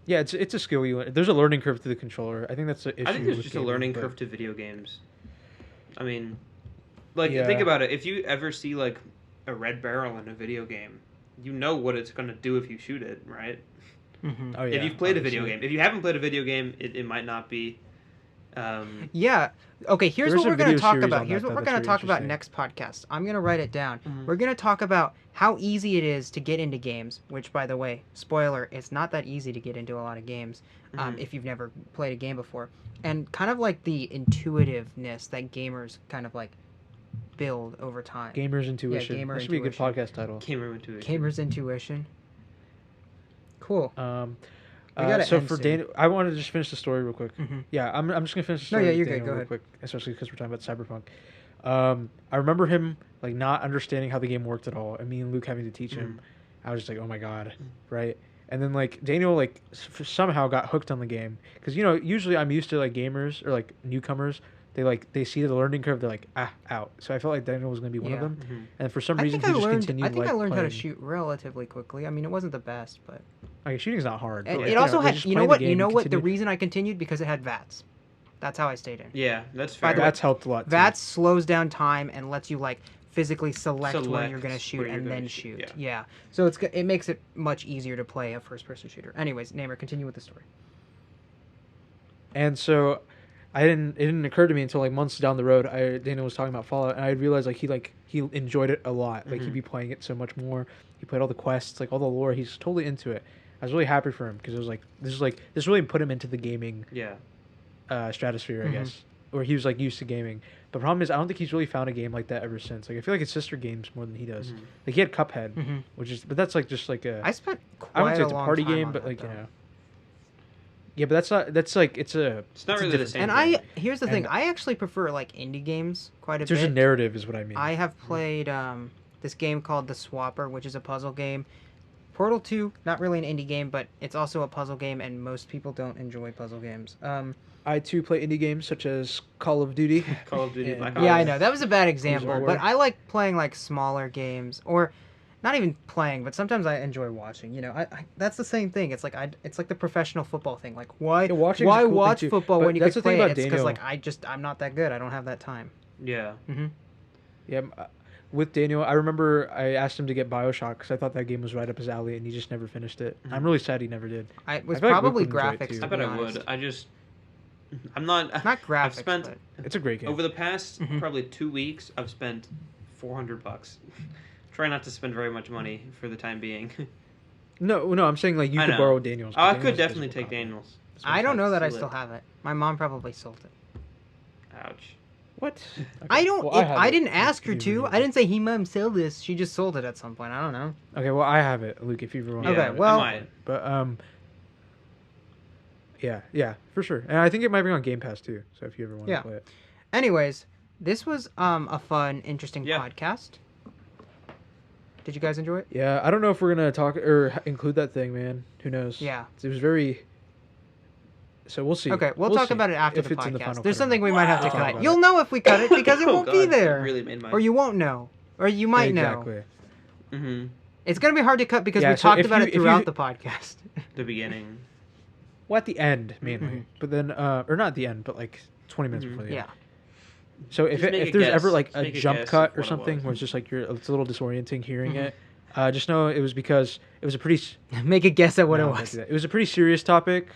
yeah, it's a skill you learn. There's a learning curve to the controller. I think that's the issue. I think there's with just a gaming, learning but- curve to video games. I mean, like Yeah. think about it. If you ever see like a red barrel in a video game, you know what it's gonna do if you shoot it, right? Mm-hmm. Oh yeah. If you've played a obviously. video game, if you haven't played a video game, it might not be. Yeah. Okay, here's There's what a we're going to video talk series about. on Here's that, what though, we're that's going to very talk about interesting. next podcast. I'm going to write it down. Mhm. We're going to talk about how easy it is to get into games, which, by the way, spoiler, it's not that easy to get into a lot of games if you've never played a game before. And kind of like the intuitiveness that gamers kind of like build over time. Gamers Intuition. Gamer That should be a good Intuition. podcast title. Gamer Intuition. Gamers Intuition. Cool. We gotta So end for soon. Daniel, I wanted to just finish the story real quick. Mhm. Yeah, I'm just gonna finish the No, story. yeah, with you're good. Daniel Go real ahead. quick, especially because we're talking about Cyberpunk. I remember him like not understanding how the game worked at all, and me and Luke having to teach him. I was just like, oh my god, right? And then like Daniel like somehow got hooked on the game because usually I'm used to like gamers or like newcomers. They see the learning curve, they're like out. So I felt like Daniel was gonna be one of Yeah. them, and for some I reason think he I just learned. continued. I think like, I learned how to playing. shoot relatively quickly. I mean, it wasn't the best, but Like shooting's not hard. and but, it like, also we're had. just You know playing the what? game You know and what? The continue- reason I continued because it had VATS. That's how I stayed in. Yeah, that's By fair. the way, That's helped a lot. Too. VATS slows down time and lets you like physically select where you're gonna Select shoot where you're and gonna then shoot, shoot. yeah. Yeah. So it makes it much easier to play a first-person shooter. Anyways, Naimur, continue with the story. And so, it didn't occur to me until like months down the road. Daniel was talking about Fallout, and I realized like he enjoyed it a lot. Like he'd be playing it so much more. He played all the quests, like all the lore. He's totally into it. I was really happy for him because it was like this really put him into the gaming stratosphere, I guess, where he was like used to gaming. The problem is I don't think he's really found a game like that ever since. Like I feel like it's sister games more than he does. Like he had Cuphead, but that's like just like a I spent I quite wouldn't say a it's a long party time game, on but that, like though. Yeah, but that's like It's not it's a really the different same. And thing. here's the thing. And- I actually prefer like indie games quite a There's bit. a narrative, is what I mean. I have played this game called The Swapper, which is a puzzle game. Portal 2, not really an indie game, but it's also a puzzle game, and most people don't enjoy puzzle games. I too play indie games such as Call of Duty. Call of Duty Yeah. Black Yeah, Ops. I know. That was a bad example, War. but I like playing like smaller games, or not even playing, but sometimes I enjoy watching. I that's the same thing. It's like it's like the professional football thing. Like why watching's a cool thing, watch too. football But when you that's could the thing play it? about It's because Daniel. like I'm not that good. I don't have that time. Yeah. Yeah, with Daniel, I remember I asked him to get BioShock because I thought that game was right up his alley, and he just never finished it. I'm really sad he never did. It was I feel like Luke probably would enjoy it, graphics. too. To I bet be I honest. would. I'm not. Not graphics. I've spent but... It's a great game. over the past Mhm. probably 2 weeks. I've spent $400. Try not to spend very much money for the time being. No, I'm saying like you I could know. borrow Daniel's. I Daniel's could a definitely physical take copy. Daniel's. That's what I I'm don't know that I Seal still it. have it. My mom probably sold it. Ouch. What? I don't. Well, have I it. didn't ask her You to. really I didn't say, "Hey, mom, sell this." She just sold it at some point. I don't know. Okay, well I have it, Luke. If you ever want. Okay, to have it. well- I might. But yeah, for sure. And I think it might be on Game Pass too. So if you ever want Yeah. to play it. Anyways, this was a fun, interesting Yeah. podcast. Did you guys enjoy it? Yeah, I don't know if we're gonna talk or include that thing, man. Who knows? Yeah. It was very. So we'll see. Okay, we'll talk see about it after if the it's in the podcast. final There's cut or something not. we might have to Wow. cut. About You'll it. know if we cut it because it Oh, won't God, be that there, really made my. or you won't know, or you might know. Exactly. Mm-hmm. It's gonna be hard to cut because Yeah, we so talked if about you- it if you- throughout the podcast. The beginning. Well, at the end mainly, Mhm. but then or not the end, but like 20 minutes Mhm. before the Yeah. end. So if Just make if a there's guess. ever like Just a make a jump guess cut of or what it something was. where it's just like it's a little disorienting hearing Mhm. it, just know it was because it was a pretty. Make a guess at what No, it don't was. do that. It was a pretty serious topic.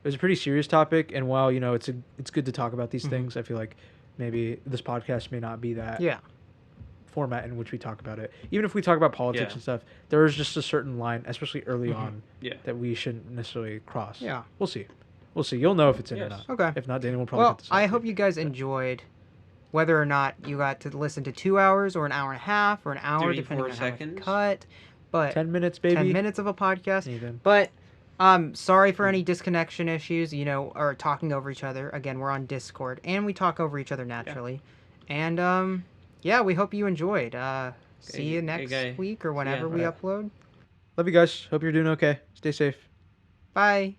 It was a pretty serious topic, and while it's good to talk about these Mhm. things, I feel like maybe this podcast may not be that Yeah. format in which we talk about it. Even if we talk about politics Yeah. and stuff, there is just a certain line, especially early Mhm. on, Yeah. that we shouldn't necessarily cross. Yeah. We'll see. We'll see. You'll know if it's in or Yes. not. Okay. If not, Daniel will probably Well, cut this out I too. hope you guys enjoyed. Whether or not you got to listen to 2 hours or an hour and a half or an hour, 34 depending on how seconds. much cut. But 10 minutes, baby. 10 minutes of a podcast. Even. But sorry for any disconnection issues, or talking over each other. Again, we're on Discord and we talk over each other naturally. And yeah, we hope you enjoyed. See you next okay. week or whenever we right. upload. Love you guys. Hope you're doing okay. Stay safe. Bye.